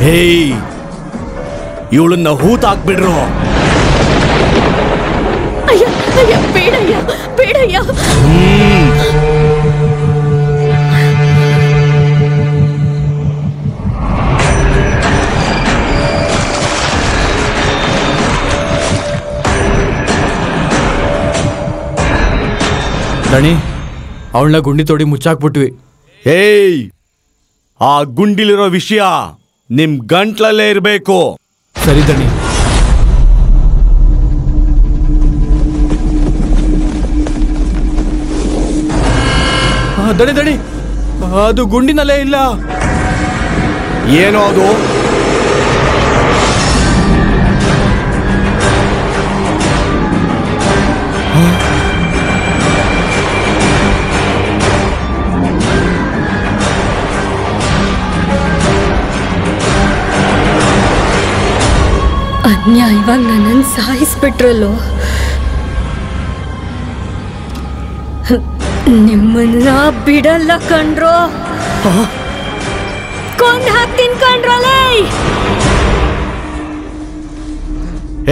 ಹೇಯ್, ಇವಳನ್ನ ಹೂತಾಕ್ಬಿಡ್ರು. ಅಯ್ಯ ಅಯ್ಯ, ಬೇಡಯ್ಯ ಬೇಡಯ್ಯ. ದಣಿ, ಅವಳನ್ನ ಗುಂಡಿ ತೋಡಿ ಮುಚ್ಚಾಕ್ಬಿಟ್ವಿ. ಏಯ್, ಆ ಗುಂಡಿಲಿರೋ ವಿಷಯ ನಿಮ್ ಗಂಟ್ಲಲ್ಲೇ ಇರಬೇಕು. ಸರಿ ದಣಿ. ದಣಿ ದಣಿ, ಅದು ಗುಂಡಿನಲ್ಲೇ ಇಲ್ಲ. ಏನೋ ಅದು? ಅನ್ಯಾಯವಾಗಿ ನನ್ನನ್ನು ಸಾಯಿಸ್ಬಿಟ್ರಲ್ಲೋ. ನಿಮ್ಮನ್ನ ಬಿಡಲ್ಲ ಕಣ್ರೋ. ಕೊಂದ್ ಹಾಕ್ತೀನಿ ಕಣ್ರಲೇ.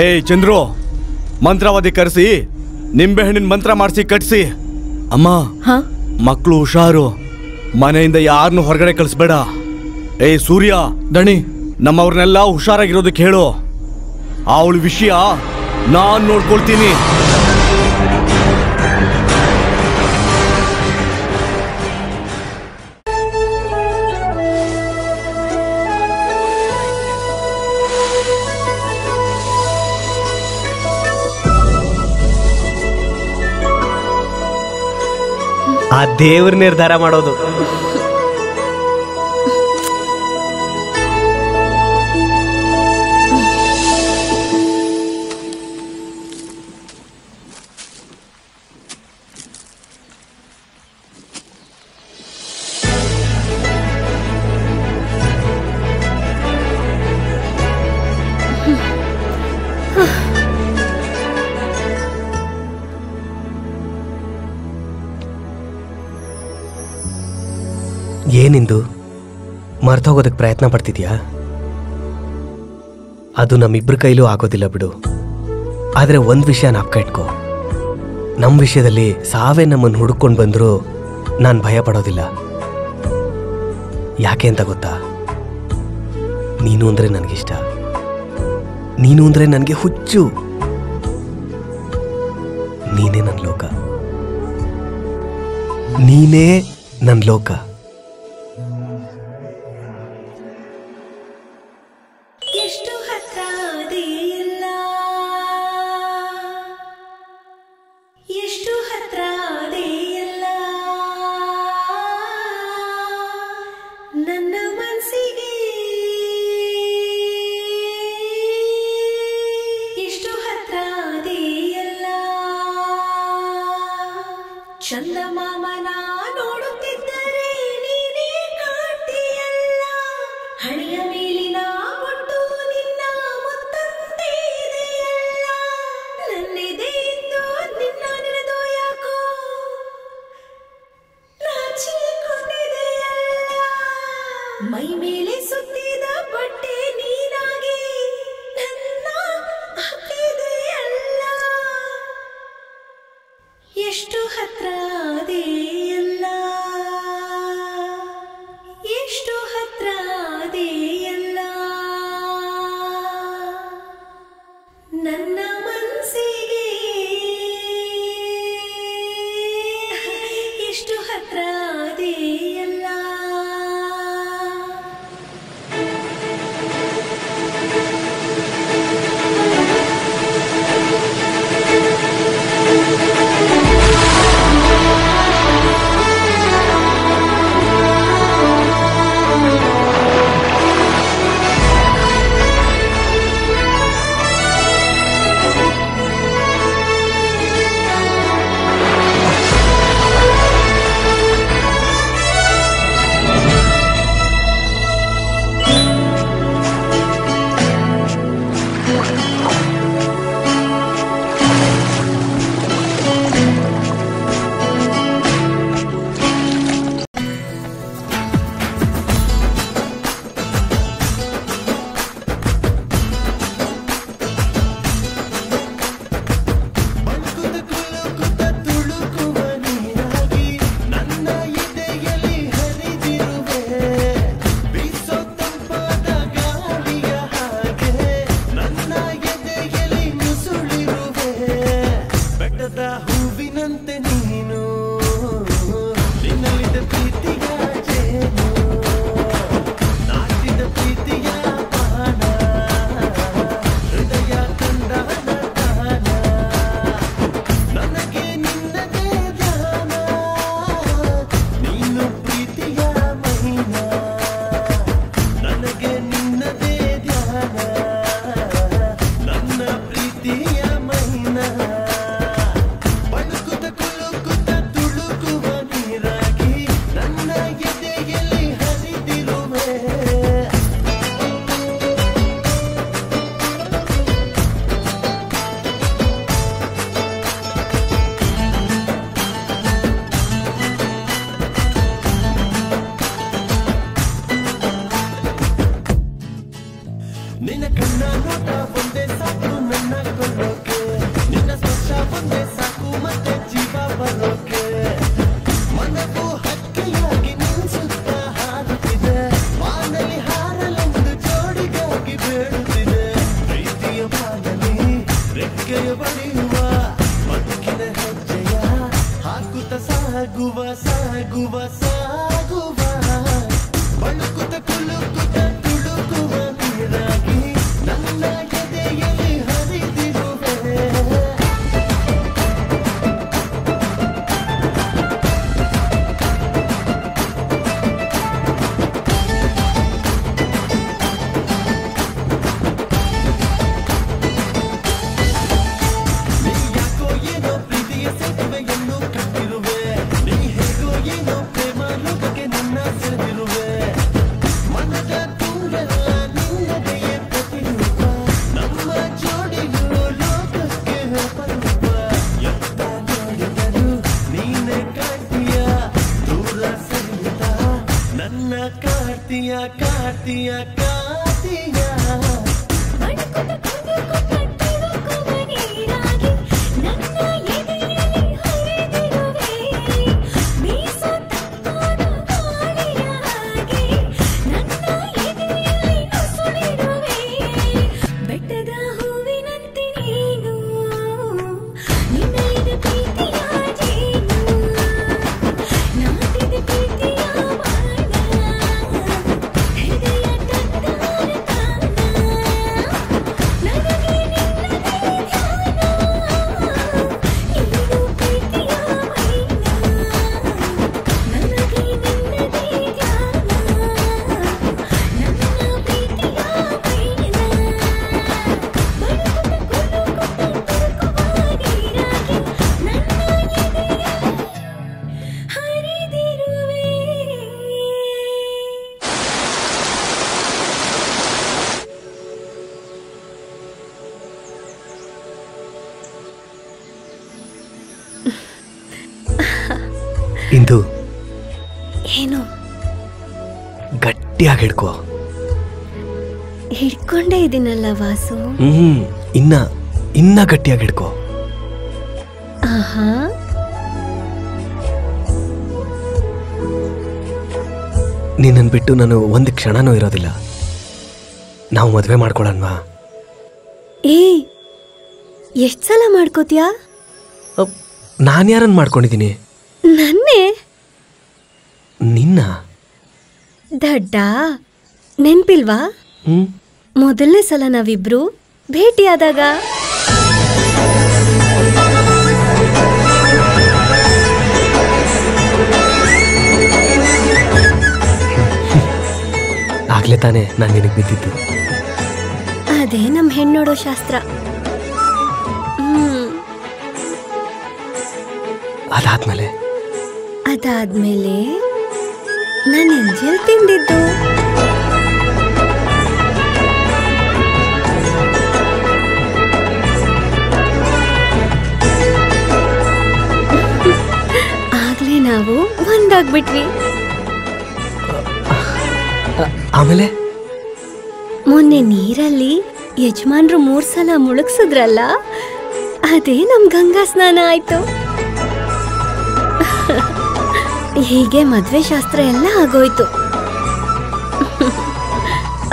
ಏಯ್ ಚಂದ್ರು, ಮಂತ್ರವಾದಿ ಕರೆಸಿ ನಿಂಬೆಹಣ್ಣಿನ ಮಂತ್ರ ಮಾಡಿಸಿ ಕಟ್ಸಿ. ಅಮ್ಮ, ಮಕ್ಕಳು ಹುಷಾರು, ಮನೆಯಿಂದ ಯಾರನ್ನು ಹೊರಗಡೆ ಕಳಿಸ್ಬೇಡ. ಏಯ್ ಸೂರ್ಯ, ದಣಿ, ನಮ್ಮವ್ರನ್ನೆಲ್ಲ ಹುಷಾರಾಗಿರೋದಕ್ಕೆ ಹೇಳು. ಅವಳ ವಿಷಯ ನಾನ್ ನೋಡ್ಕೊಳ್ತೀನಿ. ಆ ದೇವ್ರ ನಿರ್ಧಾರ ಮಾಡೋದು. ಏನಿಂದು ಮರ್ತೋಗೋದಕ್ಕೆ ಪ್ರಯತ್ನ ಪಡ್ತಿದ್ಯಾ? ಅದು ನಮ್ಮಿಬ್ಬರ ಕೈಲೂ ಆಗೋದಿಲ್ಲ ಬಿಡು. ಆದರೆ ಒಂದು ವಿಷಯ ಜ್ಞಾಪಕ ಇಟ್ಕೋ, ನಮ್ಮ ವಿಷಯದಲ್ಲಿ ಸಾವೇ ನಮ್ಮನ್ನು ಹುಡುಕೊಂಡು ಬಂದರೂ ನಾನು ಭಯ ಪಡೋದಿಲ್ಲ. ಯಾಕೆ ಅಂತ ಗೊತ್ತಾ? ನೀನು ಅಂದರೆ ನನಗಿಷ್ಟ, ನೀನು ಅಂದರೆ ನನಗೆ ಹುಚ್ಚು. ನೀನೇ ನನ್ನ ಲೋಕ, ನೀನೇ ನನ್ನ ಲೋಕ. ಚಂದಮಾಮನ ನೋಡುತ್ತಿದ್ದರೆ ನೀನೇ ಕಾಡ್ತೀಯಲ್ಲ. ಹಣೆಯ ಮೇಲಿನ ಒಟ್ಟು ನಿನ್ನ ಮುತ್ತಂತೆ ಇದೆಯಲ್ಲ. ನನ್ನೆದೆಯಿಂದ ನಿನ್ನ ನೆನೆದೋ ಯಾಕೋ ನಾಚಿಕೊಂಡಿದೆಯಲ್ಲ. ಮೈ ಮೇಲೆ ಸುತ್ತಿದ ಬಟ್ಟೆ ನೀನಾಗಿ ನನ್ನ ಹಾಕಿದೆಯಲ್ಲ. ಎಷ್ಟು ಹತ್ರ ಅದೆಯಲ್ಲ, ಎಷ್ಟು ಹತ್ರ ಅದೆಯಲ್ಲ. ನನ್ನ ಮನಸ್ಸಿಗೆ ಎಷ್ಟು ಹತ್ರ ಅದೆಯಲ್ಲ. ಇಂದು ಏನು ಗಟ್ಟಿಯಾಗಿ ಹಿಡ್ಕೋ. ಹಿಡ್ಕೊಂಡೇ ಇದೀನಲ್ಲ ವಾಸು. ಇನ್ನ ಗಟ್ಟಿಯಾಗಿ ಹಿಡ್ಕೋ. ಆಹಾ, ನಿನ್ನನ್ನು ಬಿಟ್ಟು ನಾನು ಒಂದು ಕ್ಷಣನೂ ಇರೋದಿಲ್ಲ. ನಾವು ಮದುವೆ ಮಾಡ್ಕೊಳ್ಳೋಣವಾ? ಎಷ್ಟ್ ಸಲ ಮಾಡ್ಕೋತೀಯಾ? ನಾನು ಯಾರನ್ನು ಮಾಡ್ಕೊಂಡಿದ್ದೀನಿ? ನನ್ನೇ. ನಿನ್ನ ದಡ್ಡ ನೆನ್ಪಿಲ್ವಾ? ಮೊದಲನೇ ಸಲ ನಾವಿಬ್ರು ಭೇಟಿಯಾದಾಗ. ಆಗ್ಲೇ ತಾನೇ ನಾನು ನಿನಗೆ ಬಿದ್ದಿದ್ದು. ಅದೇ ನಮ್ ಹೆಣ್ಣೋಡೋ ಶಾಸ್ತ್ರ. ಅದಾದ್ಮೇಲೆ ನಾನು ಎಂಜಲ್ ತಿಂದಿದ್ದು. ಆಗ್ಲೇ ನಾವು ಒಂದಾಗ್ಬಿಟ್ವಿ. ಆಮೇಲೆ ಮೊನ್ನೆ ನೀರಲ್ಲಿ ಯಜಮಾನ್ರು 3 ಸಲ ಮುಳುಗ್ಸಿದ್ರಲ್ಲ, ಅದೇ ನಮ್ ಗಂಗಾ ಸ್ನಾನ ಆಯ್ತು. ಹೀಗೆ ಮದ್ವೆ ಶಾಸ್ತ್ರ ಎಲ್ಲ ಆಗೋಯ್ತು.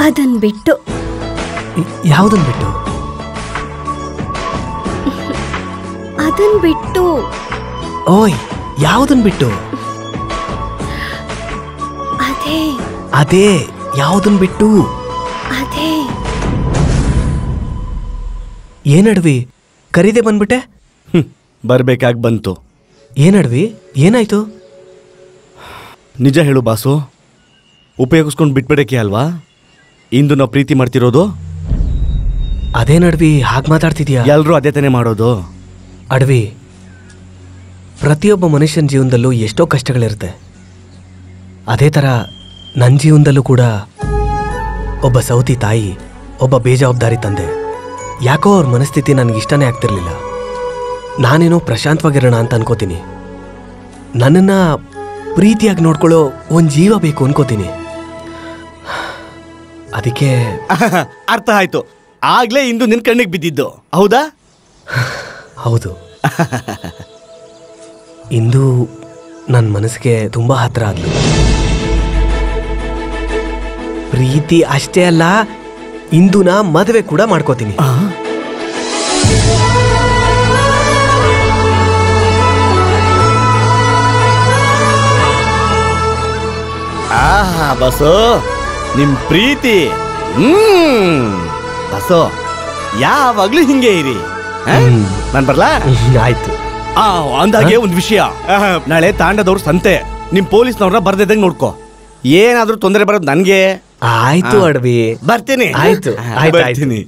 ಅದನ್ ಬಿಟ್ಟು. ಯಾವುದನ್ ಬಿಟ್ಟು? ಅದನ್ ಬಿಟ್ಟು. ಓಯ್, ಯಾವುದನ್ ಬಿಟ್ಟು? ಅದೇ ಯಾವುದನ್ ಬಿಟ್ಟು? ಅದೇ ಏನಡ್ವಿ ಕರೀದೆ ಬಂದ್ಬಿಟ್ಟೆ? ಬರ್ಬೇಕಾಗಿ ಬಂತು. ಏನಡ್ವಿ, ಏನಾಯ್ತು? ನಿಜ ಹೇಳು ಬಾಸು, ಉಪಯೋಗಿಸ್ಕೊಂಡು ಬಿಟ್ಬಿಡಕ್ಕೆ ಅಲ್ವಾ ಇಂದು ನಾವು ಪ್ರೀತಿ ಮಾಡ್ತಿರೋದು? ಅದೇನಡ್ವಿ ಹಾಗೆ ಮಾತಾಡ್ತಿದ್ಯಾ? ಎಲ್ರೂ ಅದೇ ತಾನೇ ಮಾಡೋದು. ಅಡ್ವಿ, ಪ್ರತಿಯೊಬ್ಬ ಮನುಷ್ಯನ ಜೀವನದಲ್ಲೂ ಎಷ್ಟೋ ಕಷ್ಟಗಳಿರುತ್ತೆ. ಅದೇ ಥರ ನನ್ನ ಜೀವನದಲ್ಲೂ ಕೂಡ ಒಬ್ಬ ಸೌತಿ ತಾಯಿ, ಒಬ್ಬ ಬೇಜವಾಬ್ದಾರಿ ತಂದೆ. ಯಾಕೋ ಅವ್ರ ಮನಸ್ಥಿತಿ ನನಗಿಷ್ಟನೇ ಆಗ್ತಿರ್ಲಿಲ್ಲ. ನಾನೇನೋ ಪ್ರಶಾಂತವಾಗಿರೋಣ ಅಂತ ಅನ್ಕೋತೀನಿ. ನನ್ನನ್ನು ಪ್ರೀತಿಯಾಗಿ ನೋಡ್ಕೊಳ್ಳೋ ಒಂದು ಜೀವ ಬೇಕು ಅನ್ಕೋತೀನಿ. ಅದಕ್ಕೆ ಅರ್ಥ ಆಯ್ತು. ಆಗ್ಲೇ ಇಂದು ನಿನ್ ಕಣ್ಣಿಗೆ ಬಿದ್ದಿದ್ದು ಹೌದಾ? ಹೌದು. ಇಂದು ನನ್ನ ಮನಸ್ಸಿಗೆ ತುಂಬಾ ಹತ್ರ ಆದ್ಲು. ಪ್ರೀತಿ ಅಷ್ಟೇ ಅಲ್ಲ, ಇಂದುನ ಮದುವೆ ಕೂಡ ಮಾಡ್ಕೋತೀನಿ. ಆಹಾ ಬಸು, ನಿಮ್ ಪ್ರೀತಿ ಬಸು ಯಾವಾಗ್ಲೂ ಹಿಂಗೆ ಇರಿ. ನಾನ್ ಬರ್ಲಾ? ಆಯ್ತು. ಅಂದಾಗೆ ಒಂದ್ ವಿಷಯ, ನಾಳೆ ತಾಂಡದವ್ರ ಸಂತೆ. ನಿಮ್ ಪೊಲೀಸ್ನವ್ರನ್ನ ಬರ್ದಿದ್ದಂಗೆ ನೋಡ್ಕೋ. ಏನಾದ್ರೂ ತೊಂದರೆ ಬರೋದು ನನ್ಗೆ. ಆಯ್ತು ಅಡ್ವಿ, ಬರ್ತೀನಿ. ಆಯ್ತು ಬರ್ತೀನಿ.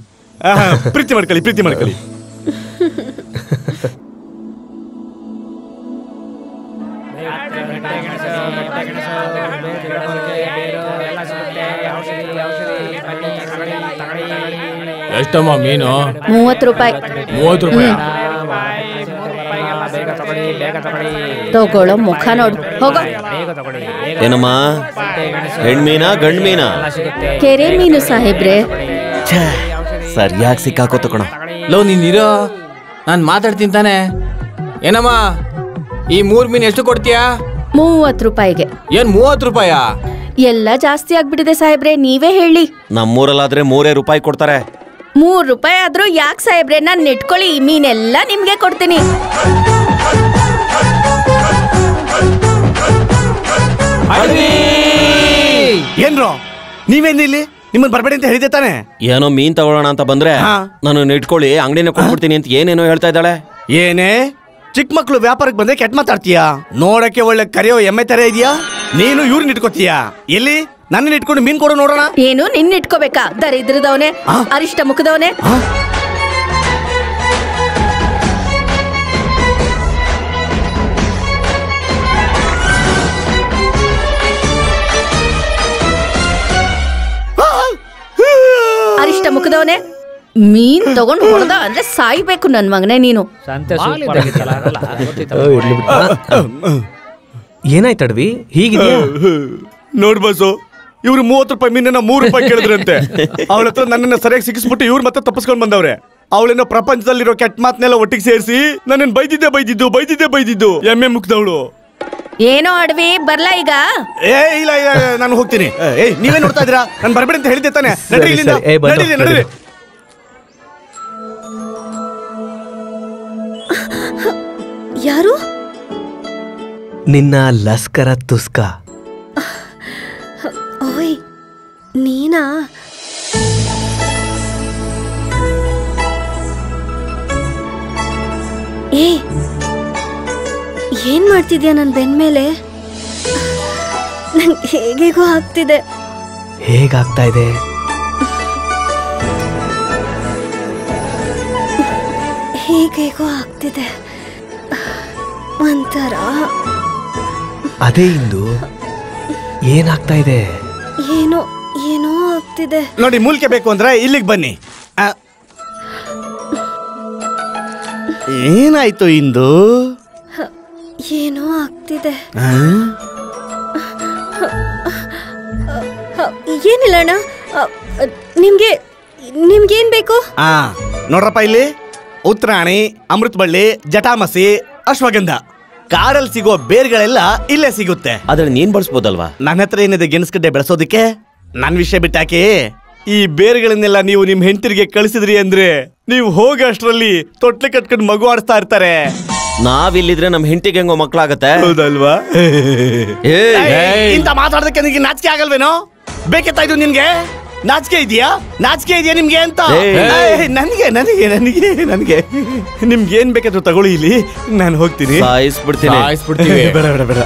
ಪ್ರೀತಿ ಮಾಡ್ಕೊಳ್ಳಿ, ಪ್ರೀತಿ ಮಾಡ್ಕೊಳ್ಳಿ. ಎಷ್ಟಮ್ಮ ಮೀನು? 30 ರೂಪಾಯಿ. 30 ರೂಪಾಯಿ. ತಗೊಳ್ಳೋ ಮುಖ ನೋಡು, ಹೋಗೋ. ಏನಮ್ಮ, ಹೆಣ್ಮೀನಾ ಗಂಡ್ ಮೀನಾ? ಕೆರೆ ಮೀನು ಸಾಹೇಬ್ರೆ. ಸರಿಯಾಗಿ ಸಿಕ್ಕಾಕೋ ತಕೊಣ. ಲೋ ನೀನಿರೋ, ನಾನು ಮಾತಾಡ್ತೀನಿ ತಾನೆ. ಏನಮ್ಮ, ಈ 3 ಮೀನು ಎಷ್ಟು ಕೊಡ್ತೀಯಾ? 30 ರೂಪಾಯಿಗೆ. ಏನ್ 30 ರೂಪಾಯಾ? ಎಲ್ಲ ಜಾಸ್ತಿ ಆಗ್ಬಿಟ್ಟಿದೆ ಸಾಹೇಬ್ರೆ, ನೀವೇ ಹೇಳಿ. ನಮ್ಮೂರಲ್ಲಾದ್ರೆ 3 ರೂಪಾಯಿ ಕೊಡ್ತಾರೆ. 3 ರೂಪಾಯಿ ಆದ್ರೂ ಯಾಕೆ ಸಾಹೇಬ್ರೆ, ನಾನು ನೆಟ್ಕೊಳ್ಳಿ, ಈ ಮೀನೆಲ್ಲ ನಿಮ್ಗೆ ಕೊಡ್ತೀನಿ. ಏನ್ರೋ ನೀವೇನಿಲ್ಲಿ? ನಿಮ್ಮನ್ ಬರ್ಬೇಡಿ ಅಂತ ಹೇಳಿದೆ ತಾನೆ? ಏನೋ ಮೀನ್ ತಗೊಳ್ಳೋಣ ಅಂತ ಬಂದ್ರೆ ನಾನು ಇಟ್ಕೊಳ್ಳಿ ಅಂಗಡಿನ ಕೊಟ್ಬಿಡ್ತೀನಿ ಅಂತ ಏನೇನೋ ಹೇಳ್ತಾ ಇದ್ದಾಳೆ. ಏನೇ ಚಿಕ್ಕ ಮಕ್ಳು ವ್ಯಾಪಾರಕ್ಕೆ ಬಂದ್ರೆ ಕೆಟ್ಟ ಮಾತಾಡ್ತೀಯಾ? ನೋಡಕ್ಕೆ ಒಳ್ಳೆ ಕರೆಯೋ ಎಮ್ಮೆ ತರ ಇದೆಯಾ? ನೀನು ಇವ್ರನ್ನ ಇಟ್ಕೋತೀಯಾ? ಎಲ್ಲಿ ನನ್ನ ಇಟ್ಕೊಂಡು ಮೀನ್ ಕೊಡೋ ನೋಡೋಣ. ಏನು ನಿನ್ನ ಇಟ್ಕೋಬೇಕಾ? ದರಿದ್ರದವನೇ, ಅರಿಷ್ಟ ಮುಖದವನೇ. ಅರಿಷ್ಟ ಮುಖದವನೇ, ಮೀನ್ ತಗೊಂಡು ಹೊಡೆದ ಅಂದ್ರೆ ಸಾಯ್ಬೇಕು ನನ್ ಮಗನೇ ನೀನು. ಏನಾಯ್ತಡ್ವಿ ಹೀಗಿದ್ಯಾ? ನೋಡ್ ಬಸ್ಸು, ಇವ್ರು 30 ರೂಪಾಯಿ ಮೀನನ್ನ 3 ರೂಪಾಯಿ ಕೇಳಿದ್ರಂತೆ. ಅವಳ ಹತ್ರ ನನ್ನನ್ನ ಸರಿಯಾಗಿ ಸಿಕ್ಕಿಸ್ಬಿಟ್ಟು ಇವ್ರು ಮತ್ತೆ ತಪ್ಪಿಸ್ಕೊಂಡ್ ಬಂದವ್ರೆ. ಅವಳೇನೋ ಪ್ರಪಂಚದಲ್ಲಿರೋ ಕೆಟ್ಟ ಮಾತನ್ನೆಲ್ಲ ಒಟ್ಟಿಗೆ ಸೇರಿಸಿ ನನ್ನನ್ನು ಬೈದಿದ್ದು ಎಮ್ಮೆ ಮುಗ್ದವಳು. ಏನೋ ಅಡ್ವಿ, ಬರ್ಲಾ ಈಗ? ಇಲ್ಲ ನಾನು ಹೋಗ್ತೀನಿ. ನೀವೇ ನೋಡ್ತಾ ಇದ್ದೀರಾ? ನಾನು ಬರ್ಬೇಡಿ ಅಂತ ಹೇಳಿದ್ದೆ ತಾನೆ? ನಡ್ರಿ ಇಲ್ಲಿಂದ, ನಡೀರಿ. ಯಾರು? ನಿನ್ನ ಲಸ್ಕರ ತುಸ್ಕ. ಓಯ್ ನೀನಾ? ಏನ್ ಮಾಡ್ತಿದ್ಯಾ ನನ್ ಬೆನ್ಮೇಲೆ? ನಂಗೆ ಹೇಗೇಗೋ ಆಗ್ತಿದೆ. ಹೇಗಾಗ್ತಾ ಇದೆ? ಹೇಗೇಗೋ ಆಗ್ತಿದೆ ಒಂಥರ. ಅದೇ ಇಂದು ಏನಾಗ್ತಾ ಇದೆ? ಏನೋ ಆಗ್ತಿದೆ ನೋಡಿ. ಮೂಲಿಕೆ ಬೇಕು ಅಂದ್ರೆ ಇಲ್ಲಿಗೆ ಬನ್ನಿ. ಏನಾಯ್ತು ಇಂದು? ಏನೋ ಆಗ್ತಿದೆ. ಏನಿಲ್ಲ ಅಣ್ಣ, ನಿಮ್ಗೇನ್ ಬೇಕು? ನೋಡ್ರಪ್ಪ, ಇಲ್ಲಿ ಉತ್ರಾಣಿ, ಅಮೃತ ಬಳ್ಳಿ, ಜಟಾಮಸಿ, ಅಶ್ವಗಂಧ, ಕಾಡಲ್ಲಿ ಸಿಗೋ ಬೇರ್ಗಳೆಲ್ಲ ಇಲ್ಲೇ ಸಿಗುತ್ತೆ. ಆದ್ರೆ ನೀನ್ ಬಳಸ್ಬೋದಲ್ವಾ? ನನ್ನ ಹತ್ರ ಏನಿದೆ ಗೆಣಸ್ಗಡ್ಡೆ ಬೆಳೆಸೋದಿಕ್ಕೆ? ನನ್ ವಿಷಯ ಬಿಟ್ಟಾಕಿ. ಈ ಬೇರ್ಗಳನ್ನೆಲ್ಲ ನೀವು ನಿಮ್ ಹೆಂಡತಿರಿಗೆ ಕಳಿಸಿದ್ರಿ ಅಂದ್ರೆ ನೀವು ಹೋಗ ಅಷ್ಟ್ರಲ್ಲಿ ತೊಟ್ಲೆ ಕಟ್ಕೊಂಡು ಮಗು ಆಡಿಸ್ತಾ ಇರ್ತಾರೆ. ನಾವಿಲ್ಲಿದ್ರೆ ನಮ್ ಹೆಂಡತಿಗೆ ಹೆಂಗೋ ಮಕ್ಳಾಗತ್ತೆ, ಹೌದಲ್ವಾ? ಇಂತ ಮಾತಾಡೋದಕ್ಕೆ ನಿನ್ಗೆ ನಾಚಿಕೆ ಆಗಲ್ವೇನೋ? ಬೇಕಿತ್ತಾ ಇದು ನಿನ್ಗೆ? ನಾಚಿಕೆ ಇದೆಯಾ ನಿಮ್ಗೆ ಅಂತ? ನನಗೆ ನಿಮ್ಗೆ ಏನ್ ಬೇಕಾದ್ರೂ ತಗೊಳ್ಳಿ, ಇಲ್ಲಿ ನಾನು ಹೋಗ್ತೀನಿ. ಬೇಡ.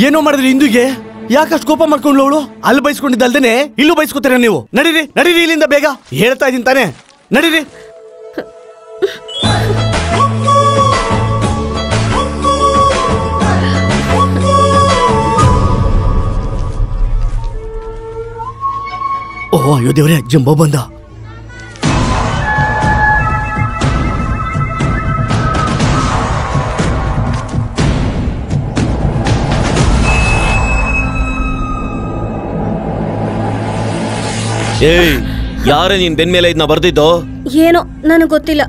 ಏನೋ ಮಾಡಿದ್ರಿ ಇಂದುಗೆ? ಯಾಕಷ್ಟು ಕೋಪ ಮಾಡ್ಕೊಂಡ್ಲು ಅವಳು? ಅಲ್ಲಿ ಬೈಸ್ಕೊಂಡಿದ್ದಲ್ದೇನೆ ಇಲ್ಲೂ ಬೈಸ್ಕೊತೀರ ನೀವು? ನಡೀರಿ ಇಲ್ಲಿಂದ ಬೇಗ. ಹೇಳ್ತಾ ಇದೀನಿ ತಾನೆ, ನಡೀರಿ. ಓ ಅಯ್ಯೋ ದೇವ್ರೆ, ಜಂಬೋ ಬಂದ. ಯಾರೇ ನೀನ್ ಬೆನ್ ಮೇಲೆ ಇದನ್ನ ಬರ್ದಿದ್ದು? ಏನೋ ನನಗೆ ಗೊತ್ತಿಲ್ಲ.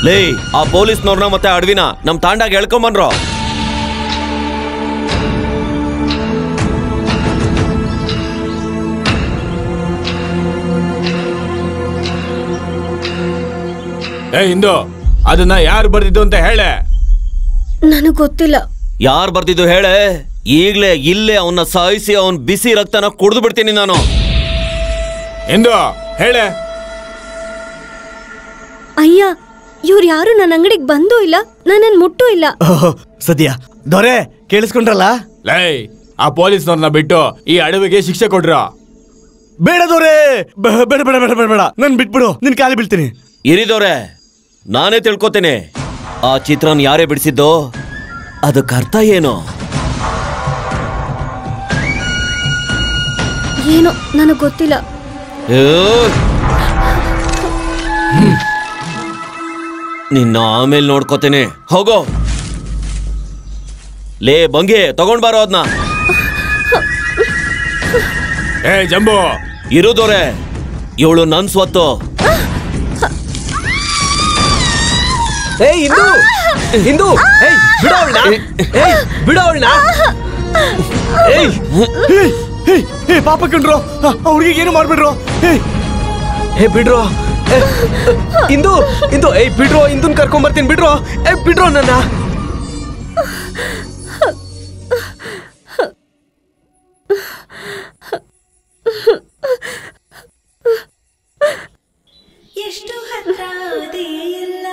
ಲೇ, ಆ ಪೊಲೀಸ್ನವ್ರನ್ನ ಮತ್ತೆ ಅಡವಿನ ನಮ್ ತಾಂಡಾಗ ಎಳ್ಕೊಂಬನ್ರೋ. ಇಂದು ಅದನ್ನ ಯಾರು ಬರ್ದಿದ್ದು ಅಂತ ಹೇಳೆ. ನನಗೆ ಗೊತ್ತಿಲ್ಲ. ಯಾರು ಬರ್ದಿದ್ದು ಹೇಳೆ. ಈಗ್ಲೇ ಇಲ್ಲೇ ಅವನ್ನ ಸಾಯಿಸಿ ಅವನ್ ಬಿಸಿ ರಕ್ತನ ಕುಡಿದು ಬಿಡ್ತೀನಿ ನಾನು. ಇಂದು ಹೇಳೆ. ಅಯ್ಯ, ಇವ್ರು ಯಾರು ನನ್ನ ಅಂಗಡಿಗೆ ಬಂದೂ ಇಲ್ಲ, ನನ್ನನ್ನು ಮುಟ್ಟೂ ಇಲ್ಲ. ಸದ್ಯ ದೊರೆ, ಕೇಳಿಸ್ಕೊಂಡ್ರಲ್ಲ? ಲೈ, ಆ ಪೊಲೀಸ್ನವ್ರನ್ನ ಬಿಟ್ಟು ಈ ಅಡವಿಗೆ ಶಿಕ್ಷೆ ಕೊಡ್ರ. ಬೇಡದವ್ರೆ, ಬೇಡ ಬೇಡ ಬೇಡ ಬೇಡ ಬೇಡ, ನನ್ ಬಿಟ್ಬಿಡು, ನಿನ್ ಕಾಲಿ ಬೀಳ್ತೀನಿ. ಇರಿದವ್ರೆ, ನಾನೇ ತಿಳ್ಕೊತೇನೆ. ಆ ಚಿತ್ರನ ಯಾರೇ ಬಿಡಿಸಿದ್ದೋ ಅದಕ್ಕೆ ಅರ್ಥ ಏನು? ಏನೋ ನನಗೆ ಗೊತ್ತಿಲ್ಲ. ನಿನ್ನ ಆಮೇಲೆ ನೋಡ್ಕೋತೇನೆ, ಹೋಗೋ. ಲೇ ಬಂಗಿ, ತಗೊಂಡ್ ಬಾರೋ ಅದನ್ನ. ಏ ಜಂಬು, ಇರುದೋರೆ, ಇವಳು ನನ್ ಸ್ವತ್ತು. ಏಯ್ ಹಿಂದೂ, ಹಿಂದೂ, ಏಯ್ ಬಿಡೋಳ್ನ, ಏಯ್ ಬಿಡೋಳ್ನ. ಏಯ್ ಪಾಪ ಕಂಡ್ರು, ಅವ್ರಿಗೆ ಏನು ಮಾಡ್ಬಿಡ್ರು. ಏ ಬಿಡ್ರೋ, ಇಂದು ಇಂದು, ಏಯ್ ಬಿಡ್ರೋ, ಇಂದನ್ ಕರ್ಕೊಂಡ್ ಬರ್ತೀನಿ, ಬಿಡ್ರೋ, ಏ ಬಿಡ್ರೋ ನನ್ನ. ಎಷ್ಟು ಹತ್ರ ಅದೆಯಲ್ಲ,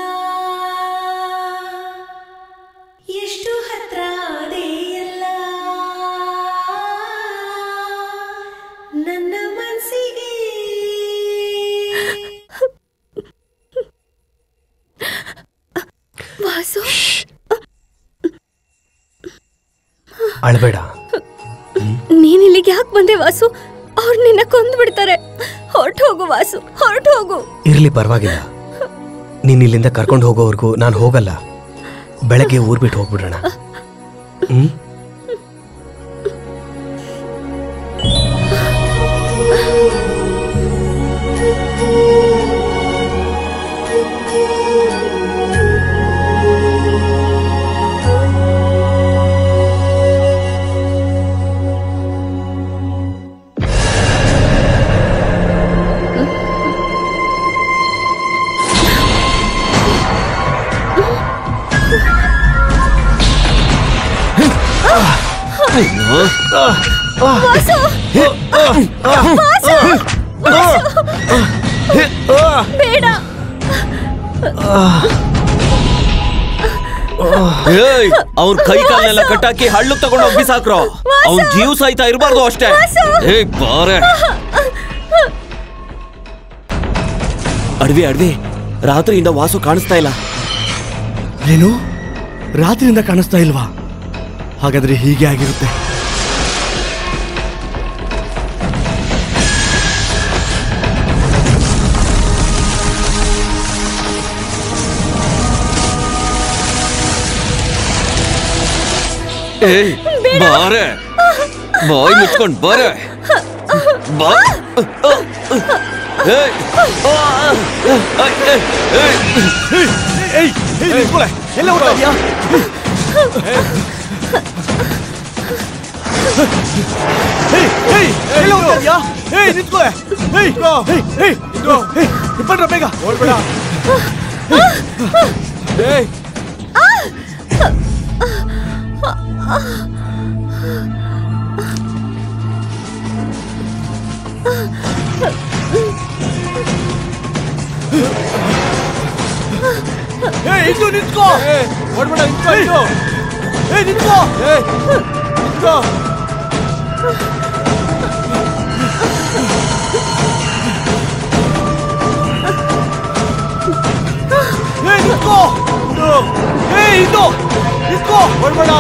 ಎಷ್ಟು ಹತ್ರ ಅದೆಯಲ್ಲ ನನ್ನ ಮನಸ್ಸಿಗೆ. ವಾಸು, ಅಳ್ಬೇಡ. ನೀನ್ ಇಲ್ಲಿಗೆ ಯಾಕೆ ಬಂದೆ ವಾಸು? ಅವ್ರು ನಿನ್ನ ಕೊಂದು ಬಿಡ್ತಾರೆ. ಹೊರಟು ಹೋಗು ವಾಸು, ಹೊರಟು ಹೋಗು. ಇರ್ಲಿ ಪರವಾಗಿಲ್ಲ, ನೀನ್ ಇಲ್ಲಿಂದ ಕರ್ಕೊಂಡು ಹೋಗೋವರೆಗೂ ನಾನು ಹೋಗಲ್ಲ. ಬೆಳಗ್ಗೆ ಊರ್ ಬಿಟ್ಟು ಹೋಗ್ಬಿಡೋಣ. ಬೇಡ. ಅವ್ರ ಕೈ ಕಾಲನೆಲ್ಲ ಕಟ್ಟಾಕಿ ಹಳ್ಳು ತಗೊಂಡು ಹೋಗಿ ಸಾಕ್ರೋ. ಅವ್ನ್ ಜೀವ ಸಾಯ್ತಾ ಇರಬಾರ್ದು ಅಷ್ಟೇ. ಬಾರೆ ಅಡ್ವಿ ಅಡ್ವಿ, ರಾತ್ರಿಯಿಂದ ವಾಸು ಕಾಣಿಸ್ತಾ ಇಲ್ಲ. ಏನು, ರಾತ್ರಿಯಿಂದ ಕಾಣಿಸ್ತಾ ಇಲ್ವಾ? ಹಾಗಾದ್ರೆ ಹೀಗೆ ಆಗಿರುತ್ತೆ. ಬಾರೆ, ಬಾಯ್ ಮುಚ್ಕೊಂಡ್ ಬಾರೆ. ಬಾ, ಎಲ್ಲ ಹೋಗ್ತಾ ಇದೆಯಾ? ನಿಂತ್ಕೊಳ್ಳೆ, ಬೇಗ ಓಡ್ಬೇಡ. ಇದು ನಿಂತ್ಕೋ, ಓಡ್ಬೇಡ, ನಿಂತ್ಕೋ, ನಿಂತ್ಕೋ, ನಿಂತ್ಕೋ. ನಿಂತ್ಕೋ, ಇದು ನಿಂತ್ಕೋ, ಓಡ್ಬೇಡ.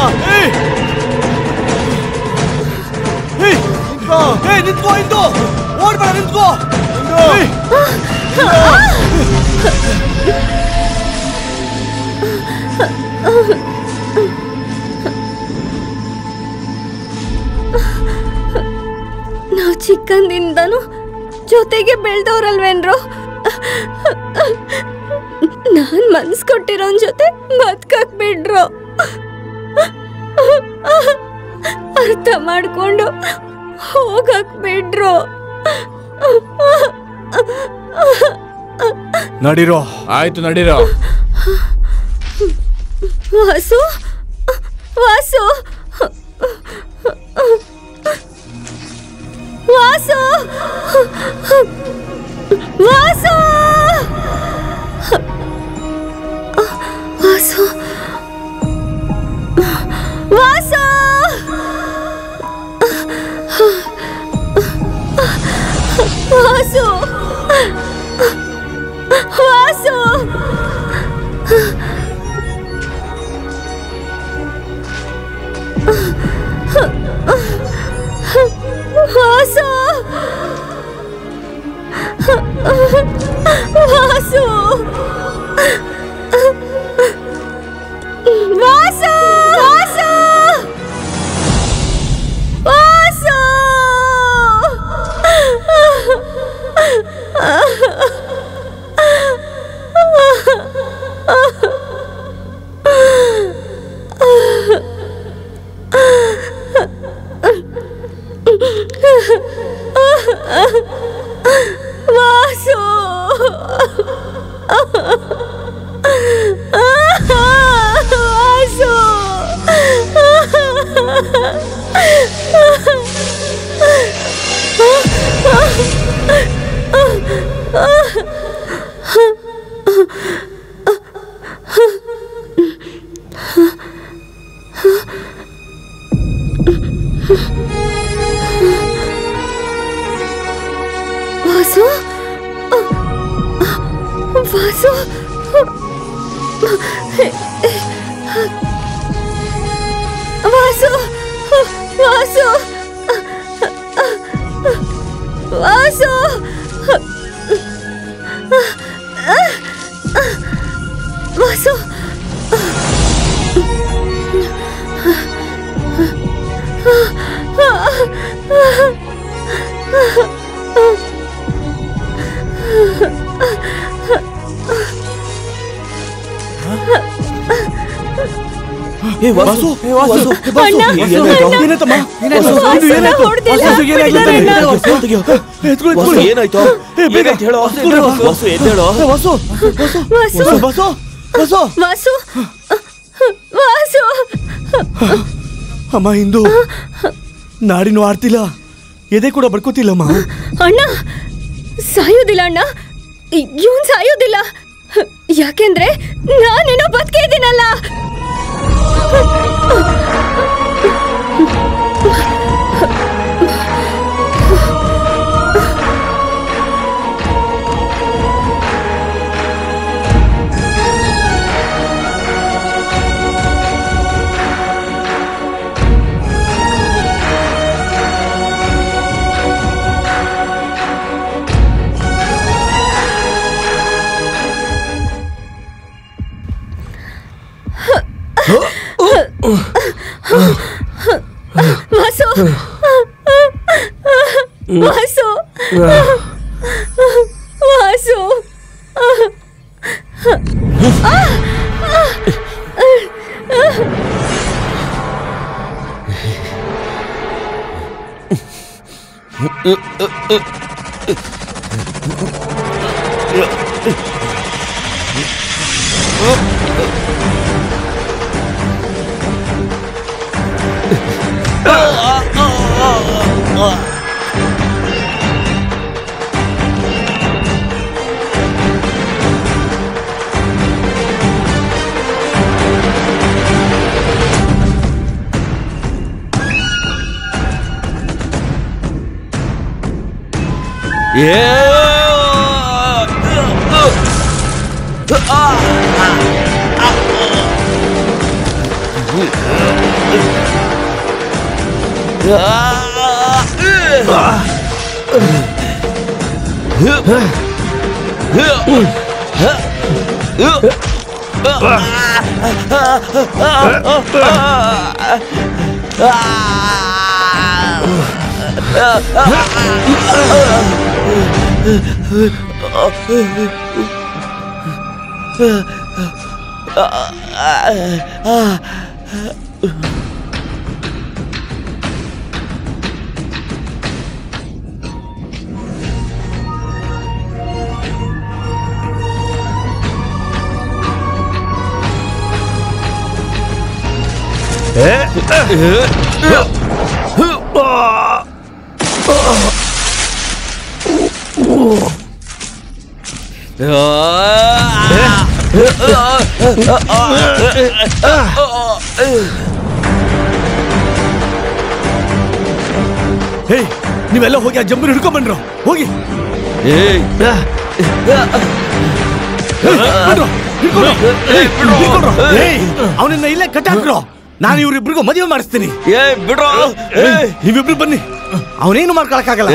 ನಿಂತ್ಕೋ, ನಿಂತ್ಕೋ, ಇದು ಓಡ್ಬೇಡ, ನಿಂತ್ಕೋ. ನಾವು ಚಿಕ್ಕಂದಿಂದನೂ ಜೊತೆಗೆ ಬೆಳೆದವ್ರಲ್ವೇನ್ರು? ನಾನ್ ಮನ್ಸ್ ಕೊಟ್ಟಿರೋನ್ ಜೊತೆ ಬದುಕಕ್ ಬಿಡ್ರು. ಅರ್ಥ ಮಾಡ್ಕೊಂಡು ಹೋಗಕ್ ಬಿಡ್ರು. ನಡೀರೋ. ಆಯ್ತು, ನಡೀರೋ. ವಾಸು, ವಾಸು, ವಾಸು, ವಾಸು, ವಾಸು, ವಾಸು. ವಾಸು ವಾಸು ವಾಸು ವಾಸು ವಾಸು ವಾಸು ವಾಸು ಅಣ್ಣ, ಏನಾಯ್ತಮ್ಮ? ವಾಸು ಹೊಡ್ದಿಲ್ಲ. ಏನಾಯ್ತು ಹೇಳೋ ವಾಸು ಎದ್ದೇಳೋ ವಾಸು ವಾಸು ವಾಸು ವಾಸು ವಾಸು ವಾಸು ಅಮ್ಮ ಇಂದು ನಾಡಿನೂ ಆಡ್ತಿಲ್ಲ, ಎದೆ ಕೂಡ ಬಡ್ಕೋತಿಲ್ಲಮ್ಮ. ಅಣ್ಣ ಸಾಯೋದಿಲ್ಲ ಅಣ್ಣ, ಇವನ್ ಸಾಯೋದಿಲ್ಲ. ಯಾಕೆಂದ್ರೆ ನಾನೇನೋ ಬದುಕೇ ಇದ್ದೀನಲ್ಲ. ವಾಸು ವಾಸು ವಾಸು ಹೇ, ನೀವೆಲ್ಲ ಹೋಗಿ ಆ ಜಂಬೂರಿ ಹಿಡ್ಕೊಂಡ್ ಬಂದ್ರು. ಹೋಗಿ ಅವನನ್ನ ಇಲ್ಲೇ ಕಟ್ಟಾಕ್ರು. ನಾನು ಇವ್ರಿಬ್ರಿಗೂ ಮದುವೆ ಮಾಡಿಸ್ತೀನಿ. ಬಿಡ್ರೋ ನೀವಿಬ್ರು ಬನ್ನಿ, ಅವನೇನು ಮಾಡ್ಕೊಳಕ್ಕಾಗಲ್ಲ.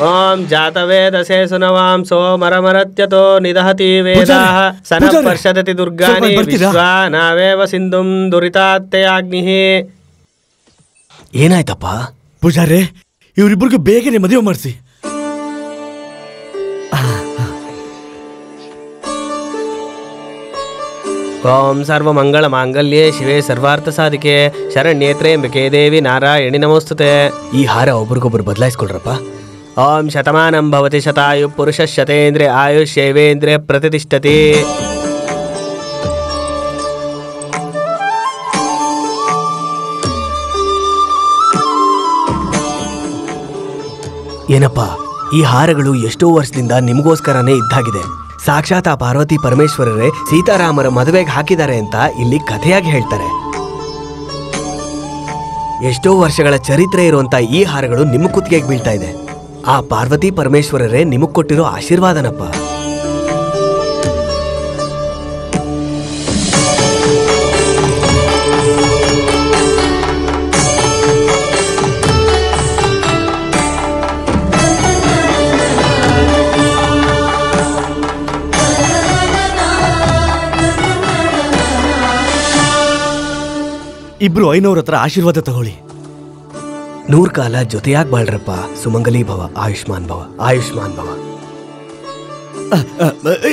ಓಂ ಜಾತವೇದಸೆ ಸುನವಾಂಸೋ ಮರಮರತ್ಯತೋ ನಿದಹತಿ ವೇದಾಃ ಸನಪರ್ಷದತಿ ದುರ್ಗಾನಿ ವಿಶ್ವಾ ನಾವೇವ ಸಿಂಧುಂ ದುರಿತಾತ್ತೆಯಾಗ್ನಿಃ. ಏನಾಯ್ತಪ್ಪ? ಪೂಜಾರೆ, ಇವರಿಬ್ರಿಗೂ ಬೇಗನೆ ಮದುವೆ ಮಾಡಿಸಿ. ಓಂ ಸರ್ವಮಂಗಳ ಮಾಂಗಲ್ಯೆ ಶಿವೆ ಸರ್ವಾರ್ಥ ಸಾಧಿಕೆ ಶರಣ್ಯೇ ತ್ರ್ಯಂಬಕೆ ದೇವಿ ನಾರಾಯಣಿ ನಮೋಸ್ತುತೆ. ಈ ಹಾರ ಒಬ್ರಿಗೊಬ್ರು ಬದಲಾಯಿಸ್ಕೊಳ್ರಪ್ಪ. ಓಂ ಶತಮಾನಂ ಭವತಿ ಶತಾಯು ಪುರುಷ ಶತೇಂದ್ರಿಯ ಆಯುಷ್ಯೈವೇಂದ್ರಿಯ ಪ್ರತಿಷ್ಠತಿ. ಏನಪ್ಪ, ಈ ಹಾರಗಳು ಎಷ್ಟೋ ವರ್ಷದಿಂದ ನಿಮಗೋಸ್ಕರನೇ ಇದ್ದಾಗಿದೆ. ಸಾಕ್ಷಾತ್ ಆ ಪಾರ್ವತಿ ಪರಮೇಶ್ವರರೇ ಸೀತಾರಾಮರ ಮದುವೆಗೆ ಹಾಕಿದ್ದಾರೆ ಅಂತ ಇಲ್ಲಿ ಕಥೆಯಾಗಿ ಹೇಳ್ತಾರೆ. ಎಷ್ಟೋ ವರ್ಷಗಳ ಚರಿತ್ರೆ ಇರುವಂತ ಈ ಹಾರಗಳು ನಿಮ್ಮ ಕುತ್ತಿಗೆಗೆ ಬೀಳ್ತಾ ಇದೆ. ಆ ಪಾರ್ವತಿ ಪರಮೇಶ್ವರರೇ ನಿಮಗ್ ಕೊಟ್ಟಿರೋ ಆಶೀರ್ವಾದನಪ್ಪ. ಇಬ್ರು ಐನವ್ರ ಹತ್ರ ಆಶೀರ್ವಾದ ತಗೊಳ್ಳಿ. 100 ಕಾಲ ಜೊತೆಯಾಗಿ ಬಾಳ್ರಪ್ಪ. ಸುಮಂಗಲಿ ಭವ, ಆಯುಷ್ಮಾನ್ ಭವ, ಆಯುಷ್ಮಾನ್ ಭವ.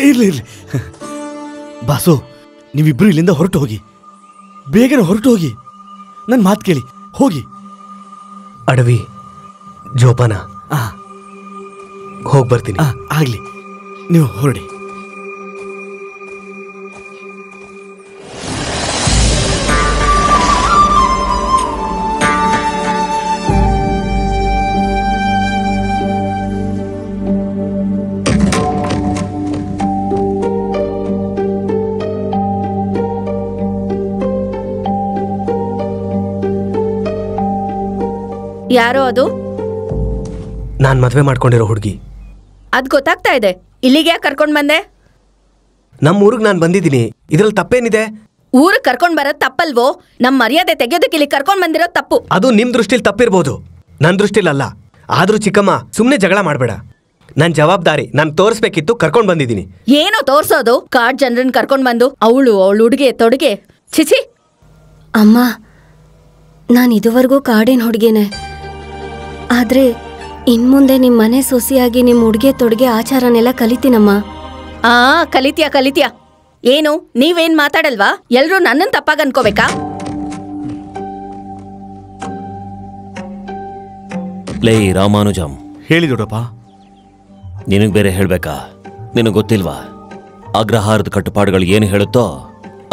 ಇರ್ಲಿ ಬಾಸು, ನೀವಿಬ್ರು ಇಲ್ಲಿಂದ ಹೊರಟು ಹೋಗಿ, ಬೇಗನೆ ಹೊರಟು ಹೋಗಿ. ನನ್ನ ಮಾತು ಕೇಳಿ, ಹೋಗಿ. ಅಡವಿ ಜೋಪಾನ. ಹೋಗಿ ಬರ್ತೀನಿ. ಆಗ್ಲಿ, ನೀವು ಹೊರಡಿ. ಯಾರೋ ಅದು? ನಾನ್ ಮದ್ವೆ ಮಾಡ್ಕೊಂಡಿರೋ ಹುಡುಗಿ. ಅದ್ ಗೊತ್ತಾಗ್ತಾ ಇದೆ. ಇಲ್ಲಿಗೆ ಯಾಕೆ ಕರ್ಕೊಂಡ್ ಬಂದೆ? ನಮ್ಮ ಊರಿಗೆ ನಾನು ಬಂದಿದ್ದೀನಿ, ಇದ್ರಲ್ಲಿ ತಪ್ಪೇನಿದೆ? ಊರಿಗೆ ಕರ್ಕೊಂಡ್ ಬರೋದ್ ತಪ್ಪಲ್ವೋ? ನಮ್ ಮರ್ಯಾದೆ ತೆಗೆಯೋದಕ್ಕೆ ಇಲ್ಲಿ ಕರ್ಕೊಂಡ್ ಬಂದಿರೋದ್ ತಪ್ಪು. ಅದು ನಿಮ್ ದೃಷ್ಟಿಲಿ ತಪ್ಪಿರ್ಬೋದು, ನನ್ನ ದೃಷ್ಟಿಲಲ್ಲ. ಆದ್ರೂ ಚಿಕ್ಕಮ್ಮ, ಸುಮ್ನೆ ಜಗಳ ಮಾಡ್ಬೇಡ. ನನ್ ಜವಾಬ್ದಾರಿ ನಾನು ತೋರಿಸ್ಬೇಕಿತ್ತು, ಕರ್ಕೊಂಡ್ ಬಂದಿದ್ದೀನಿ. ಏನೋ ತೋರ್ಸೋದು? ಕಾಡ್ ಜನರನ್ನ ಕರ್ಕೊಂಡ್ ಬಂದು ಅವಳು ಉಡುಗೆ ತೊಡುಗೆ. ಚಿಚಿ. ಅಮ್ಮ, ನಾನು ಇದುವರೆಗೂ ಕಾಡಿನ ಹುಡುಗಿನೇ. ಆದ್ರೆ ಇನ್ಮುಂದೆ ನಿಮ್ಮ ಮನೆ ಸೊಸೆಯಾಗಿ ನಿಮ್ಮ ಉಡುಗೆ ತೊಡುಗೆ ಆಚಾರನೆಲ್ಲ ಕಲಿತೀನಮ್ಮ. ಕಲಿತೀಯ. ಏನು ನೀವೇನ್ ಮಾತಾಡಲ್ವಾ? ಎಲ್ರೂ ನನ್ನನ್ ತಪ್ಪಾಗ ಅನ್ಕೋಬೇಕಾ? ಲೇ ರಾಮಾನುಜಂ, ಹೇಳಿ ದೊಡ್ಡಪ್ಪ. ನಿನಗ್ ಬೇರೆ ಹೇಳ್ಬೇಕಾ? ನಿನಗ್ ಗೊತ್ತಿಲ್ವಾ? ಅಗ್ರಹಾರದ ಕಟ್ಟುಪಾಡುಗಳು ಏನು ಹೇಳುತ್ತೋ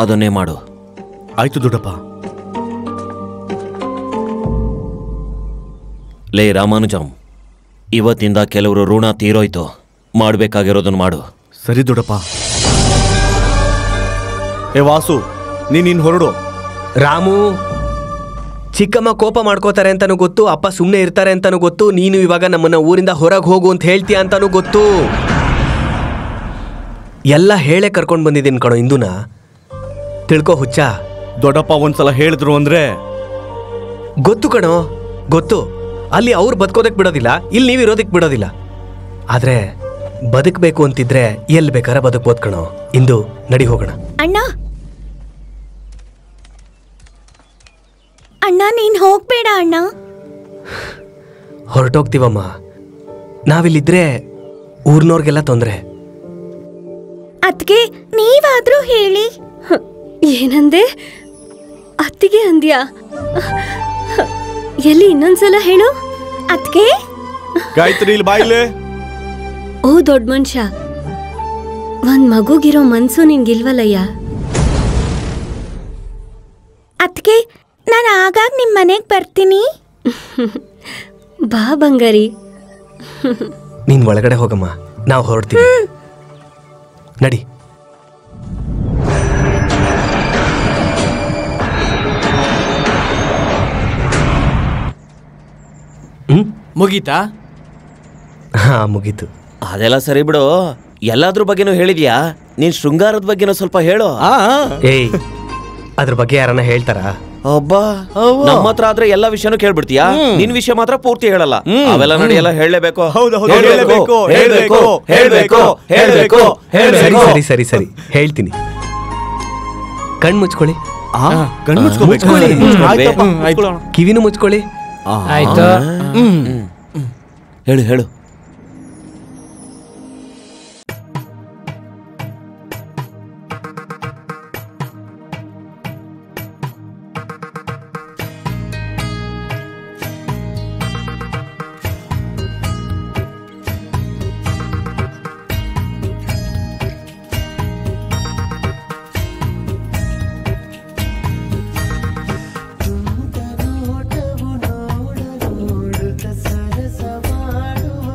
ಅದನ್ನೇ ಮಾಡು. ಆಯ್ತು ದೊಡ್ಡಪ್ಪ. ಲೇ ರಾಮಾನುಜಂ, ಇವತ್ತಿಂದ ಕೆಲವರು ಋಣ ತೀರೋಯ್ತು. ಮಾಡ್ಬೇಕಾಗಿರೋದನ್ನ ಮಾಡು. ಸರಿ ದೊಡ್ಡಪ್ಪ. ಏ ವಾಸು, ನೀನ್ ಹೊರಡು. ರಾಮು, ಚಿಕ್ಕಮ್ಮ ಕೋಪ ಮಾಡ್ಕೋತಾರೆ ಅಂತಾನು ಗೊತ್ತು, ಅಪ್ಪ ಸುಮ್ಮನೆ ಇರ್ತಾರೆ ಅಂತಾನು ಗೊತ್ತು. ನೀನು ಇವಾಗ ನಮ್ಮನ್ನ ಊರಿಂದ ಹೊರಗೆ ಹೋಗು ಅಂತ ಹೇಳ್ತೀಯ ಅಂತಾನು ಗೊತ್ತು. ಎಲ್ಲ ಹೇಳೇ ಕರ್ಕೊಂಡು ಬಂದಿದ್ದೀನಿ ಕಣೋ ಇಂದುನ. ತಿಳ್ಕೊ ಹುಚ್ಚ. ದೊಡ್ಡಪ್ಪ ಒಂದ್ಸಲ ಹೇಳಿದ್ರು ಅಂದ್ರೆ ಗೊತ್ತು ಕಣೋ, ಗೊತ್ತು. ಅಲ್ಲಿ ಅವ್ರು ಬದುಕೋದಕ್ ಬಿಡೋದಿಲ್ಲ, ಇಲ್ಲಿ ನೀವು ಇರೋದಕ್ ಬಿಡೋದಿಲ್ಲ. ಆದ್ರೆ ಬದುಕಬೇಕು ಅಂತಿದ್ರೆ ಎಲ್ಲಿ ಬೇಕಾರ ಬದುಕ್ಬೋದು ಕಣೋ. ಇಂದು ನಡಿ ಹೋಗೋಣ. ಅಣ್ಣ ನೀನ್ ಹೋಗ್ಬೇಡ ಅಣ್ಣ. ಹೊರಟೋಗ್ತೀವಮ್ಮ. ನಾವಿಲ್ಲಿದ್ರೆ ಊರ್ನವ್ರಿಗೆಲ್ಲ ತೊಂದ್ರೆ. ಅದ್ಕೆ ನೀವಾದ್ರೂ ಹೇಳಿ. ಏನಂದೆ? ಅತ್ತಿಗೆ ಅಂದ್ಯಾ? ಎಲ್ಲಿ ಇನ್ನೊಂದ್ಸಲ ಹೇಳು. ಅದ್ಕೆ ಗಾಯತ್ರಿ ಇಲ್ಲಿ ಬಾಯಿಲೆ. ಓ ದೊಡ್ಡ ಮನುಷ್ಯ, ಒಂದ್ ಮಗುಗಿರೋ ಮನ್ಸು ನಿನ್ಗಿಲ್ವಲ್ಲಯ್ಯ. ಅದ್ಕೆ ನಾನು ಆಗಾಗ ನಿಮ್ ಮನೆಗ್ ಬರ್ತೀನಿ. ಬಾ ಬಂಗಾರಿ. ನೀನ್ ಒಳಗಡೆ ಹೋಗಮ್ಮ, ನಾವು ಹೊರಡ್ತೀವಿ. ನಡಿ. ಮುಗೀತಾ? ಹಾ ಮುಗೀತು. ಅದೆಲ್ಲ ಸರಿ ಬಿಡು. ಎಲ್ಲಾದ್ರ ಬಗ್ಗೆನೂ ಹೇಳಿದ್ಯಾ? ನೀನ್ ಶೃಂಗಾರದ ಬಗ್ಗೆನೂ ಸ್ವಲ್ಪ ಹೇಳು. ಏಯ್, ಅದ್ರ ಬಗ್ಗೆ ಯಾರನ್ನ ಹೇಳ್ತಾರ? ಒಬ್ಬ ನಮ್ಮ ಹತ್ರ ಆದ್ರೆ ಎಲ್ಲ ವಿಷಯನೂ ಕೇಳ್ಬಿಡ್ತೀಯಾ? ನಿನ್ ವಿಷಯ ಮಾತ್ರ ಪೂರ್ತಿ ಹೇಳಲ್ಲ. ಅವೆಲ್ಲ ನಡೆಯಲ್ಲ, ಹೇಳಲೇಬೇಕು. ಸರಿ ಸರಿ ಸರಿ ಹೇಳ್ತೀನಿ. ಕಣ್ ಮುಚ್ಕೊಳ್ಳಿ. ಕಿವಿನೂ ಮುಚ್ಕೊಳ್ಳಿ. ಆಯ್ತು. ಹೇಳು ಹೇಳು. ಸರಸವಾಡುವ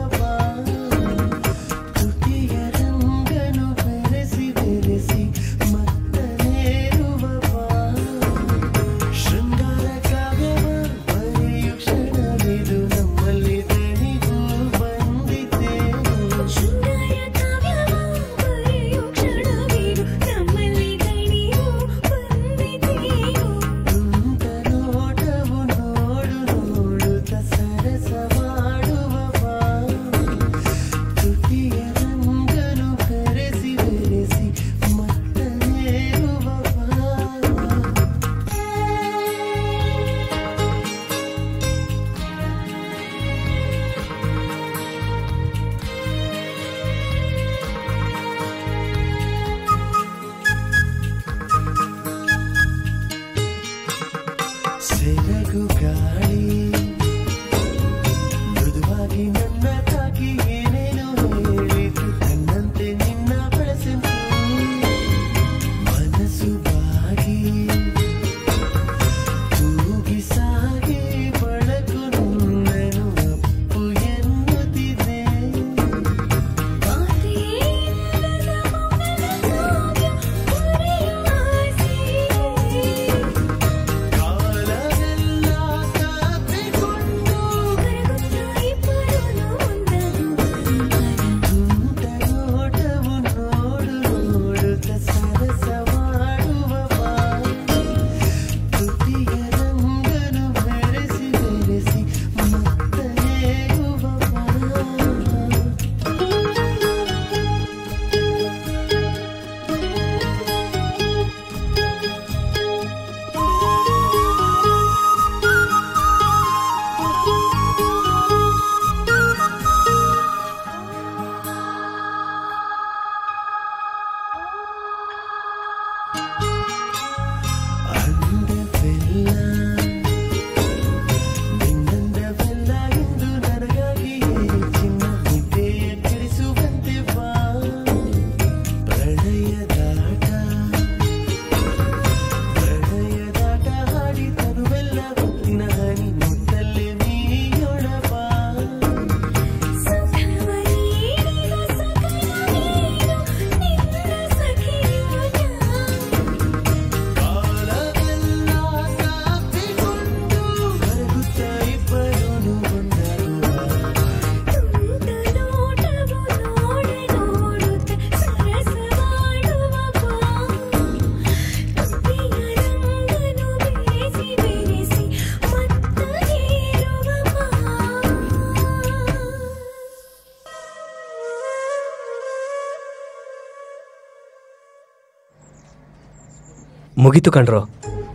ಮುಗೀತು ಕಣ್ರೋ,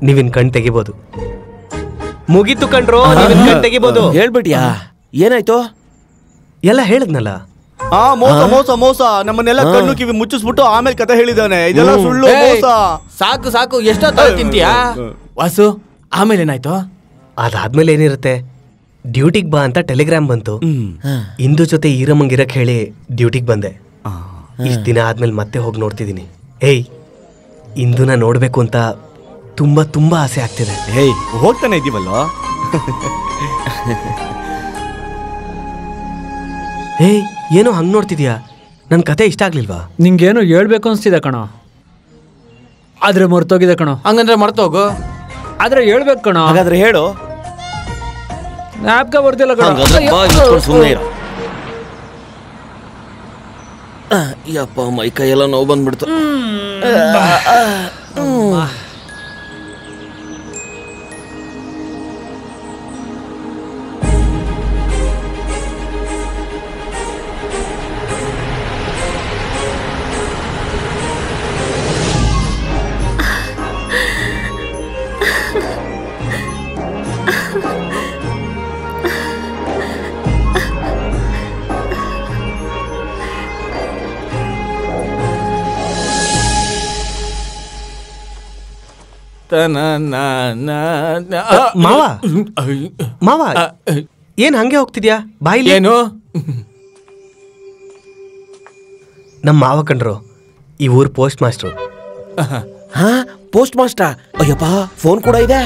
ನೀವಿನ್ ಕಣ್ ತೆಗಿಬೋದು. ಮುಗೀತು ಕಣ್ರೋ, ನೀವಿನ್ ಕಣ್ ತೆಗಿಬೋದು. ಹೇಳ್ಬಿಟ್ಯಾ? ಏನಾಯ್ತು? ಎಲ್ಲ ಹೇಳದ್ನಲ್ಲ. ಮೋಸ ಮೋಸ ಮೋಸ, ನಮ್ಮನ್ನೆಲ್ಲ ಕಣ್ಣು ಕಿವಿ ಮುಚ್ಚಿಸ್ಬಿಟ್ಟು ಆಮೇಲೆ ಕತೆ ಹೇಳಿದಾನೆ. ಇದೆಲ್ಲ ಸುಳ್ಳು, ಮೋಸ. ಸಾಕು ಸಾಕು, ಎಷ್ಟೊತ್ತ ತಿಂತೀಯಾ ವಾಸು? ಆಮೇಲೆ ಏನಾಯ್ತು? ಅದಾದ್ಮೇಲೆ ಏನಿರುತ್ತೆ, ಡ್ಯೂಟಿಗೆ ಬಾ ಅಂತ ಟೆಲಿಗ್ರಾಮ್ ಬಂತು. ಇಂದು ಜೊತೆ ಈರಮ್ಮಂಗಿರಕ್ ಹೇಳಿ ಡ್ಯೂಟಿಗೆ ಬಂದೆ. ಇಷ್ಟ ದಿನ ಆದ್ಮೇಲೆ ಮತ್ತೆ ಹೋಗಿ ನೋಡ್ತಿದ್ದೀನಿ. ಏಯ್, ಇಂದುನ ನೋಡ್ಬೇಕು ಅಂತ ತುಂಬಾ ತುಂಬಾ ಆಸೆ ಆಗ್ತಿದೆ. ಹೇಯ್, ಹೋಗ್ತಾನೆ ಇದೀವಲ್ಲ. ಏಯ್, ಏನೋ ಹಂಗ್ ನೋಡ್ತಿದ್ಯಾ? ನನ್ ಕತೆ ಇಷ್ಟ ಆಗ್ಲಿಲ್ವಾ? ನಿಂಗೇನು ಹೇಳ್ಬೇಕು ಅನ್ಸ್ತಿದೆ ಕಣೋ, ಆದ್ರೆ ಮರ್ತೋಗಿದೆ ಕಣೋ. ಹಂಗಂದ್ರೆ ಮರ್ತೋಗು. ಆದ್ರೆ ಹೇಳ್ಬೇಕು ಕಣೋ. ಹಾಗಾದ್ರೆ ಹೇಳು. ಜ್ಞಾಪಕ ಬರ್ತಿಲ್ಲ ಕಣೋ. ಸುಮ್ಮನೆ ಇರು. ಯಪ್ಪ, ಮೈ ಕೈ ಎಲ್ಲ ನೋವು ಬಂದ್ಬಿಡ್ತು. ಮಾವ ಮಾವ, ಏನ್ ಹಂಗೆ ಹೋಗ್ತಿದ್ಯಾ? ಬಾಯಿಲಿ ಏನು? ನಮ್ಮ ಮಾವ ಕಣ್ರು, ಈ ಊರ್ ಪೋಸ್ಟ್ ಮಾಸ್ಟ್ರು. ಹಾ, ಪೋಸ್ಟ್ ಮಾಸ್ಟರ್? ಅಯ್ಯಪ್ಪ, ಫೋನ್ ಕೂಡ ಇದೆ.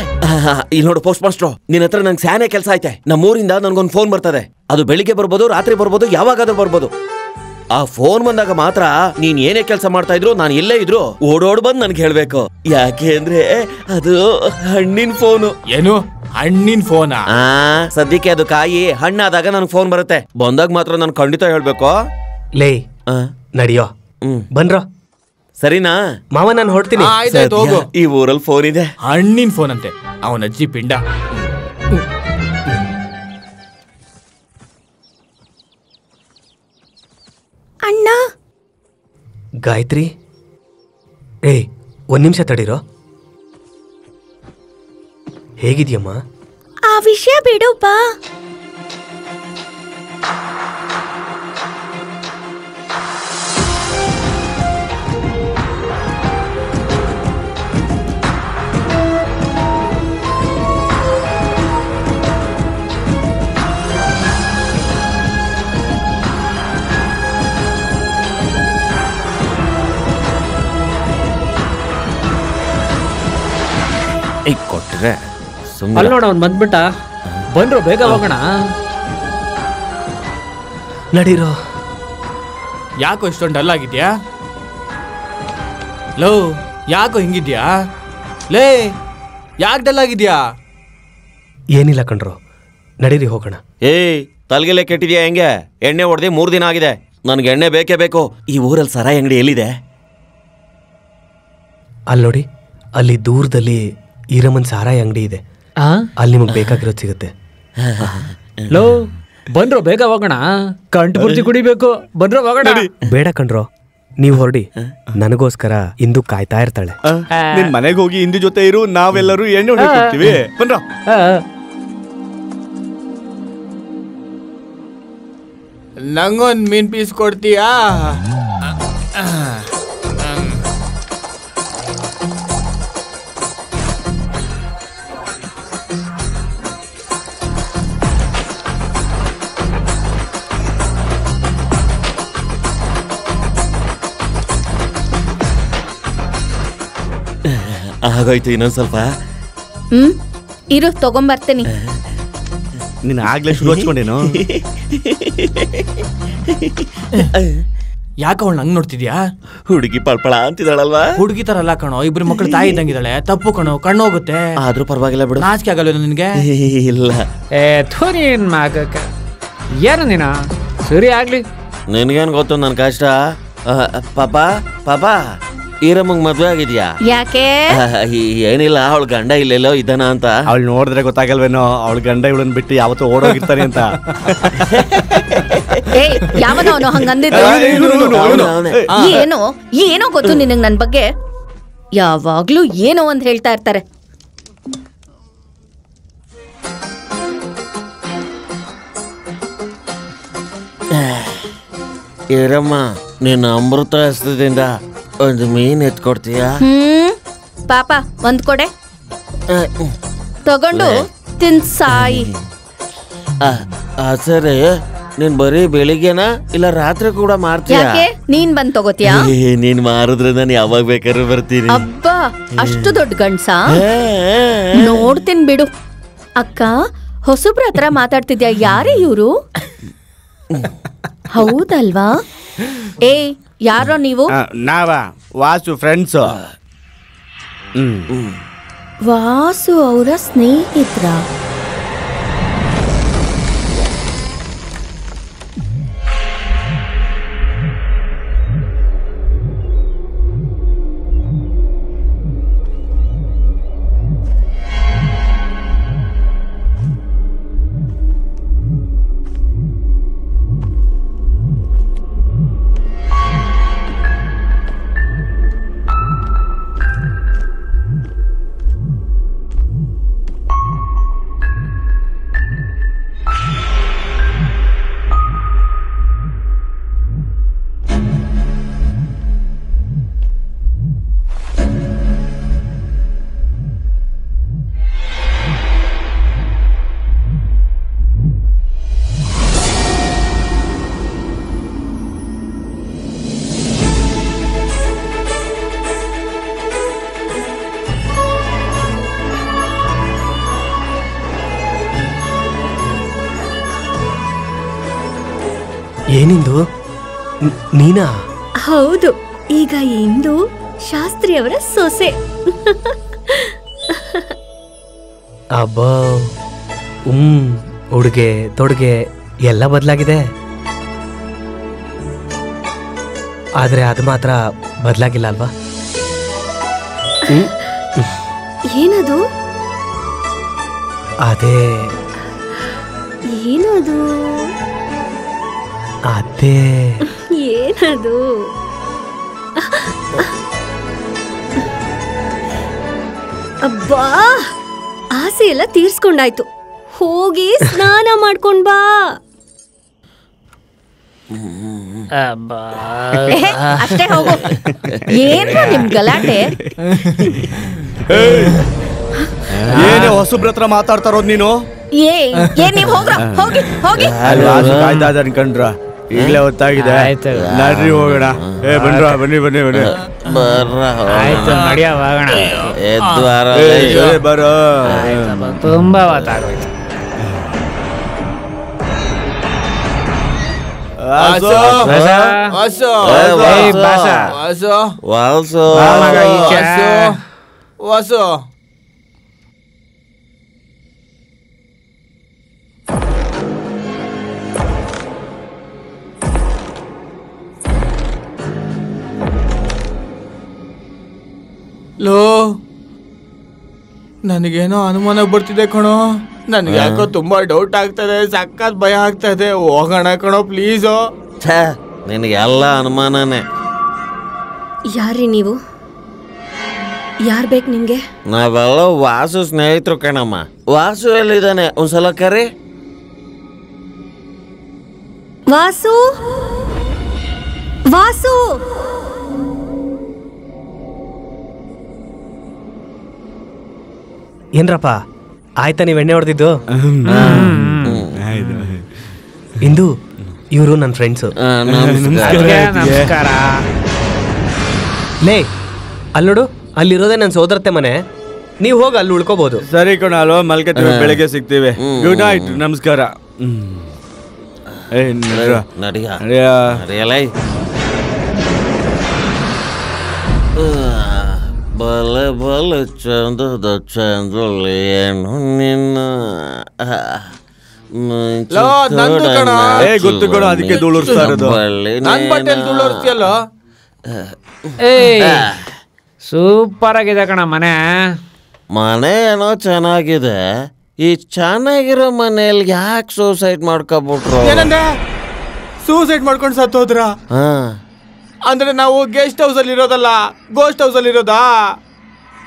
ಇಲ್ಲಿ ನೋಡು ಪೋಸ್ಟ್ ಮಾಸ್ಟ್ರು, ನಿನ್ನ ಹತ್ರ ನಂಗೆ ಸ್ಯಾನೆ ಕೆಲಸ ಐತೆ. ನಮ್ಮೂರಿಂದ ನನ್ಗೊಂದು ಫೋನ್ ಬರ್ತದೆ. ಅದು ಬೆಳಿಗ್ಗೆ ಬರ್ಬೋದು, ರಾತ್ರಿ ಬರ್ಬೋದು, ಯಾವಾಗಾದ್ರೂ ಬರ್ಬೋದು. ಆ ಫೋನ್ ಬಂದಾಗ ಮಾತ್ರ ನೀನ್ ಏನೇ ಕೆಲಸ ಮಾಡ್ತಾ ಇದ್ರು, ನಾನು ಎಲ್ಲೇ ಇದ್ರು ಓಡೋಡ್ ಬಂದ್ ನನ್ಗೆ ಹೇಳ್ಬೇಕು. ಯಾಕೆ ಅಂದ್ರೆ ಅದು ಹಣ್ಣಿನ ಫೋನು. ಏನು ಹಣ್ಣಿನ ಫೋನಾ? ಸದ್ಯಕ್ಕೆ ಅದು ಕಾಯಿ, ಹಣ್ಣಾದಾಗ ನನ್ಗೆ ಫೋನ್ ಬರುತ್ತೆ. ಬಂದಾಗ ಮಾತ್ರ ನಾನು ಖಂಡಿತ ಹೇಳ್ಬೇಕು. ಲೇ, ನಡಿಯೋ. ಬನ್ರೋ. ಸರಿನಾ ಮಾವ, ನಾನು ಹೊರಡ್ತೀನಿ. ಈ ಊರಲ್ಲಿ ಫೋನ್ ಇದೆ. ಹಣ್ಣಿನ ಫೋನ್ ಅಂತೆ, ಅವನ ಅಜ್ಜಿ ಪಿಂಡ. ಅಣ್ಣ. ಗಾಯತ್ರಿ, ಏಯ್, ಒಂದ್ ನಿಮಿಷ ತಡೀರೋ. ಹೇಗಿದ್ಯಮ್ಮ? ಆ ವಿಷಯ ಬಿಡಪ್ಪ. ಕೊಟ್ರೆ ಅಲ್ಲಿ ನೋಡ ಅವ್ನು ಬಂದ್ಬಿಟ್ಟ. ಬಂದ್ರು, ಬೇಗ ಹೋಗೋಣ. ನಡೀರೋ. ಯಾಕೋ ಇಷ್ಟೊಂದು ಡಲ್ ಆಗಿದ್ಯಾ? ಲೋ ಯಾಕೋ ಹಿಂಗಿದ್ಯಾ? ಲೇ ಯಾಕೆ ಡಲ್ ಆಗಿದ್ಯಾ? ಏನಿಲ್ಲ ಕಣ್ರೋ, ನಡೀರಿ ಹೋಗೋಣ. ತಲೆಗೆಲೆ ಕೆಟ್ಟಿದ್ಯಾ? ಹೆಂಗೆ ಎಣ್ಣೆ ಹೊಡೆದಿ 3 ದಿನ ಆಗಿದೆ. ನನ್ಗೆ ಎಣ್ಣೆ ಬೇಕೇ ಬೇಕು. ಈ ಊರಲ್ಲಿ ಸರಾಯಿ ಅಂಗಡಿ ಎಲ್ಲಿದೆ? ಅಲ್ಲಿ ನೋಡಿ, ಅಲ್ಲಿ ದೂರದಲ್ಲಿ ಈರಮ್ಮನ್ ಸಾರಾಯಿ ಅಂಗಡಿ ಇದೆ. ಅಲ್ಲಿ ನಿಮಗೆ ಬೇಕಾಗಿರೋದು ಸಿಗುತ್ತೆ. ಲೋ ಬಂದ್ರು, ಬೇಗ ಹೋಗೋಣ. ಕಂಟು ಪೂರ್ತಿ ಕುಡಿಬೇಕು. ಬಂದ್ರು ಹೋಗೋಣ. ಬೇಡ ಕಣ್ರೋ, ನೀವು ಹೊರಡಿ. ನನಗೋಸ್ಕರ ಇಂದು ಕಾಯ್ತಾ ಇರ್ತಾಳೆ. ನಿನ್ ಮನೆಗೆ ಹೋಗಿ ಇಂದು ಜೊತೆ ಇರು, ನಾವೆಲ್ಲರೂ ಎಣ್ಣೆ ಹೊಡೆದು ಕೊಡ್ತೀವಿ. ಬನ್ರ. ನಂಗೊಂದು ಮೀನ್ ಪೀಸ್ ಕೊಡ್ತೀಯಾ? ಆಗೋಯ್ತು, ಇನ್ನೊಂದ್ ಸ್ವಲ್ಪ. ಇರು, ತಗೊಂಬರ್ತೀನಿ. ನೀನ್ ಆಗ್ಲೇ ಶುರು ಹಚ್ಕೊಂಡೇನು? ಯಾಕೆ ಅವಳು ನಂಗೆ ನೋಡ್ತಿದ್ಯಾ? ಹುಡುಗಿ ಪಳ್ಪಳ ಅಂತಿದ್ದಾಳಲ್ವಾ? ಹುಡುಗಿ ತರ ಅಲ್ಲ ಕಣೋ, ಇಬ್ರು ಮಕ್ಕಳು ತಾಯಿ ಇದ್ದಂಗಿದ್ದಾಳೆ. ತಪ್ಪು ಕಣೋ, ಕಣ್ಣು ಹೋಗುತ್ತೆ. ಆದ್ರೂ ಪರವಾಗಿಲ್ಲ ಬಿಡು. ನಾಚಿಕೆ ಆಗಲ್ಲ ನಿನ್ಗೆ? ಇಲ್ಲ. ಥೋರಿನ್ ಮಗಕ್ಕ ಏನು ನೀನ? ಸರಿ ಆಗ್ಲಿ. ನಿನ್ಗೇನ್ ಗೊತ್ತು ನನ್ ಕಷ್ಟ? ಪಾಪ ಈರಮ್ಮಂಗ್ ಮದ್ವೆ ಆಗಿದ್ಯಾ? ಯಾಕೆ? ಏನಿಲ್ಲ, ಅವಳ ಗಂಡ ಇಲ್ಲೆಲ್ಲೋ ಇದ್ದಾನ ಅಂತ. ಅವಳು ನೋಡಿದ್ರೆ ಗೊತ್ತಾಗಲ್ವೇನೋ ಅವಳ ಗಂಡ ಇವಳನ್ ಬಿಟ್ಟು ಯಾವತ್ತೂ ಓಡೋಗಿರ್ತಾನೆ ಅಂತ. ಯಾವನವನು ಹಂಗಂದಿದ್ದ? ಏನೋ ಗೊತ್ತು ನಿನಗ್ ನನ್ ಬಗ್ಗೆ. ಯಾವಾಗ್ಲೂ ಏನೋ ಅಂತ ಹೇಳ್ತಾ ಇರ್ತಾರೆ. ಈರಮ್ಮ, ನಿನ್ನ ಅಮೃತ ಹಸ್ತದಿಂದ ಒಂದು ಮೀನ್ ಎತ್ಕೊಡ್ತೀಯಾ? ಪಾಪ ಒಂದ್ ಕೊಡೆ, ತಗೊಂಡು ತಿನ್ಸಾಯಿ. ಸರಿ, ನೀನ್ ಬರೀ ಬೆಳಿಗ್ಗೆನಾ ಇಲ್ಲ ರಾತ್ರಿ ಕೂಡ ಮಾರ್ತೀಯಾ? ಯಾಕೆ ನೀನ್ ಬಂದ್ ತಗೋತಿಯಾ? ನೀನ್ ಮಾರಿದ್ರೆ ನಾನು ಯಾವಾಗ ಬೇಕಾದ್ರೂ ಬರ್ತೀನಿ. ಅಬ್ಬಾ, ಅಷ್ಟು ದೊಡ್ಡ ಗಂಡ್ಸ? ನೋಡ್ತೀನಿ ಬಿಡು. ಅಕ್ಕ, ಹೊಸಬ್ರ ಹತ್ರ ಮಾತಾಡ್ತಿದ್ಯಾ? ಯಾರೇ ಇವ್ರು? ಹೌದಲ್ವಾ? ಯಾರೋ ನೀವು? ನಾವ ವಾಸು ಫ್ರೆಂಡ್ಸ್. ವಾಸು ಅವರ ಸ್ನೇಹಿತರ? ಏನಿಂದು? ನೀನಾ? ಹೌದು, ಈಗ ಇಂದು ಶಾಸ್ತ್ರಿ ಅವರ ಸೊಸೆ. ಅಬ್ಬಾ, ಉಡುಗೆ ತೊಡುಗೆ ಎಲ್ಲ ಬದಲಾಗಿದೆ, ಆದ್ರೆ ಅದು ಮಾತ್ರ ಬದಲಾಗಿಲ್ಲ ಅಲ್ವಾ? ಏನದು? ಅದೇ ಏನದು? ಅದೇ ಏನದು? ಅಬ್ಬಾ, ಆಸೆ ಎಲ್ಲ ತೀರ್ಸ್ಕೊಂಡಾಯ್ತು. ಹೋಗಿ ಸ್ನಾನ ಮಾಡ್ಕೊಂಡ್ ಬಾ. ಅಷ್ಟೇ ಹೋಗು. ಏನು ನಿಮ್ ಗಲಾಟೆ? ಏನೇ ಹೊಸಬ್ರ ಹತ್ರ ಮಾತಾಡ್ತಾರೋದ್ ನೀನು? ಏನ್ ನೀವ್ ಹೋಗ್ರ, ಹೋಗಿ ಹೋಗಿ. ಕಾಯ್ದ ಅನ್ಕಂಡ್ರ ಈಗಲೇ ಹೊತ್ತಾಗಿದೆ. ಆಯ್ತು. ನಡ್ರಿ ಹೋಗೋಣ. ಬನ್ರ ಬನ್ನಿ ಬನ್ನಿ ಬನ್ನಿ. ಆಯ್ತು ನಡಿಯ ಹೋಗೋಣ. ಬರೋ. ತುಂಬಾ ಹೊತ್ತಾಗೋಯ್ತು. ವಾಸು ಲೋ ನನಗೇನೋ ಅನುಮಾನ ಬರ್ತಿದೆ ಕಣೋ. ನನಗೆ ಯಾಕೋ ತುಂಬಾ ಡೌಟ್ ಆಗ್ತದೆ, ಸಖತ್ ಭಯ ಆಗ್ತದೆ. ಹೋಗೋಣ ಕಣೋ ಪ್ಲೀಸು. ನಿನಗೆಲ್ಲ ಅನುಮಾನನೇ. ಯಾರ್ರಿ ನೀವು? ಯಾರ್ ಬೇಕು ನಿಮ್ಗೆ? ನಾವೆಲ್ಲ ವಾಸು ಸ್ನೇಹಿತರು ಕಣಮ್ಮ. ವಾಸು ಎಲ್ಲಿದ್ದಾನೆ ಒಂದ್ಸಲ ಕರೆ. ವಾಸು ವಾಸು ಏನ್ರಪ್ಪ ಆಯ್ತಾ ನೀವು ಎಣ್ಣೆ ಹೊಡೆದಿದ್ದು? ಇಂದು ಇವರು ನನ್ನ ಫ್ರೆಂಡ್ಸು. ನಮಸ್ಕಾರ. ಲೇ ಅಲ್ಲಿ ನೋಡು, ಅಲ್ಲಿರೋದೇ ನನ್ನ ಸೋದರತ್ತೆ ಮನೆ. ನೀವು ಹೋಗಿ ಅಲ್ಲಿ ಉಳ್ಕೋಬಹುದು. ಸರಿ ಕಣ ಅಲ್ವಾ, ಮಲ್ಕತ್ತೀವಿ, ಬೆಳಗ್ಗೆ ಸಿಗ್ತೀವಿ. ಗುಡ್ ನೈಟ್, ನಮಸ್ಕಾರ. ಬಲೆ ಬಲೆ ಚಂದದ ಚಂದ್ರಲೇನು ನಿನ್ನ ಗೊತ್ತು ಕಣ, ಅದಕ್ಕೆ ಧೂಳುರ್ಸ್ತಾ ಇರೋದು. ಸೂಪರ್ ಆಗಿದೆ ಕಣ ಮನೆ. ಮನೆ ಏನೋ ಚೆನ್ನಾಗಿದೆ. ಈ ಚೆನ್ನಾಗಿರೋ ಮನೇಲಿ ಯಾಕೆ ಸೂಸೈಡ್ ಮಾಡ್ಕೊಬಿಟ್ರು? ಸೂಸೈಡ್ ಮಾಡ್ಕೊಂಡು ಸತ್ತೋದ್ರ? ಅಂದ್ರೆ ನಾವು ಗೆಸ್ಟ್ ಹೌಸ್ ಅಲ್ಲಿ ಇರೋದಲ್ಲ, ಗೋಸ್ಟ್ ಹೌಸ್ ಅಲ್ಲಿ ಇರೋದಾ?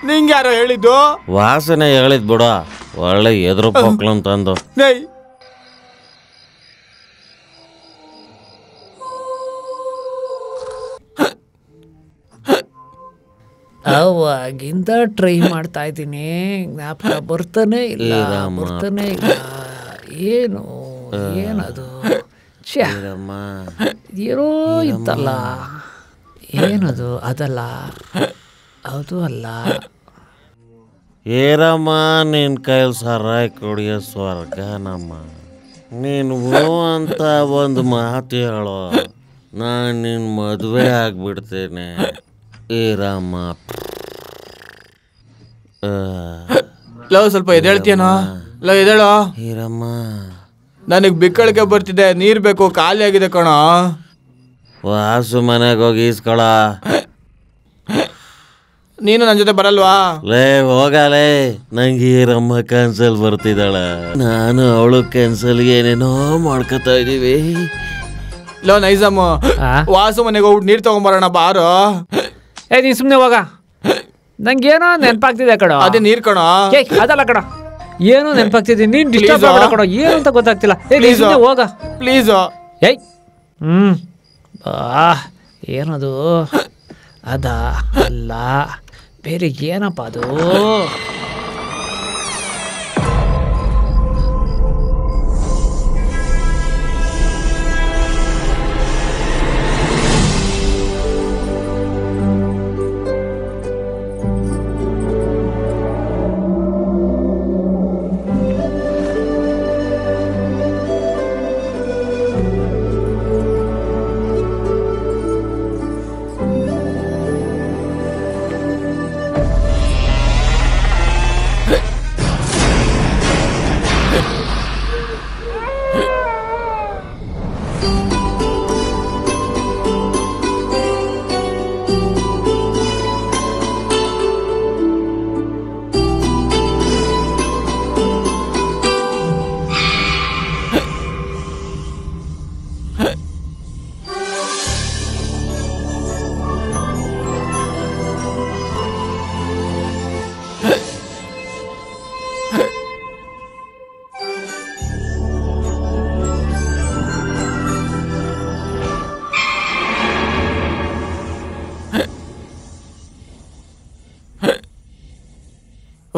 ನಿಂಗೆ ಯಾರೋ ಹೇಳಿದ್ದು? ವಾಸನೆ ಹೇಳಿದ್ ಬಿಡ, ಒಳ್ಳೆ ಎದುರು ಪಕ್ಲು ಅಂತಂದು. ಅವಾಗಿಂದ ಟ್ರೈ ಮಾಡ್ತಾ ಇದ್ದೀನಿ, ಜ್ಞಾಪಕ ಬರ್ತಾನೆ ಇಲ್ಲ. ಏನು ಏನದು? ಏನೋ ಇತ್ತಲ್ಲ, ಏನದು? ಅದಲ್ಲ, ಅದು ಅಲ್ಲ. ಏರಮ್ಮ ನಿನ್ ಕೈಲಿ ಸರಾಯ್ ಕುಡಿಯೋ ಸ್ವರ್ಗ ನಮ್ಮ. ನೀನು ಅಂತ ಒಂದು ಮಾತು ಹೇಳೋ, ನಾನು ನಿನ್ನ ಮದುವೆ ಆಗ್ಬಿಡ್ತೇನೆ. ಏರಮ್ಮ ಲವ್ ಸ್ವಲ್ಪ ಎದ್ದೇಳ್ತೀಯನೋ? ಲವ್ ಎದ್ದೇಳೋ. ಏರಮ್ಮ ನನಗೆ ಬಿಕ್ಕಳಿಗೆ ಬರ್ತಿದೆ, ನೀರ್ ಬೇಕು, ಖಾಲಿ ಆಗಿದೆ ಕಣ. ವಾಸು ಮನೆಗೆ ಹೋಗಿ ಈಸ್ಕೊಳ. ನೀನು ನನ್ನ ಜೊತೆ ಬರಲ್ವಾ? ಲೇ ಹೋಗಲೇ, ನಂಗೆ ಈರಮ್ಮ ಕ್ಯಾನ್ಸಲ್ ಬರ್ತಿದ್ದಾಳ. ನಾನು ಅವಳು ಕ್ಯಾನ್ಸಲ್ ಏನೇನೋ ಮಾಡ್ಕೊತಾ ಇದೀವಿ. ಲೋ ನೈಜಮ್, ವಾಸು ಮನೆಗೆ ಹೋಗ್ಬಿಟ್ಟು ನೀರ್ ತಗೊಂಬರೋಣ ಬಾರೋ. ನೀನ್ ಸುಮ್ನೆ ಹೋಗ, ನಂಗೇನೋ ನೆನಪಾಗ್ತಿದೆ ಕಣ. ಅದೇ ನೀರ್ ಕಣ. ಅದಲ್ಲ ಕಣ, ಏನೋ ನೆನಪಾಗ್ತಿದೆ. ನೀನ್ ಡಿಸ್ಟರ್ಬ್ ಮಾಡಬೇಡ ಕಣ, ಏನು ಅಂತ ಗೊತ್ತಾಗ್ತಿಲ್ಲ. ಹೋಗ ಪ್ಲೀಸ್. ಏಯ್ ಏನದು? ಅದ ಅಲ್ಲ, ಬೇರೆ ಏನಪ್ಪ ಅದು?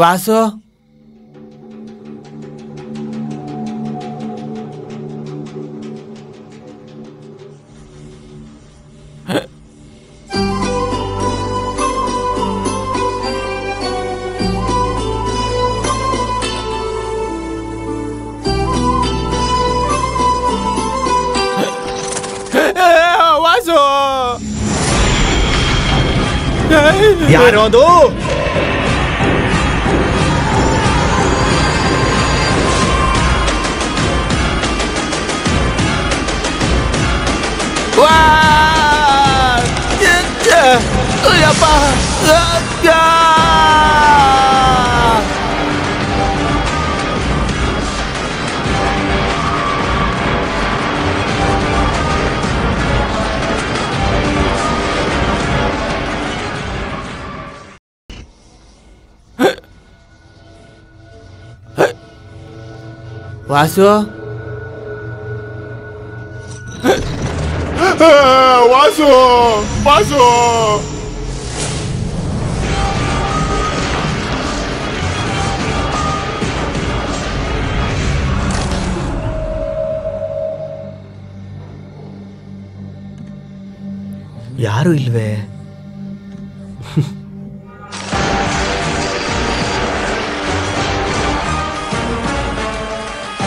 ವಾಸು, ಯಾರೋ ಅದು? ವಾಸು ವಾಸು ವಾಸು ಯಾರು ಇಲ್ವೇ?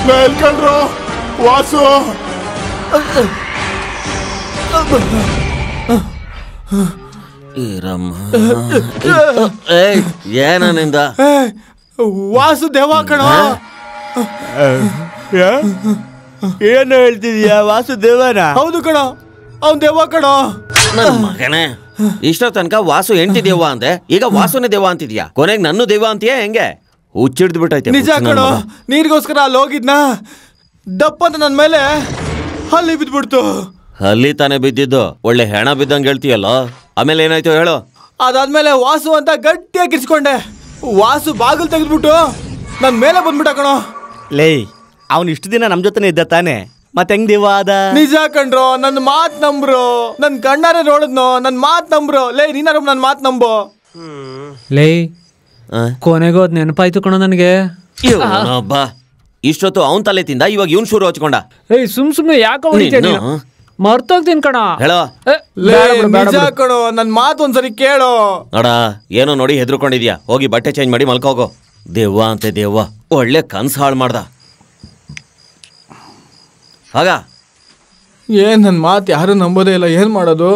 ಮೇಲ್ಕಂಡ್ರು ವಾಸು ಏನ ನಿಂದ? ವಾಸು ದೇವ ಕಣ. ಏನು ಹೇಳ್ತಿದ್ಯಾ? ವಾಸುದೇವನ? ಹೌದು ಕಣ, ಅವ್ನ್ ದೇವ ಕಣ. ನನ್ ಮಗನೇ, ಇಷ್ಟೋ ತನಕ ವಾಸು ಹೆಂಡತಿ ದೇವ ಅಂದೆ, ಈಗ ವಾಸುನೇ ದೇವ ಅಂತಿದ್ಯಾ? ಕೊನೆಗೆ ನನ್ನ ದೇವ ಅಂತೀಯ ಹೆಂಗೆ? ಹುಚ್ಚಿಡ್ದು ಬಿಟ್ಟೈತೆ. ನಿಜ ಕಣ, ನೀರಿಗೋಸ್ಕರ ಅಲ್ಲಿ ಹೋಗಿದ್ನ, ದಪ್ಪ ಅಂತ ನನ್ ಮೇಲೆ ಅಲ್ಲಿ ಬಿದ್ಬಿಡ್ತು. ಅಲ್ಲಿ ತಾನೇ ಬಿದ್ದಿದ್ದು, ಒಳ್ಳೆ ಹೆಣ ಬಿದ್ದಂಗೆ ಹೇಳ್ತೀಯಲ್ಲ. ಆಮೇಲೆ ಏನಾಯ್ತು ಹೇಳು? ಅದಾದ್ಮೇಲೆ ವಾಸು ಅಂತ ಗಟ್ಟಿಯಾಗಿ ಕಿರ್ಸ್ಕೊಂಡೆ. ವಾಸು ಬಾಗಿಲು ತೆಗೆದ್ಬಿಟ್ಟು ನನ್ ಮೇಲೆ ಬಂದ್ಬಿಟ್ಟ ಕಣೋ. ಲೇ, ಅವನು ಇಷ್ಟು ದಿನ ನಮ್ ಜೊತೆನೆ ಇದ್ದ ತಾನೆ, ಮತ್ತೆ ಹೆಂಗ್ ದೇವ ಆದ? ನಿಜ ಕಣ್ರೋ, ನನ್ ಮಾತ್ ನಂಬ್ರು. ನನ್ ಕಣ್ಣಾರೆ ನೋಡಿದ್ನೋ, ನನ್ ಮಾತ್ ನಂಬ್ರು. ಲೇ, ನೀನಾರ ನನ್ ಮಾತ್ ನಂಬು. ಲೇ, ಕೊನೆಗೂ ಅದ್ ನೆನಪಾಯ್ತು ಕಣೋ ನನಗೆ. ಬಾ, ಇಷ್ಟೊತ್ತು ಅವನ್ ತಲೆ ತಿಂದ, ಇವಾಗ ಇವನ್ ಶುರು ಹಚ್ಕೊಂಡ. ಏಯ್, ಸುಮ್ನೆ ಯಾಕೆ ಹೊಡಿತೀನಿ? ಮರ್ತೋಗ್ತೀನಿ ಕಣ. ಹೇಳೋ. ನಿಜ ಕಣೋ, ನನ್ ಮಾತ್ ಒಂದ್ಸರಿ ಕೇಳೋ. ನೋಡ, ಏನೋ ನೋಡಿ ಹೆದರ್ಕೊಂಡಿದ್ಯಾ. ಹೋಗಿ ಬಟ್ಟೆ ಚೇಂಜ್ ಮಾಡಿ ಮಲ್ಕೋಗೋ. ದೆವ್ವ ಅಂತೆ ದೆವ್ವ, ಒಳ್ಳೆ ಕನ್ಸ್ ಹಾಳು ಮಾಡ್ದ. ಆಗ ಏನ್ ನನ್ ಮಾತ್ ಯಾರು ನಂಬೋದೇ ಇಲ್ಲ, ಏನ್ ಮಾಡೋದು?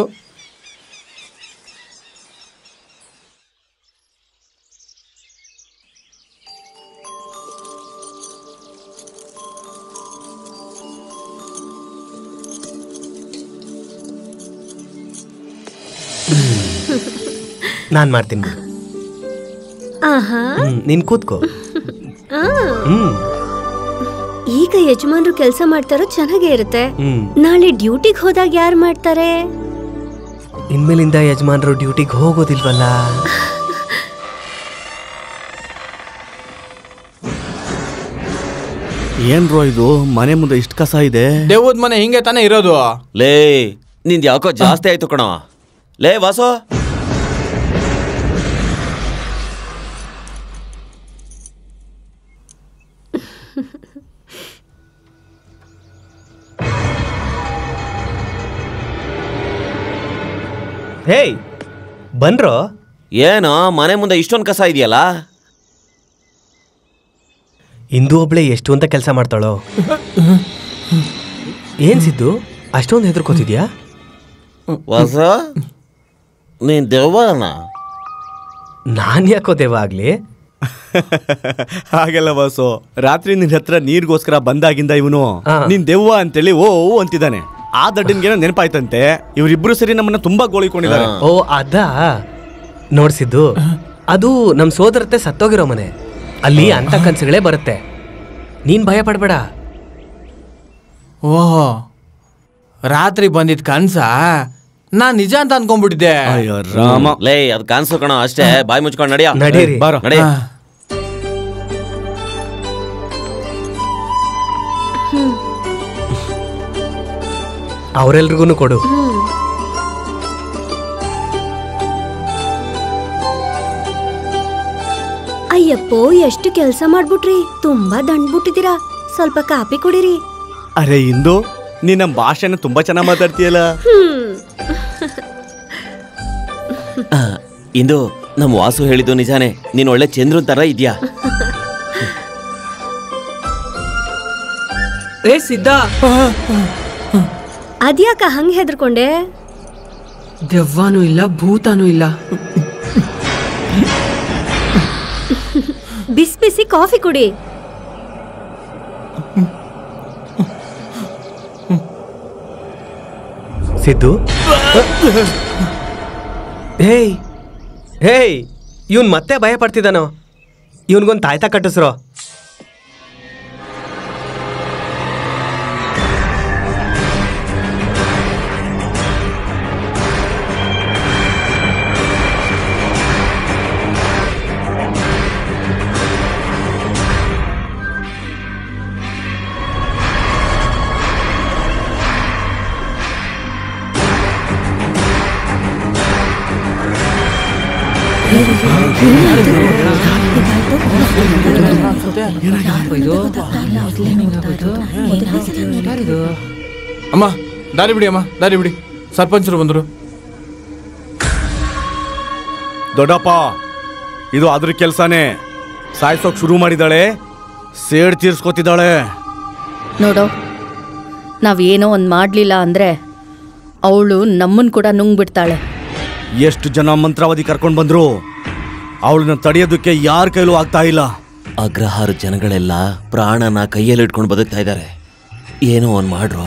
ನಾನ್ ಮಾಡ್ತೀನಿ. ನೀನ್ ಕೂತ್ಕೋ. ಈಗ ಯಜಮಾನ್ರು ಕೆಲಸ ಮಾಡ್ತಾರೋ ಚೆನ್ನಾಗೇ ಇರುತ್ತೆ. ನಾಳೆ ಡ್ಯೂಟಿಗೆ ಹೋದಾಗ ಯಾರು ಮಾಡ್ತಾರೆ? ಇನ್ಮೇಲಿಂದ ಯಜಮಾನ್ರು ಡ್ಯೂಟಿಗೆ ಹೋಗೋದಿಲ್ವಲ್ಲ. ಏನ್ರೋ ಇದು, ಮನೆ ಮುಂದೆ ಇಷ್ಟು ಕಸ ಇದೆ? ದೇವದ ಮನೆ ಹಿಂಗೆ ತಾನೇ ಇರೋದು. ಲೇ, ನಿಂದ್ ಯಾಕೋ ಜಾಸ್ತಿ ಆಯ್ತು ಕಣೋ. ಲೇ ವಾಸು, ಹೇಯ್, ಬನ್ರೋ. ಏನೋ ಮನೆ ಮುಂದೆ ಇಷ್ಟೊಂದು ಕಸ ಇದೆಯಲ್ಲ? ಇಂದು ಒಬ್ಳೆ ಎಷ್ಟು ಅಂತ ಕೆಲಸ ಮಾಡ್ತಾಳೋ. ಏನ್ ಸಿದ್ದು, ಅಷ್ಟೊಂದು ಹೆದರ್ಕೋತಿದ್ಯಾ? ವಾಸ, ನೀನ್ ದೆವ್ವನ? ನಾನ್ ಯಾಕೋ ದೆವ್ವ ಆಗ್ಲಿ? ಹಾಗೆಲ್ಲ ವಾಸು, ರಾತ್ರಿ ನಿನ್ ಹತ್ರ ನೀರ್ಗೋಸ್ಕರ ಬಂದಾಗಿಂದ ಇವನು ನೀನ್ ದೆವ್ವ ಅಂತೇಳಿ ಓ ಅಂತಿದ್ದಾನೆ. ಆ ದಡ್ಡನ್ಗೇನೋ ನೆನಪಾಯ್ತಂತೆ, ಇವರಿಬ್ರು ಸರಿ ನಮ್ಮನ್ನ ತುಂಬಾ ಗೋಳಿಕೊಂಡಿದ್ದಾರೆ. ಓ ಅದ ನೋಡ್ಸಿದ್ದು, ಅದು ನಮ್ ಸೋದರತೆ ಸತ್ತೋಗಿರೋ ಮನೆ. ಅಲ್ಲಿ ಅಂತ ಕನ್ಸುಗಳೇ ಬರುತ್ತೆ, ನೀನ್ ಭಯ ಪಡ್ಬೇಡ. ಓಹೋ, ರಾತ್ರಿ ಬಂದಿದ್ ಕನ್ಸ ನಾನ್ ನಿಜ ಅಂತ ಅನ್ಕೊಂಡ್ಬಿಟ್ಟಿದ್ದೆ. ಅಯ್ಯೋ ರಾಮ. ಲೇ, ಅದ್ ಕಾನ್ಸು ಕಣ ಅಷ್ಟೇ. ಬಾಯಿ ಮುಚ್ಕೊಂಡು ನಡಿಯ. ನಡೀರಿ. ಬಾರೋ. ನಡಿ. ಅವರೆಲ್ರಿಗೂ ಕೊಡು. ಅಯ್ಯಪ್ಪೋ, ಎಷ್ಟು ಕೆಲಸ ಮಾಡ್ಬಿಟ್ರಿ, ತುಂಬಾ ದಂಡ್ಬಿಟ್ಟಿದ್ದೀರಾ. ಸ್ವಲ್ಪ ಕಾಪಿ ಕುಡಿರಿ. ಅರೆ ಇಂದು, ನೀನ್ ನಮ್ ಭಾಷೆನ ತುಂಬಾ ಚೆನ್ನಾಗ್ ಮಾತಾಡ್ತೀಯಲ್ಲ. ಇಂದು, ನಮ್ ವಾಸು ಹೇಳಿದ್ದು ನಿಜಾನೇ, ನೀನ್ ಒಳ್ಳೆ ಚಂದ್ರನ್ ತರ ಇದ್ಯಾ. ಏ ಸಿದ್ಧ, ಅದ್ಯಾಕ ಹಂಗ್ ಹೆದರ್ಕೊಂಡೆ? ದೆವ್ವಾನೂ ಇಲ್ಲ, ಭೂತಾನೂ ಇಲ್ಲ. ಬಿಸಿ ಕಾಫಿ ಕುಡಿ. ಸಿದ್ದು, ಹೇಯ್ ಹೇಯ್, ಇವನ್ ಮತ್ತೆ ಭಯ ಪಡ್ತಿದ್ದಾನೋ? ಇವನ್ಗೊಂದು ತಾಯ್ತ ಕಟ್ಟಿಸ್ರೋ. ಅಮ್ಮ ದಾರಿ ಬಿಡಿ, ಅಮ್ಮ ದಾರಿ ಬಿಡಿ, ಸರ್ಪಂಚರು ಬಂದರು. ದೊಡ್ಡಪ್ಪ, ಇದು ಅದ್ರ ಕೆಲ್ಸಾನೇ. ಸಾಯ್ಸೋಕ್ ಶುರು ಮಾಡಿದಾಳೆ, ಸೇಡ್ ತೀರ್ಸ್ಕೊತಿದ್ದಾಳೆ. ನೋಡು, ನಾವೇನೋ ಒಂದು ಮಾಡಲಿಲ್ಲ ಅಂದರೆ ಅವಳು ನಮ್ಮನ್ನು ಕೂಡ ನುಂಗ್ಬಿಡ್ತಾಳೆ. ಎಷ್ಟು ಜನ ಮಂತ್ರಾವಧಿ ಕರ್ಕೊಂಡು ಬಂದ್ರು, ಅವಳನ್ನ ತಡೆಯೋದಕ್ಕೆ ಯಾರ ಕೈಲೂ ಆಗ್ತಾ ಇಲ್ಲ. ಅಗ್ರಹಾರ ಜನಗಳೆಲ್ಲ ಪ್ರಾಣನ ಕೈಯಲ್ಲಿ ಇಟ್ಕೊಂಡು ಬದುಕ್ತಾ ಇದ್ದಾರೆ. ಏನೋ ಒಂದ್ ಮಾಡ್ರು.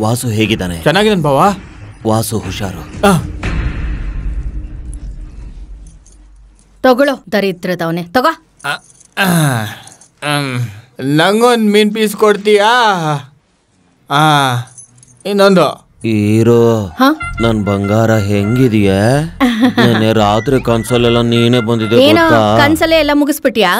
ವಾಸು ಹೇಗಿದ್ದಾನೆ? ಚೆನ್ನಾಗಿದ್ದಾನೆ ಬಾವಾ. ವಾಸು ಹುಷಾರು. ತಗೊಳ್ಳೋ ದರಿದ್ರದವನೇ, ತಗೋ. ನಂಗೊಂದು ಮೀನ್ ಪೀಸ್ ಕೊಡ್ತೀಯಾ? ಇನ್ನೊಂದು. ಹೀರೋ, ನನ್ ಬಂಗಾರ ಹೆಂಗಿದೀಯ? ನೆನ್ನೆ ರಾತ್ರಿ ಕನ್ಸಲ್ಲೆಲ್ಲ ನೀನೇ ಬಂದಿದೆ ಏನೋ ಗೊತ್ತಾ? ಕನ್ಸಲ್ಲೇ ಎಲ್ಲ ಮುಗಿಸ್ಬಿಟ್ಯಾ?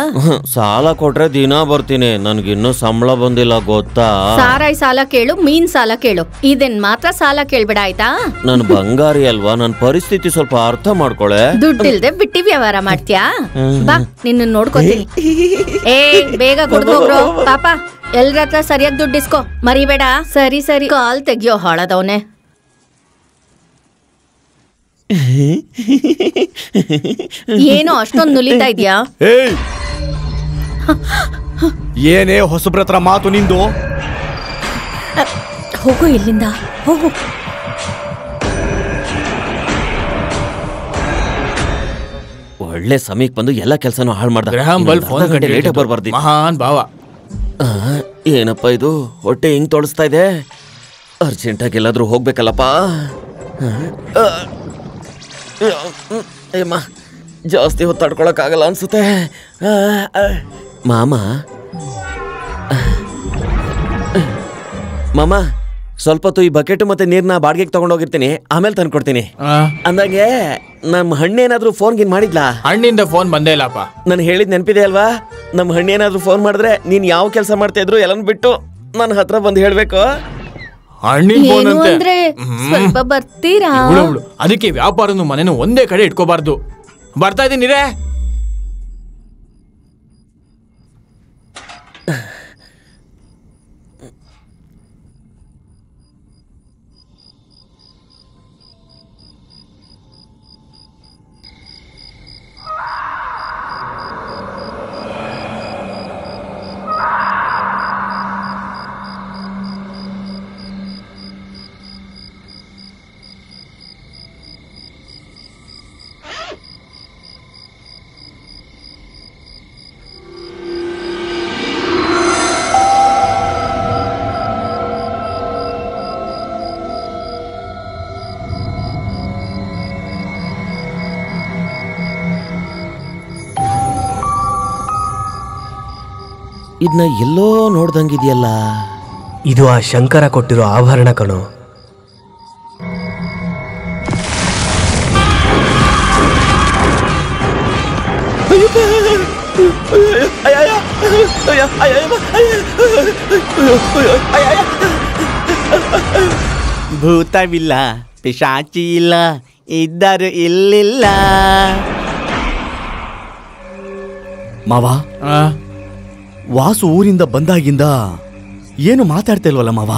ಸಾಲ ಕೊಟ್ರೆ ದಿನ ಬರ್ತೀನಿ, ನನ್ಗಿನ್ನೂ ಸಂಬಳ ಬಂದಿಲ್ಲ ಗೊತ್ತಾ? ಸಾರಾಯಿ ಸಾಲ ಕೇಳು, ಮೀನ್ ಸಾಲ ಕೇಳು, ಇದನ್ ಮಾತ್ರ ಸಾಲ ಕೇಳ್ಬೇಡ ಆಯ್ತಾ? ನನ್ ಬಂಗಾರಿ ಅಲ್ವಾ, ನನ್ ಪರಿಸ್ಥಿತಿ ಸ್ವಲ್ಪ ಅರ್ಥ ಮಾಡ್ಕೊಳೆ. ದುಡ್ಡಿಲ್ದೆ ಬಿಟ್ಟಿ ವ್ಯವಹಾರ ಮಾಡ್ತೀಯಾ? ಬಾ, ನಿನ್ನ ನೋಡ್ಕೋತೀನಿ. ಏ ಬೇಗ ಕೊಡ್ಬೋಗ್ರು ಪಾಪ. ಎಲ್ರ ಹತ್ರ ಸರಿಯಾಗಿ ದುಡ್ಡು ಇಸ್ಕೋ, ಮರಿಬೇಡ. ಸರಿ ಸರಿ, ಕಾಲ್ ತೆಗಿಯೋ ಹಾಳದವನೆ. ಏನೋ ಅಷ್ಟೊಂದು ನುಲಿತಾ ಇದ್ಯಾ? ಏನೇ ಹೊಸಬ್ರ ಹತ್ರ ಮಾತು ನಿಂದು? ಹೋಗು ಇಲ್ಲಿಂದ, ಹೋಗು. ಒಳ್ಳೆ ಸಮಯಕ್ಕೆ ಬಂದು ಎಲ್ಲ ಕೆಲಸನೂ ಹಾಳು ಮಾಡ್ದ. ಗ್ರಹಂ ಬಲ್ ಫೋನ್ ಲೇಟ್ ಬರ್ಬಾರ್ದು. ಮಹಾನ್ ಭಾವ. ಏನಪ್ಪ ಇದು, ಹೊಟ್ಟೆ ಹಿಂಗ್ ತೋಡಿಸ್ತಾ ಇದೆ. ಅರ್ಜೆಂಟಾಗಿ ಎಲ್ಲಾದ್ರೂ ಹೋಗ್ಬೇಕಲ್ಲಪ್ಪ. ಅಯ್ಯಮ್ಮ, ಜಾಸ್ತಿ ಹೊತ್ತು ತಡ್ಕೊಳಕ್ಕಾಗಲ್ಲ ಅನ್ಸುತ್ತೆ. ಮಾಮ ಮಾಮ, ಸ್ವಲ್ಪ ಹೊತ್ತು ಈ ಬಕೆಟ್ ಮತ್ತೆ ನೀರ್ನ ಬಾಡಿಗೆಗೆ ತಗೊಂಡೋಗಿರ್ತೀನಿ, ಆಮೇಲೆ ತಂದ್ಕೊಡ್ತೀನಿ. ಅಂದಂಗೆ ನಮ್ಮ ಹಣ್ಣೇನಾದ್ರೂ ಫೋನ್ ಗಿನ್ ಮಾಡಿದ್ಲಾ? ಹಣ್ಣಿಂದ ಫೋನ್ ಬಂದೇ ಇಲ್ಲಪ್ಪ. ನಾನು ಹೇಳಿದ್ ನೆನಪಿದೆ ಅಲ್ವಾ? ನಮ್ಮ ಹಣ್ಣೇನಾದ್ರೂ ಫೋನ್ ಮಾಡಿದ್ರೆ ನೀನ್ ಯಾವ ಕೆಲಸ ಮಾಡ್ತಾ ಇದ್ರು ಎಲ್ಲಾನು ಬಿಟ್ಟು ನನ್ನ ಹತ್ರ ಬಂದು ಹೇಳ್ಬೇಕು. ಹಣ್ಣಿನ ಫೋನ್ ಏನು ಅಂತೆ. ಅಂದ್ರೆ ಸ್ವಲ್ಪ ಬರ್ತೀರಾ? ಅದಕ್ಕೆ ವ್ಯಾಪಾರನು ಮನೇನು ಒಂದೇ ಕಡೆ ಇಟ್ಕೋಬಾರ್ದು. ಬರ್ತಾ ಇದೀನಿ ರೇ. ಇದನ್ನ ಎಲ್ಲೋ ನೋಡ್ದಂಗಿದೆಯಲ್ಲ. ಇದು ಆ ಶಂಕರ ಕೊಟ್ಟಿರೋ ಆಭರಣ ಕಣೋ. ಭೂತವಿಲ್ಲ, ಪಿಶಾಚಿ ಇಲ್ಲ, ಇದ್ದರು ಇಲ್ಲಿಲ್ಲ. ಮಾವ, ವಾಸು ಊರಿಂದ ಬಂದಾಗಿಂದ ಏನು ಮಾತಾಡ್ತಾ ಇಲ್ವಲ್ಲ ಮಾವ?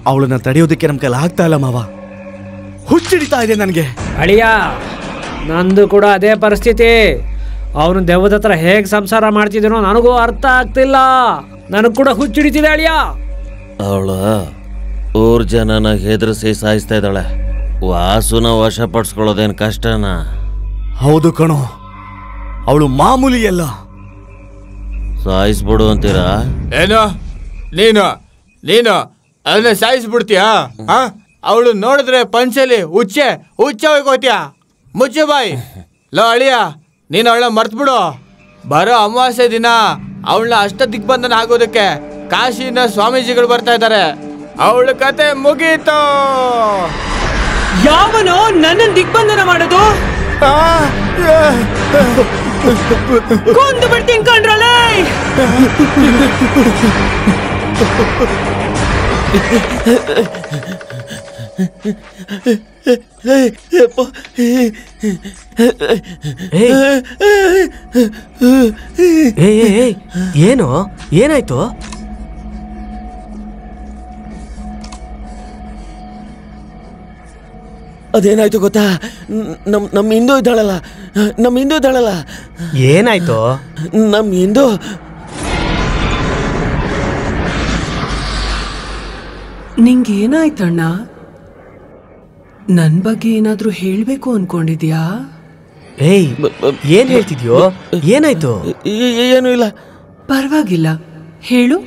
ಅವಳನ್ನ ತಡೆಯೋದಕ್ಕೆ ನಮ್ ಕೈಲಿ ಆಗ್ತಾ ಇಲ್ಲ ಮಾವ. ಹುಚ್ಚಿಡಿತಾ ಇದೆ ನನಗೆ. ಅಳಿಯ, ನಂದು ಕೂಡ ಅದೇ ಪರಿಸ್ಥಿತಿ. ಅವನು ದೆವ್ವದ ಹತ್ರ ಹೇಗೆ ಸಂಸಾರ ಮಾಡ್ತಿದ್ದೀನೋ ನನಗೂ ಅರ್ಥ ಆಗ್ತಿಲ್ಲ. ನನಗೆ ಕೂಡ ಹುಚ್ಚಿಡಿತಿದೆ ಅಳಿಯ. ಅವಳು ಊರ್ ಜನನ ಹೆದರಿಸಿ ಸಾಯಿಸ್ತಾ ಇದ್ದಾಳೆ. ವಾಸುನ ವಶಪಡಿಸ್ಕೊಳ್ಳೋದೇನು ಕಷ್ಟನಾ? ಹೌದು ಕಣೋ, ಅವಳು ಮಾಮೂಲಿ ಅಲ್ಲ. ಸಾಯಿಸ್ಬಿಡು ಅಂತೀರಾ? ಏನು ನೀನು ಅದನ್ನ ಸಾಯಿಸ್ಬಿಡ್ತೀಯಾ? ಅವಳು ನೋಡಿದ್ರೆ ಪಂಚಲಿ ಹುಚ್ಚೆ ಹೋಗ್ತೀಯಾ? ಮುಚ್ಚೆ ಬಾಯ್. ಲೋ ಅಳಿಯ, ನೀನು ಅವಳ ಮರ್ತ್ಬಿಡು. ಬರೋ ಅಮಾವಾಸ್ಯೆ ದಿನ ಅವಳನ್ನ ಅಷ್ಟ ದಿಗ್ಬಂಧನ ಆಗೋದಕ್ಕೆ ಕಾಶಿಯಿಂದ ಸ್ವಾಮೀಜಿಗಳು ಬರ್ತಾ ಇದ್ದಾರೆ. ಅವಳ ಕತೆ ಮುಗೀತು. ಯಾವನೋ ನನ್ನ ದಿಗ್ಬಂಧನ ಮಾಡೋದು? ಕೊಂದು ಬಿಡ್ತೀನಿ ಕಂಡ್ರಲೇ. ಏನು ಏನಾಯ್ತು? ಅದೇನಾಯ್ತು ಗೊತ್ತಾ? ನಮ್ಮ ಹಿಂದೂ ಇದ್ದಾಳಲ್ಲ, ಏನಾಯ್ತು? ನಮ್ಮ ಹಿಂದೂ ನಿಂಗೇನಾಯ್ತಣ್ಣ? ನನ್ ಬಗ್ಗೆ ಏನಾದ್ರೂ ಹೇಳ್ಬೇಕು ಅನ್ಕೊಂಡಿದ್ಯಾ? ಏಯ್, ಏನ್ ಹೇಳ್ತಿದ್ಯೋ? ಏನಾಯ್ತು? ಏನೂ ಇಲ್ಲ. ಪರವಾಗಿಲ್ಲ, ಹೇಳು.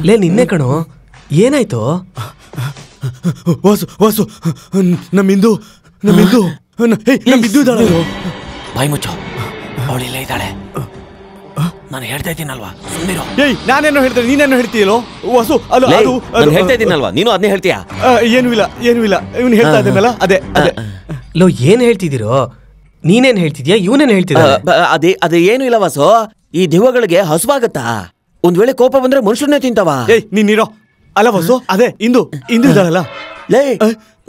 ಲೇ ನಿನ್ನೆ ಕಣೋ, ಏನಾಯ್ತು? ವಾಸು ನಮ್ಮಿಂದು ಇದ್ದಾಳೆ. ಬಾಯಿ ಮುಚ್ಚು, ಅವಳಿಲ್ಲೇ ಇದ್ದಾಳೆ. ನಾನು ಹೇಳ್ತಾ ಇದ್ದೀನಲ್ವಾ, ಸುಮ್ಮನಿರು. ಏಯ್, ನಾನೇನೋ ಹೇಳ್ತೇನೆ, ನೀನೇನೋ ಹೇಳ್ತೀಯಲ್ಲೋ ವಾಸು. ನಾನು ಹೇಳ್ತಾ ಇದ್ದೀನಲ್ವಾ, ನೀನು ಅದನ್ನೇ ಹೇಳ್ತೀಯಾ? ಏನೂ ಇಲ್ಲ ಇವನು ಹೇಳ್ತಾ ಇದ್ದಾನಲ್ಲ, ಅದೇ. ಲೋ, ಏನ್ ಹೇಳ್ತಿದ್ದೀರೋ? ನೀನೇನ್ ಹೇಳ್ತಿದ್ಯಾ? ಇವನೇನ್ ಹೇಳ್ತಿದ್ದ? ಅದೇ ಏನು ಇಲ್ಲ ವಾಸು. ಈ ದೆವ್ವಗಳಿಗೆ ಹಸುವಾಗತ್ತಾ? ಒಂದ್ ವೇಳೆ ಕೋಪ ಬಂದ್ರೆ ಮನುಷ್ಯರನ್ನೇ ತಿಂತಾವ. ಏಯ್, ನೀನಿರೋ. ಅಲ್ಲ ವಾಸು, ಅದೇ ಇಂದು ಇದ್ದಾಳಲ್ಲ. ಲೇ,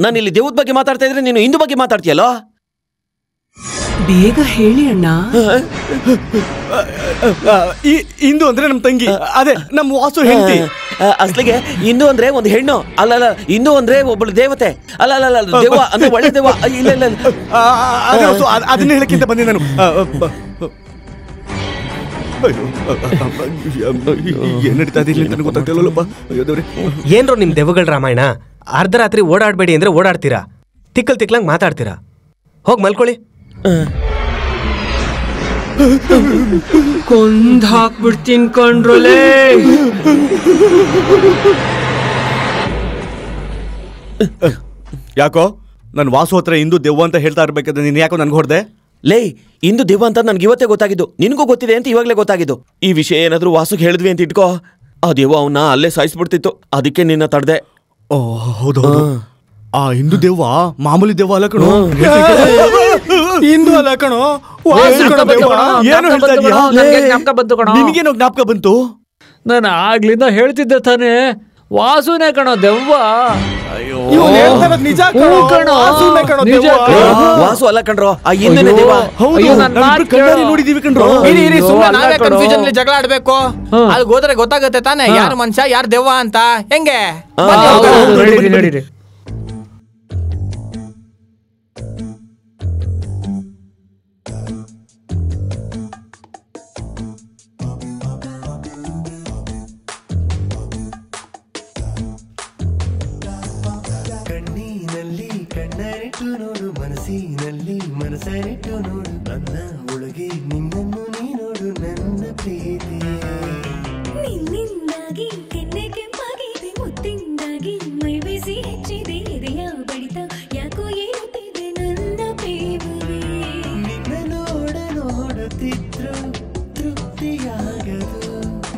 ನಾನು ಇಲ್ಲಿ ದೆವ್ವದ ಬಗ್ಗೆ ಮಾತಾಡ್ತಾ ಇದ್ರೆ ನೀನು ಹಿಂದೂ ಬಗ್ಗೆ ಮಾತಾಡ್ತೀಯಲ್ಲೋ? ಬೇಗ ಹೇಳಿ ಅಣ್ಣ. ಇಂದು ಅಂದ್ರೆ ನಮ್ ತಂಗಿ, ಅದೇ ನಮ್ಮ ವಾಸು ಹೆಂಡತಿ. ಅಸ್ಲಿಗೆ ಹಿಂದೂ ಅಂದ್ರೆ ಒಂದು ಹೆಣ್ಣು ಅಲ್ಲ, ಹಿಂದೂ ಅಂದ್ರೆ ಒಬ್ಬಳು ದೇವತೆ ಅಲ್ಲ, ದೆವ್ವ ಅಂದ್ರೆ ಒಳ್ಳೆ ದೆವ್ವ. ಇಲ್ಲ, ಅದನ್ನ ಹೇಳಕ್ಕಿಂತ ಬಂದೆ ನಾನು. ಏನ್ ನಡೀತಾ ಇದಿಲ್ಲ ಗೊತ್ತಾಗ್ತಿಲ್ಲಪ್ಪ. ಏನ್ರೋ ನಿಮ್ ದೆವ್ವಗಳ ರಾಮಾಯಣ? ಅರ್ಧ ರಾತ್ರಿ ಓಡಾಡ್ಬೇಡಿ ಅಂದ್ರೆ ಓಡಾಡ್ತೀರಾ, ತಿಕ್ಕಲ್ಂಗ್ ಮಾತಾಡ್ತೀರಾ. ಹೋಗ್ ಮಲ್ಕೊಳ್ಳಿ. ಕೊಂದ್ ಹಾಕ್ಬಿಡ್ತೀನಿ ಕಂಡ್ರಲೇ. ಯಾಕೋ ನನ್ ವಾಸು ಹತ್ರ ಇಂದು ದೆವ್ವ ಅಂತ ಹೇಳ್ತಾ ಇರ್ಬೇಕಾದ್ರೆ ನೀನ್ ಯಾಕೋ ನನ್ಗೆ ಹೊಡ್ದೆ? ಲೇ, ಇಂದು ದೆವ್ವ ಅಂತ ನನ್ಗೆ ಇವತ್ತೇ ಗೊತ್ತಾಗಿದ್ದು. ನಿನ್ಗೂ ಗೊತ್ತಿದೆ ಅಂತ ಇವಾಗ್ಲೇ ಗೊತ್ತಾಗಿದ್ದು. ಈ ವಿಷಯ ಏನಾದ್ರೂ ವಾಸುಗೆ ಹೇಳಿದ್ವಿ ಅಂತ ಇಟ್ಕೋ, ಆ ದೆವ್ವ ಅವನ್ನ ಅಲ್ಲೇ ಸಾಯಿಸ್ಬಿಡ್ತಿತ್ತು. ಅದಕ್ಕೆ ನಿನ್ನ ತಡ್ದೆ. ಓ ಹೌದು, ಆ ಹಿಂದೂ ದೆವ್ವ ಮಾಮೂಲಿ ದೆವ್ವ ಅಲ್ಲ ಕಣೋ. ಹಿಂದೂ ಅಲ್ಲ ಕಣೋ, ಏನು ಹೇಳ್ತಾ ಇದೀಯಾ? ಜ್ಞಾಪಕ ಬಂತು ಕಣೋ. ನಿನಗೇನೋ ಜ್ಞಾಪಕ ಬಂತು? ನಾನು ಆಗ್ಲಿಂದ ಹೇಳ್ತಿದ್ದೆ ತಾನೇ, ವಾಸುನೇ ಕಣೋ ದೆವ್ವ. ನಿಜ ವಾಸು ಅಲ್ಲ ಕಣ್ರೋ, ಆ ಹಿಂದಿನ ದೆವ್ವ. ನೋಡಿದೀವಿ ಕಣ್ರೋ. ಕನ್ಫ್ಯೂಷನ್ ಜಗಳ ಆಡ್ಬೇಕು. ಅಲ್ಲಿ ಹೋದ್ರೆ ಗೊತ್ತಾಗತ್ತೆ ತಾನೇ ಯಾರು ಮನುಷ್ಯ ಯಾರು ದೆವ್ವ ಅಂತ. ಹೆಂಗೆ ನಡೀರಿ. ಕಣ್ಣರಿಟ್ಟು ನೋಡು, ಮನಸ್ಸಿನಲ್ಲಿ ಮನಸ್ಸರಿಟ್ಟು ನೋಡು, ನನ್ನ ಒಳಗೆ ನಿನ್ನನ್ನು ನೀ ನೋಡು ನನ್ನ ಪ್ರೀತಿ. ನಿನ್ನಿಂದಾಗಿ ಕೆನ್ನೆ ಕೆಂಪಾಗಿದೆ, ಮುತ್ತಿಂದಾಗಿ ಮೈ ಬಿಸಿ ಹೆಚ್ಚಿದೆ, ಎದೆಯ ಬಡಿತ ಯಾಕೋ ಏರುತ್ತಿದೆ ನನ್ನ ಪ್ರೇಮವೇ. ನಿನ್ನ ನೋಡುತ್ತಿದ್ರು ತೃಪ್ತಿಯಾಗದು,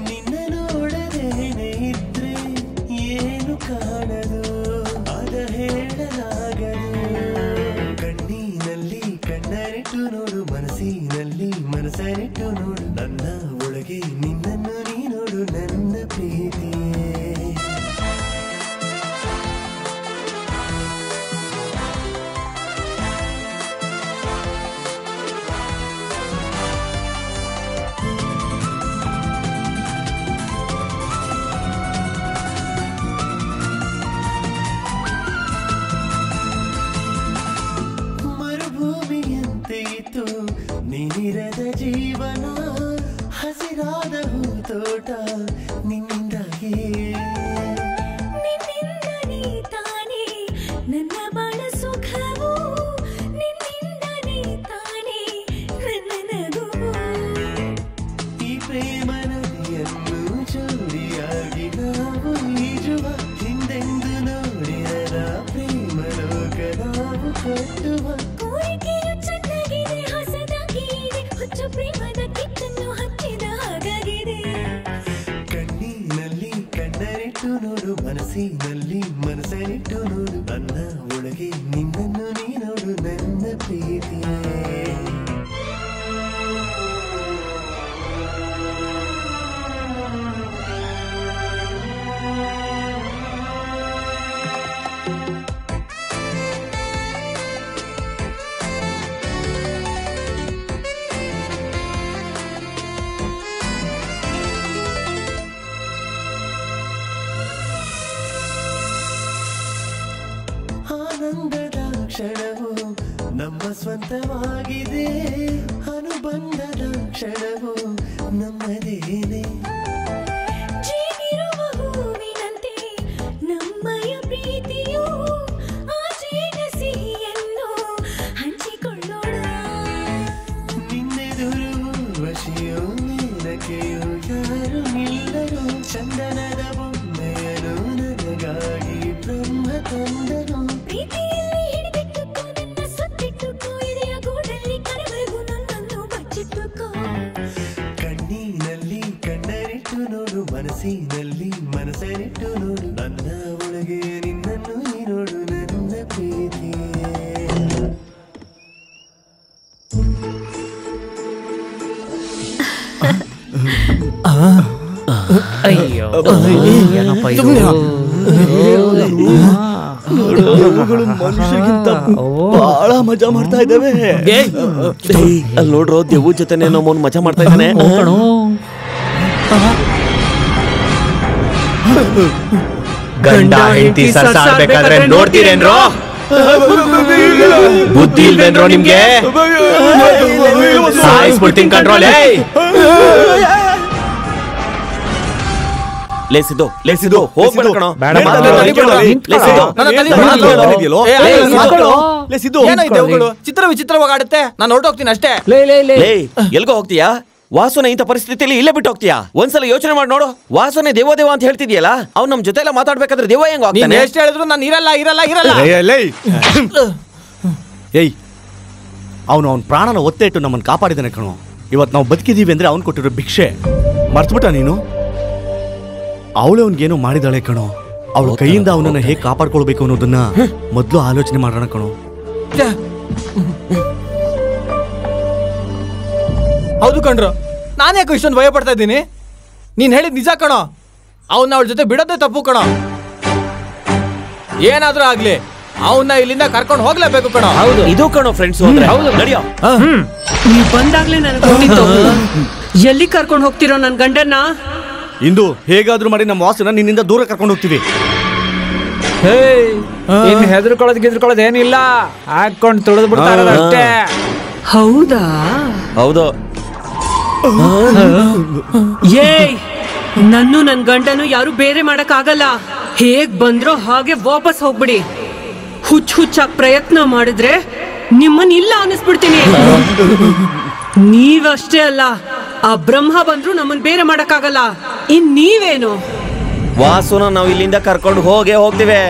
ನಿನ್ನ ನೋಡದೇನೆ ಇದ್ರೆ ಏನು ಕಾಣದು, ಅದ ಹೇಳಲಾಗದು. ಕಣ್ಣಿನಲ್ಲಿ ಕಣ್ಣರಿಟ್ಟು ನೋಡು, ಮನಸ್ಸಿನಲ್ಲಿ ಮನಸ್ಸರಿಟ್ಟು ನೋಡು, ನನ್ನ ಒಳಗೆ ನಿನ್ನನ್ನು ನೀ ನೋಡು ನನ್ನ ಪ್ರೀತಿ. ಮರುಭೂಮಿಯಂತೆ ಇತ್ತು ನೀನಿರದ ಜೀವನ, ಹಸಿರಾದ ಹೂತೋಟ ನಿನ್ನಿಂದಾಗಿ. ನಿನ್ನಿಂದ ನೀ ತಾನೇ ಒಟ್ಟುವ ಕೋರಿಕೆಯು ಚೆನ್ನಾಗಿದೆ ಹೊಸದಾಗಿದೆ ಹುಚ್ಚು ಪ್ರೇಮದ ಕಿಚ್ಚನ್ನು ಹಚ್ಚಿದ ಹಾಗಾಗಿದೆ ಕಣ್ಣಿನಲ್ಲಿ ಕಣ್ಣರಿಟ್ಟು ನೋಡು ಮನಸ್ಸಿನಲ್ಲಿ ಮನಸ್ಸರಿಟ್ಟು ನೋಡು ನನ್ನ ಒಳಗೆ ನಿನ್ನನ್ನು ನೀ ನೋಡು ನನ್ನ ಪ್ರೀತಿಯೇ ಆನಂದದ ಕ್ಷಣವು ನಮ್ಮ ಸ್ವಂತವಾಗಿದೆ ಅನುಬಂಧದ ಕ್ಷಣವು ನಮ್ಮದೇನೆ ಜೀವಿರುವ ಹೂವಿನಂತೆ ನಮ್ಮಯ ಪ್ರೀತಿಯು ಆಚೆಯ ಸಿಹಿಯನ್ನು ಹಂಚಿಕೊಳ್ಳೋಣ ನಿನ್ನೆದುರು ವಶಿಯೋ ಮೇನಕೆಯೋ ಯಾರು ನಿಲ್ಲರು ಚಂದನದ ಬೊಮ್ಮೆಯನು ನನಗಾಗಿ ಬ್ರಹ್ಮ ತಂದನು ಪ್ರೀತಿಯಲ್ಲಿ ಹಿಡಿದಿಟ್ಟುಕೋ ನನ್ನ ಸುತ್ತಿಟ್ಟುಕೋ ಎದೆಯ ಗೂಡಲ್ಲಿ ಕರೆವರೆಗೂ ನನ್ನನ್ನು ಬಚ್ಚಿಟ್ಟುಕೋ ಕಣ್ಣಿನಲ್ಲಿ ಕಣ್ಣರಿಟ್ಟು ನೋಡು ಮನಸ್ಸಿನಲ್ಲಿ ಮನಸ್ಸರಿಟ್ಟು ನೋಡು ನನ್ನ ಒಳಗೆ ನಿನ್ನನ್ನು ನೀ ನೋಡು ನನ್ನ ಪ್ರೀತಿಯೇ ಅಯ್ಯೋ ಏನಪ್ಪ ಇದು? ಮನುಷ್ಯರಿಗಿಂತ ಬಹಳ ಮಜಾ ಮಾಡ್ತಾ ಇದ್ದಾವೆ. ಅಲ್ಲಿ ನೋಡ್ರೋ ದೇವು ಜೊತೆನೆ ನಮ್ಮ ಮಜಾ ಮಾಡ್ತಾ ಇದ್ದಾನೆ. ಗಂಡ ಹೆಂಡತಿ ಸರ್ಸಾಡ್ಬೇಕಾದ್ರೆ ನೋಡ್ತೀರೇನ್ರೋ? ಬುದ್ಧಿ ಇಲ್ವೇನ್ರೋ ನಿಮ್ಗೆ? ಸಾಯಿಸ್ಬಿಡ್ತೀನಿ ಕಂಟ್ರೋಲ್. ಲೇಸಿದ್ದು ಹೋಗ್ಬೇಡ ಕಣೋ. ಬೇಡ, ಚಿತ್ರ ವಿಚಿತ್ರವಾಗಿ ಆಡುತ್ತೆ. ನಾನು ಹೊರಟೋಗ್ತೀನಿ ಅಷ್ಟೇ. ಎಲ್ಗೋ ಹೋಗ್ತೀಯಾ? ವಾಸುನ ಇಂಥ ಪರಿಸ್ಥಿತಿಯಲ್ಲಿ ಇಲ್ಲೇ ಬಿಟ್ಟು ಹೋಗ್ತೀಯಾ? ಒಂದ್ಸಲ ಯೋಚನೆ ಮಾಡಿ ನೋಡು. ವಾಸುನೆ ದೇವ ಅಂತ ಹೇಳ್ತಿದ್ಯಲ್ಲ, ಅವ್ನು ನಮ್ ಜೊತೆ ಎಲ್ಲ ಮಾತಾಡ್ಬೇಕಾದ್ರೆ ದೇವ ಹೆಂಗ ನೀನ್ ಎಷ್ಟು ಹೇಳಿದ್ರು ನಾನು ಇರಲ್ಲ. ಏಯ್, ಅವನ ಪ್ರಾಣನ ಒತ್ತೆ ಇಟ್ಟು ನಮ್ಮನ್ನು ಕಾಪಾಡಿದಾನೆ ಕಣೋ. ಇವತ್ತು ನಾವು ಬದುಕಿದೀವಿ ಅಂದ್ರೆ ಅವ್ನು ಕೊಟ್ಟಿರೋ ಭಿಕ್ಷೆ ಮರ್ತ್ಬಿಟ್ಟ ನೀನು? ಅವಳು ಅವನಿಗೇನೋ ಮಾಡಿದಾಳೆ ಕಣೋ. ಅವಳ ಕೈಯಿಂದ ಅವನನ್ನ ಹೇಗೆ ಕಾಪಾಡ್ಕೊಳ್ಬೇಕು ಅನ್ನೋದನ್ನ ಮೊದಲು ಆಲೋಚನೆ ಮಾಡೋಣ ಕಣೋ. ಹೌದು ಕಣ್ರು, ನಾನು ಯಾಕೆ ಇಷ್ಟೊಂದು ಭಯ ಪಡ್ತಾ ಇದ್ದೀನಿ? ನೀನ್ ಹೇಳಿದ್ ನಿಜ ಕಣೋ. ಅವನ್ನ ಅವಳ ಜೊತೆ ಬಿಡೋದೇ ತಪ್ಪು ಕಣೋ. ಏನಾದ್ರೂ ಆಗ್ಲಿ ಅವನ್ನ ಇಲ್ಲಿಂದ ಕರ್ಕೊಂಡು ಹೋಗ್ಲೇಬೇಕು ಕಣೋ. ಇದು ಕಣೋ ಫ್ರೆಂಡ್ಸ್. ನಡಿಯೋ. ನೀವ್ ಬಂದಾಗ್ಲೇ ನನಗೆ ಗೊತ್ತಿತ್ತು. ಎಲ್ಲಿ ಕರ್ಕೊಂಡು ಹೋಗ್ತಿರೋ ನನ್ ಗಂಡನ್ನ? ಇಂದು ಹೇಗಾದ್ರೂ ಮಾಡಿ ನಮ್ಮ ವಾಸನ ನಿನ್ನಿಂದ ದೂರ ಕರ್ಕೊಂಡು ಹೋಗ್ತೀವಿ. ಇನ್ ಹೆದರ್ಕೊಳ್ಳೋದು ಏನಿಲ್ಲ. ಹಾಕೊಂಡು ತುಳಿದು ಬಿಡ್ತಾರ ಅಷ್ಟೇ. ಹೌದಾ? ಹೌದು. ಏಯ್, ನನ್ನು ನನ್ ಗಂಡನು ಯಾರು ಬೇರೆ ಮಾಡಕ್ ಆಗಲ್ಲ. ಹೇಗ್ ಬಂದ್ರೋ ಹಾಗೆ ವಾಪಸ್ ಹೋಗ್ಬಿಡಿ. ಹುಚ್ಚಾಗಿ ಪ್ರಯತ್ನ ಮಾಡಿದ್ರೆ ನಿಮ್ಮನ್ನ ಇಲ್ಲ ಅನ್ನಿಸ್ಬಿಡ್ತೀನಿ. ನೀವಷ್ಟೇ ಅಲ್ಲ, ಆ ಬ್ರಹ್ಮ ಬಂದ್ರು ನಮ್ಮನ್ ಬೇರೆ ಮಾಡಕ್ಕಾಗಲ್ಲ. ಇನ್ ನೀವೇನು? ವಾಸುನ ನಾವ್ ಇಲ್ಲಿಂದ ಕರ್ಕೊಂಡು ಹೋಗ್ತೀವಿ.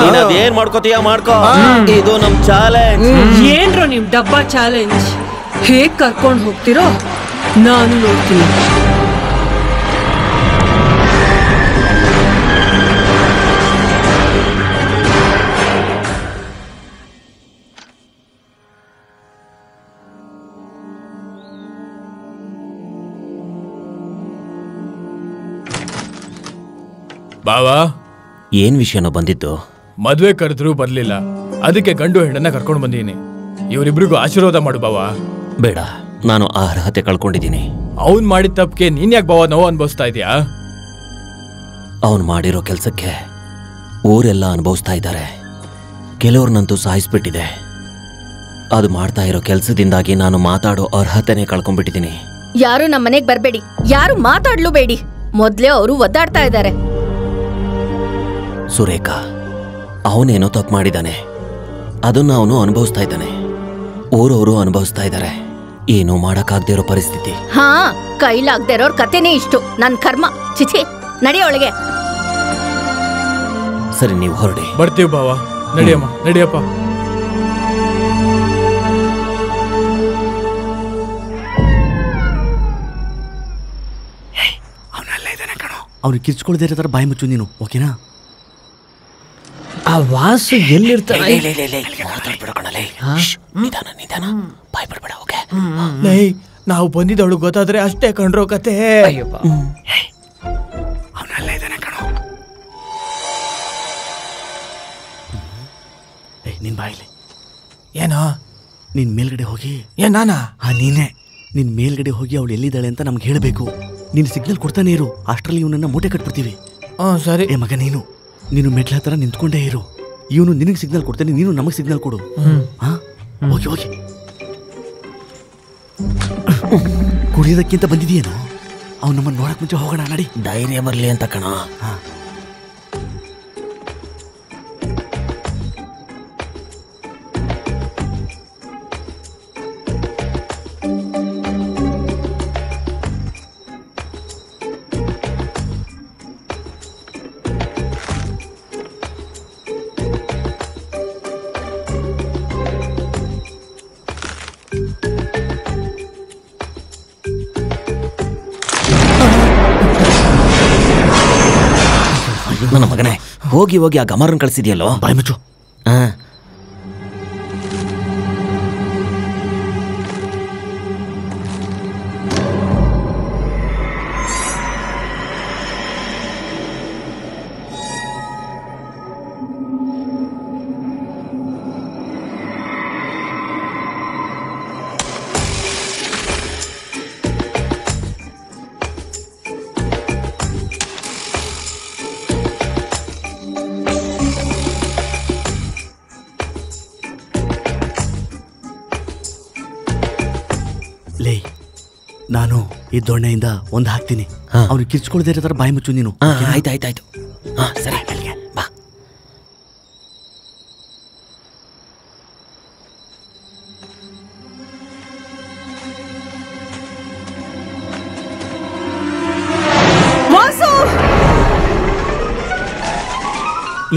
ನೀನ್ ಅದೇನ್ ಮಾಡ್ಕೋತೀಯ ಮಾಡ್ಕೋ. ಇದು ನಮ್ ಚಾಲೆಂಜ್. ಏನ್ರೋ ನಿಮ್ ಡಬ್ಬಾ ಚಾಲೆಂಜ್? ಹೇಗ್ ಕರ್ಕೊಂಡು ಹೋಗ್ತಿರೋ ನಾನು ನೋಡ್ತೀನಿ. ಬಾವಾ, ಏನ್ ವಿಷಯನೋ ಬಂದಿದ್ದು? ಮದ್ವೆ ಕರೆದ್ರು ಬರ್ಲಿಲ್ಲ, ಅದಕ್ಕೆ ಗಂಡು ಹೆಣ್ಣನ್ನ ಕರ್ಕೊಂಡು ಬಂದೀನಿ. ಇವರಿಬ್ರಿಗೂ ಆಶೀರ್ವಾದ ಮಾಡು ಬಾವಾ. ಬೇಡ, ನಾನು ಆ ಅರ್ಹತೆ ಕಳ್ಕೊಂಡಿದ್ದೀನಿ. ಅವನ್ ಮಾಡಿದ ತಪ್ಪಿಗೆ ನೀನ್ ಯಾಕೆ ಬಾವಾ ನೋವು ಅನುಭವಿಸ್ತಾ ಇದೀಯಾ? ಅವನು ಮಾಡಿರೋ ಕೆಲ್ಸಕ್ಕೆ ಊರೆಲ್ಲ ಅನುಭವಿಸ್ತಾ ಇದ್ದಾರೆ. ಕೆಲವ್ರನ್ನಂತೂ ಸಾಯಿಸ್ಬಿಟ್ಟಿದೆ. ಅದು ಮಾಡ್ತಾ ಇರೋ ಕೆಲ್ಸದಿಂದಾಗಿ ನಾನು ಮಾತಾಡೋ ಅರ್ಹತೆನೆ ಕಳ್ಕೊಂಡ್ಬಿಟ್ಟಿದ್ದೀನಿ. ಯಾರು ನಮ್ಮ ಮನೆಗ್ ಬರ್ಬೇಡಿ, ಯಾರು ಮಾತಾಡ್ಲು ಬೇಡಿ. ಮೊದ್ಲೇ ಅವರು ಒದ್ದಾಡ್ತಾ ಇದ್ದಾರೆ. ಸುರೇಖಾ, ಅವನೇನೋ ತಪ್ಪು ಮಾಡಿದ್ದಾನೆ. ಅದನ್ನ ಅವನು ಅನುಭವಿಸ್ತಾ ಇದ್ದಾನೆ. ಊರವರು ಅನುಭವಿಸ್ತಾ ಇದ್ದಾರೆ. ಏನೂ ಮಾಡಕ್ಕಾಗದೇ ಇರೋ ಪರಿಸ್ಥಿತಿ. ಹಾ, ಕೈಲಾಗ್ದೇ ಇರೋರ್ ಕತೆನೇ ಇಷ್ಟು. ನನ್ ಕರ್ಮ. ಚಿಚಿ, ನಡಿಯೊಳಗೆ. ಸರಿ, ನೀವು ಹೊರಡಿ. ಬರ್ತೀವಿ ಬಾವಾ. ನಡಿಯಮ್ಮ, ನಡಿಯಪ್ಪ. ಅವ್ನು ಕಿರ್ಚ್ಕೊಳ್ದೇ ಇರೋ ಥರ ಬಾಯಿ ಮುಚ್ಚು ನೀನು, ಓಕೆನಾ? ಆ ವಾಸು ಎಲ್ಲಿರ್ತಾನೆ? ಬಾಯ್ ಬಿಡ್ಬೇಡ, ಓಕೆ? ನಾವು ಬಂದಿದ್ದವಳು ಗೊತ್ತಾದ್ರೆ ಅಷ್ಟೇ ಕಂಡ್ರೋ ಕತೆ. ಅವನೆಲ್ಲ ಇದ್ದಾನೆ ಕಣೋ. ನಿನ್ ಬಾಯಿಲಿ ಏನೋ? ನೀನ್ ಮೇಲ್ಗಡೆ ಹೋಗಿ. ನಾನಾ? ನೀನೇ. ನಿನ್ ಮೇಲ್ಗಡೆ ಹೋಗಿ ಅವಳು ಎಲ್ಲಿದ್ದಾಳೆ ಅಂತ ನಮ್ಗೆ ಹೇಳಬೇಕು. ನೀನು ಸಿಗ್ನಲ್ ಕೊಡ್ತಾನೆ ಇರು, ಅಷ್ಟರಲ್ಲಿ ಇವನನ್ನ ಮೂಟೆ ಕಟ್ಬಿಡ್ತೀವಿ. ಸರಿ. ಮಗ ನೀನು ಮೆಟ್ಲ ಹತ್ರ ನಿಂತ್ಕೊಂಡೇ ಇರು. ಇವನು ನಿನಗೆ ಸಿಗ್ನಲ್ ಕೊಡ್ತಾನೆ, ನೀನು ನಮಗೆ ಸಿಗ್ನಲ್ ಕೊಡು. ಹೋಗಿ ಹೋಗಿ. ಕುಡಿಯೋದಕ್ಕಿಂತ ಬಂದಿದೆಯೇನೋ? ಅವ್ನು ನಮ್ಮನ್ನು ನೋಡಕ್ ಮುಂಚೆ ಹೋಗೋಣ, ನಡಿ. ಧೈರ್ಯ ಬರ್ಲಿ ಅಂತ ಕಣ. ನನ್ನ ಮಗನೇ, ಹೋಗಿ ಹೋಗಿ ಆ ಗಮರನ್ ಕಳಿಸಿದ್ಯಲ್ಲೋ. ಬಾಯ್ ಮುಚ್ಚು. ಲೇ, ನಾನು ಈ ದೊಣ್ಣೆಯಿಂದ ಒಂದು ಹಾಕ್ತೀನಿ. ಅವ್ನು ಕಿರ್ಚ್ಕೊಳ್ದೇ ಇರೋ ಥರ ಬಾಯಿ ಮುಚ್ಚು ನೀನು. ಆಯ್ತಾಯ್ತಾಯ್ತು. ಸರಿ, ಬಾ.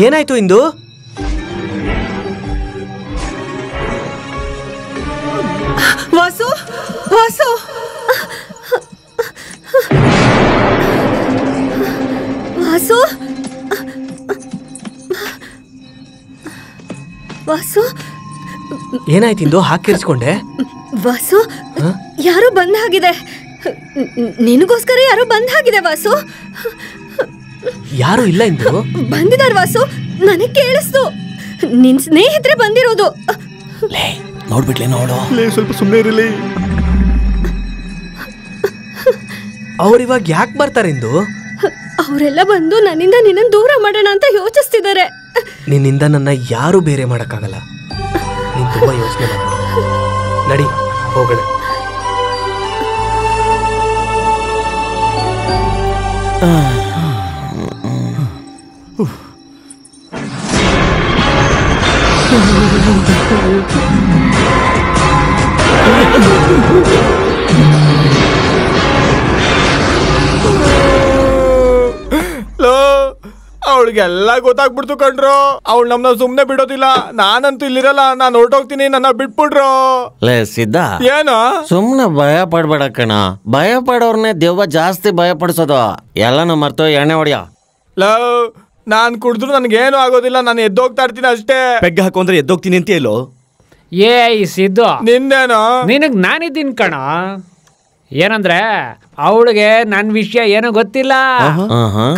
ಏನಾಯ್ತು ಇಂದು? ವಾಸು, ವಾಸು, ವಾಸು, ವಾಸು, ಏನಾಯ್ತು ಇಂದು? ಹಾಕಿರ್ಸ್ಕೊಂಡೆ? ವಾಸು, ಯಾರೋ ಬಂದ ಹಾಗಿದೆ. ನಿನಗೋಸ್ಕರ ಯಾರೋ ಬಂದ ಹಾಗಿದೆ ವಾಸು. ಯಾರು ಇಲ್ಲ ಇಂದು? ಬಂದಿದ್ದಾರೆ ವಾಸು, ನನಗೆ ಕೇಳಿಸ್ತು. ನಿನ್ ಸ್ನೇಹಿತರೆ ಬಂದಿರೋದು. ನೋಡ್ಬಿಟ್ಲೆ, ನೋಡು. ಸ್ವಲ್ಪ ಸುಮ್ಮನೆ ಇರಲಿ. ಅವ್ರಿವಾಗ ಯಾಕೆ ಬರ್ತಾರೆ ಇಂದು? ಅವರೆಲ್ಲ ಬಂದು ನನ್ನಿಂದ ನಿನ್ನನ್ನು ದೂರ ಮಾಡೋಣ ಅಂತ ಯೋಚಿಸ್ತಿದ್ದಾರೆ. ನಿನ್ನಿಂದ ನನ್ನ ಯಾರು ಬೇರೆ ಮಾಡಕ್ಕಾಗಲ್ಲ. ನೀನ್ ತುಂಬಾ ಯೋಚನೆ ಮಾಡ. ನಡಿ ಹೋಗೋಣ. ಅವಳಿಗೆಲ್ಲ ಗೊತ್ತಾಗ್ಬಿಡ್ತು ಕಣ್ರು. ಅವಳು ನಮ್ನ ಸುಮ್ನೆ ಬಿಡೋದಿಲ್ಲ. ನಾನಂತೂ ಇಲ್ಲಿರಲ್ಲ, ನಾನು ಹೊರಟೋಗ್ತೀನಿ, ನನ್ನ ಬಿಟ್ಬಿಡ್ರು. ಲೇ ಸಿದ್ಧ, ಏನು ಸುಮ್ನೆ ಭಯ ಪಡ್ಬೇಡ ಕಣ. ಭಯ ಪಡೋರ್ನೆ ದೆವ್ವ ಜಾಸ್ತಿ ಭಯ ಪಡಿಸೋದು. ಎಲ್ಲಾನು ಮರ್ತು ಎಣ್ಣೆ ಹೊಡಿಯ. ನಾನ್ ಕುಡಿದ್ರು ನನ್ಗೇನು ಆಗೋದಿಲ್ಲ, ನಾನು ಎದ್ದೋಗ್ತಾ ಇರ್ತೀನಿ ಅಷ್ಟೇ. ಪೆಗ್ ಹಾಕೊಂಡ್ರೆ ಎದ್ದೋಗ್ತೀನಿ ಅಂತ ಹೇಳೋ. ಸಿದ್ದು, ನಿಂದೇನು? ನಿನಗ್ ನಾನಿದ್ದೀನಿ ಕಣ. ಏನಂದ್ರೆ ಅವಳಿಗೆ ನನ್ ವಿಷಯ ಏನೋ ಗೊತ್ತಿಲ್ಲ.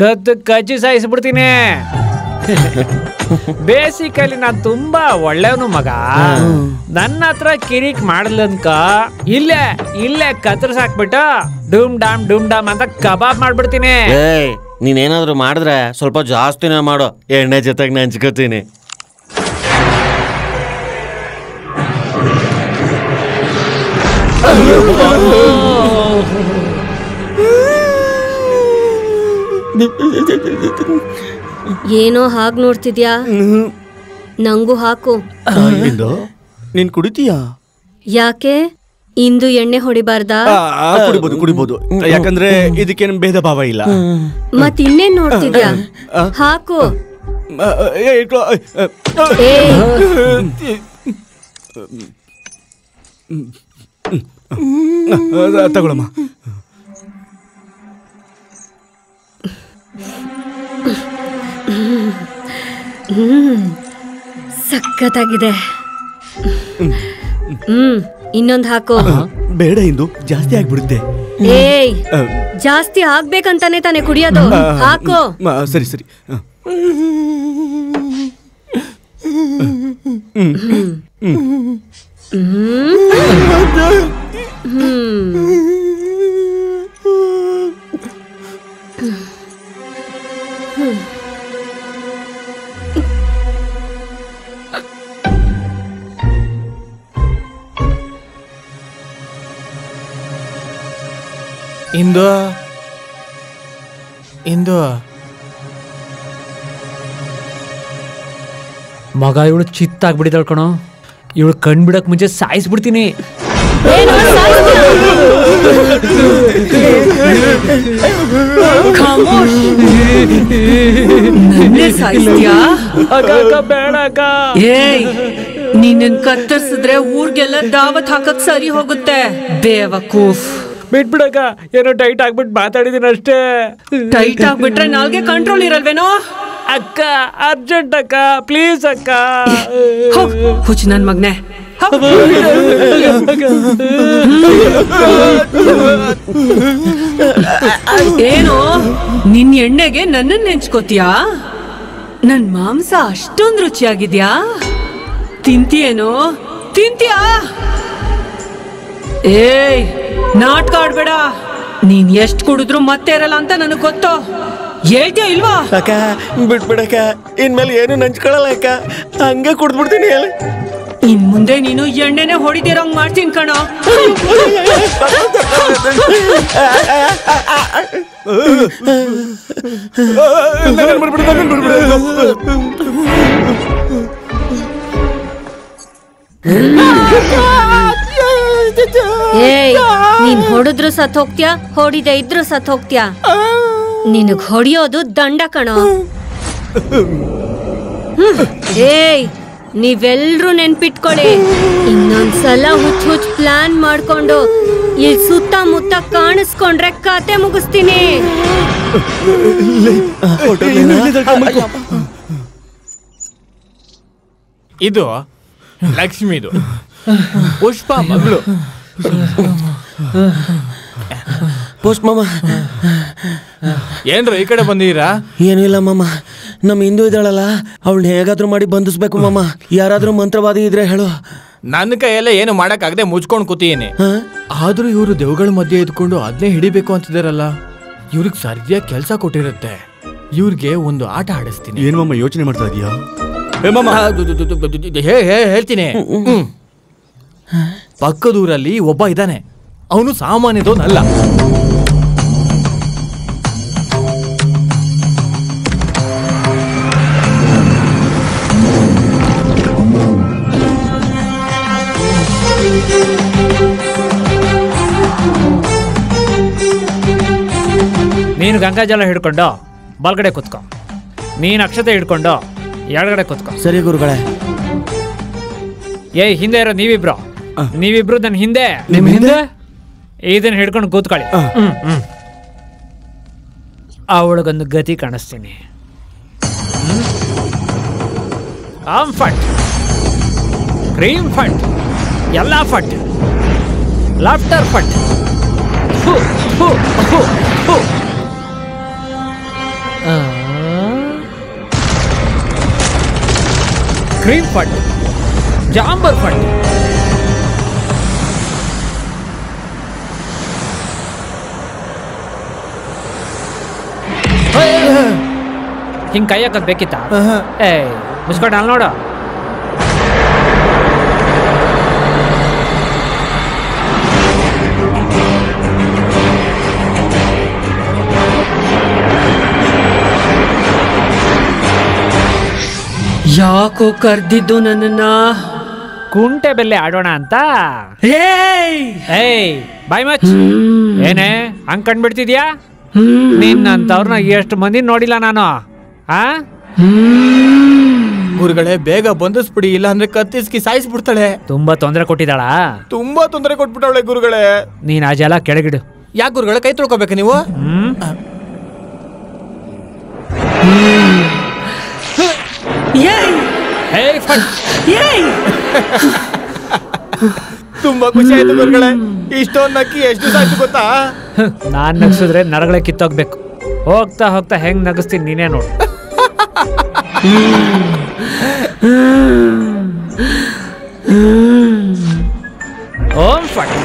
ಕತ್ತು ಕಚ್ಚಿ ಸಾಯಿಸ್ಬಿಡ್ತೀನಿ. ಬೇಸಿಕಲಿ ನಾನ್ ತುಂಬಾ ಒಳ್ಳೆಯವನು ಮಗ. ನನ್ನ ಹತ್ರ ಕಿರಿಕ್ ಮಾಡ್ಲನ್ಕ ಇಲ್ಲೇ ಇಲ್ಲೇ ಕತ್ತರಿಸಾಕ್ಬಿಟ್ಟು ಡೂಮ್ ಡಾಮ್ ಅಂತ ಕಬಾಬ್ ಮಾಡ್ಬಿಡ್ತೀನಿ. ನೀನೇನಾದ್ರು ಮಾಡಿದ್ರೆ ಸ್ವಲ್ಪ ಜಾಸ್ತಿನೇ ಮಾಡು, ಎಣ್ಣೆ ಜೊತೆಗೆ ನೆಂಚ್ಕೋತೀನಿ. ಏನೋ ಹಾಗ್ ನೋಡ್ತಿದ್ಯಾ? ನಂಗೂ ಹಾಕು. ನೀನ್ ಕುಡಿತೀಯಾ? ಯಾಕೆ ಇಂದು ಎಣ್ಣೆ ಹೊಡಿಬಾರ್ದಾ? ಕುಡಿಬಹುದು, ಯಾಕಂದ್ರೆ ಇದಕ್ಕೇನು ಭೇದ ಭಾವ ಇಲ್ಲ. ಮತ್ ಇನ್ನೇನ್ ನೋಡ್ತಿದ್ಯಾ? ಹಾಕು. ತಗೊಳಮ್ಮ. ಸಖತ್ತಾಗಿದೆ. ಇನ್ನೊಂದು ಹಾಕು. ಬೇಡ ಇಂದು, ಜಾಸ್ತಿ ಆಗ್ಬಿಡುತ್ತೆ. ಏಯ್, ಜಾಸ್ತಿ ಆಗ್ಬೇಕಂತಾನೆ ತಾನೆ ಕುಡಿಯೋದು. ಹಾಕು. ಸರಿ ಸರಿ. ಇಂದು ಮಗ ಇವಳು ಚಿತ್ತಾಗ್ಬಿಟ್ಟಿದ್ದಾಳ ಕಣೋ. ಇವಳು ಕಣ್ ಬಿಡಕ್ ಮುಂಚೆ ಸಾಯಿಸ್ಬಿಡ್ತೀನಿ. ಏಯ್, ನೀನ್ ಕತ್ತರಿಸಿದ್ರೆ ಊರ್ಗೆಲ್ಲ ದಾವತ್ ಹಾಕಕ್ ಸರಿ ಹೋಗುತ್ತೆ. ಬೇವಕೂಫ್. ಬಿಟ್ಬಿಡಕ್ಕ, ಏನೋ ಟೈಟ್ ಆಗ್ಬಿಟ್ಟು ಮಾತಾಡಿದೀನಿ ಅಷ್ಟೇ. ಟೈಟ್ ಆಗ್ಬಿಟ್ರೆ ನಾಲ್ಗೆ ಕಂಟ್ರೋಲ್ ಇರಲ್ವೇನೋ. ಅಕ್ಕ, ಅರ್ಜೆಂಟ್ ಅಕ್ಕ, ಪ್ಲೀಸ್ ಅಕ್ಕ. ಹುಚ್ಚ ನನ್ ಮಗ್ನೆ. ಏನು ನಿನ್ ಎಣ್ಣೆಗೆ ನನ್ನನ್ನ ನೆಂಚ್ಕೋತೀಯಾ? ನನ್ ಮಾಂಸ ಅಷ್ಟೊಂದ್ ರುಚಿಯಾಗಿದ್ಯಾ? ತಿಂತೀಯೇನೋ? ತಿಂತೀಯಾ? ಏಯ್, ನಾಟಕ ಆಡ್ಬೇಡ. ನೀನ್ ಎಷ್ಟ್ ಕುಡಿದ್ರು ಮತ್ತೆ ಇರಲ್ಲ ಅಂತ ನನಗ್ ಗೊತ್ತು. ಹೇಳ್ತೀಯ ಇಲ್ವಾ? ಅಕ್ಕ ಬಿಟ್ಬಿಡಕ್ಕ, ಇನ್ಮೇಲೆ ಏನು ನಂಚ್ಕೊಳಲ್ಲ ಅಕ್ಕ, ಹಂಗೆ ಕುಡ್ದ್ಬಿಡ್ತೀನಿ. ಹೇಳಿ, ಇನ್ ಮುಂದೆ ನೀನು ಎಣ್ಣೆನೆ ಹೊಡಿದಿರಂಗ್ ಮಾಡ್ತೀನಿ ಕಣ. ಏಯ್, ನೀನ್ ಹೊಡೆದ್ರು ಸತ್ ಹೋಗ್ತೀಯಾ, ಹೊಡಿದೆ ಇದ್ರು ಸತ್ ಹೋಗ್ತೀಯಾ. ನಿನಗ್ ಹೊಡಿಯೋದು ದಂಡ ಕಣೋ. ಏಯ್, ನೀವೆಲ್ರೂ ನೆನ್ಪಿಟ್ಕೊಳ್ಳಿ, ಇನ್ನೊಂದ್ಸಲ ಹುಚ್ಚ ಪ್ಲಾನ್ ಮಾಡ್ಕೊಂಡು ಇಲ್ಲಿ ಸುತ್ತಮುತ್ತ ಕಾಣಿಸ್ಕೊಂಡ್ರೆ ಕತೆ ಮುಗಿಸ್ತೀನಿ. ಇದು ಲಕ್ಷ್ಮಿದು, ಪುಷ್ಪ ಮಗಳು. ಪೋಸ್ಟ್ ಮಾಮ, ಏನ್ರ ಈ ಕಡೆ ಬಂದಿದ್ದೀರಾ? ಏನಿಲ್ಲ ಮಾಮ, ನಮ್ಮ ಹಿಂದೂ ಇದ್ದಾಳಲ್ಲ, ಅವಳನ್ನ ಹೇಗಾದ್ರೂ ಮಾಡಿ ಬಂಧಿಸ್ಬೇಕು ಮಾಮ. ಯಾರಾದ್ರೂ ಮಂತ್ರವಾದಿ ಇದ್ರೆ ಹೇಳು. ನನ್ನ ಕೈಯೆಲ್ಲ ಏನು ಮಾಡಕ್ಕಾಗದೆ ಮುಚ್ಕೊಂಡು ಕೂತೀನಿ. ಆದ್ರೂ ಇವರು ದೇವಗಳ ಮಧ್ಯೆ ಇದ್ಕೊಂಡು ಅದನ್ನೇ ಹಿಡಿಬೇಕು ಅಂತಿದಾರಲ್ಲ. ಇವ್ರಿಗೆ ಸರಿಯಾಗಿ ಕೆಲಸ ಕೊಟ್ಟಿರುತ್ತೆ. ಇವ್ರಿಗೆ ಒಂದು ಆಟ ಆಡಿಸ್ತೀನಿ. ಏನ್ ಮಾಮ ಯೋಚನೆ ಮಾಡ್ತಾ ಇದೀಯಾ? ಹೇಳ್ತೀನಿ. ಪಕ್ಕದೂರಲ್ಲಿ ಒಬ್ಬ ಇದ್ದಾನೆ, ಅವನು ಸಾಮಾನ್ಯದವನಲ್ಲ. ನೀನು ಗಂಗಾಜಲ ಹಿಡ್ಕೊಂಡು ಬಲ್ಗಡೆ ಕೂತ್ಕೊ, ನೀನು ಅಕ್ಷತೆ ಹಿಡ್ಕೊಂಡು ಎಡಗಡೆ ಕೂತ್ಕೊ. ಸರಿ ಗುರುಗಳೇ. ಏಯ್, ಹಿಂದೆ ಇರೋ ನೀವಿಬ್ರು ನನ್ನ ಹಿಂದೆ. ನಿಮ್ ಹಿಂದೆ ಇದನ್ನ ಹಿಡ್ಕೊಂಡು ಕೂತ್ಕೊಳ್ಳಿ. ಅವಳಿಗೊಂದು ಗತಿ ಕಾಣಿಸ್ತೀನಿ. ಆಮ್ ಫಟ್, ಕ್ರೀಮ್ ಫಟ್, ಎಲ್ಲ ಫಟ್, ಲಾಫ್ಟರ್ ಫಟ್. ಕ್ರೀಮ್ ಫಟ್, ಜಾಂಬರ್ ಫಟ್. ಹಿಂಗ್ ಕೈ ಹಾಕಕ್ ಬೇಕಿತ್ತ? ಏಯ್, ಮುಸ್ಕೊಂಡು ಅಲ್ಲಿ ನೋಡು. ಯಾಕೋ ಕರ್ದಿದ್ದು ನನ್ನನ್ನ? ಕುಂಟೆ ಬೆಲ್ಲೆ ಆಡೋಣ ಅಂತ. ಏಯ್, ಬಾಯ್ ಮಚ್. ಏನೇ ಹಂಗ್ ಕಂಡ್ಬಿಡ್ತಿದ್ಯಾ? ನಿನ್ನಂತವ್ರನ್ನ ಎಷ್ಟು ಮಂದಿ ನೋಡಿಲ್ಲ ನಾನು. ಗುರುಗಳೇ, ಬೇಗ ಬಂಧಿಸ್ಬಿಡಿ, ಇಲ್ಲ ಅಂದ್ರೆ ಕತ್ತಿಸ್ಕಿ ಸಾಯಿಸ್ಬಿಡ್ತಾಳೆ. ತುಂಬಾ ತೊಂದರೆ ಕೊಟ್ಟಿದ್ದಾಳ? ತುಂಬಾ ತೊಂದರೆ ಕೊಟ್ಬಿಟ್ಟವಳೆ ಗುರುಗಳೇ. ನೀನ್ ಆ ಜಲ ಕೆಳಗಿಡು. ಯಾಕೆ ಗುರುಗಳೇ, ಕೈ ತೊಳ್ಕೊಬೇಕ ನೀವು? ತುಂಬಾ ಖುಷಿ ಆಯ್ತು ಗುರುಗಳೇ. ಇಷ್ಟೊಂದು ನಕ್ಕಿ ಎಷ್ಟು ದಿವಸ ಆಯ್ತು ಗೊತ್ತಾ? ನಾನ್ ನಗಿಸಿದ್ರೆ ನರಗಳೇ ಕಿತ್ತೋಗ್ಬೇಕು. ಹೋಗ್ತಾ ಹೋಗ್ತಾ ಹೆಂಗ್ ನಗಿಸ್ತೀನಿ ನೀನೇ ನೋಡು. ಓಂ ಫಟ್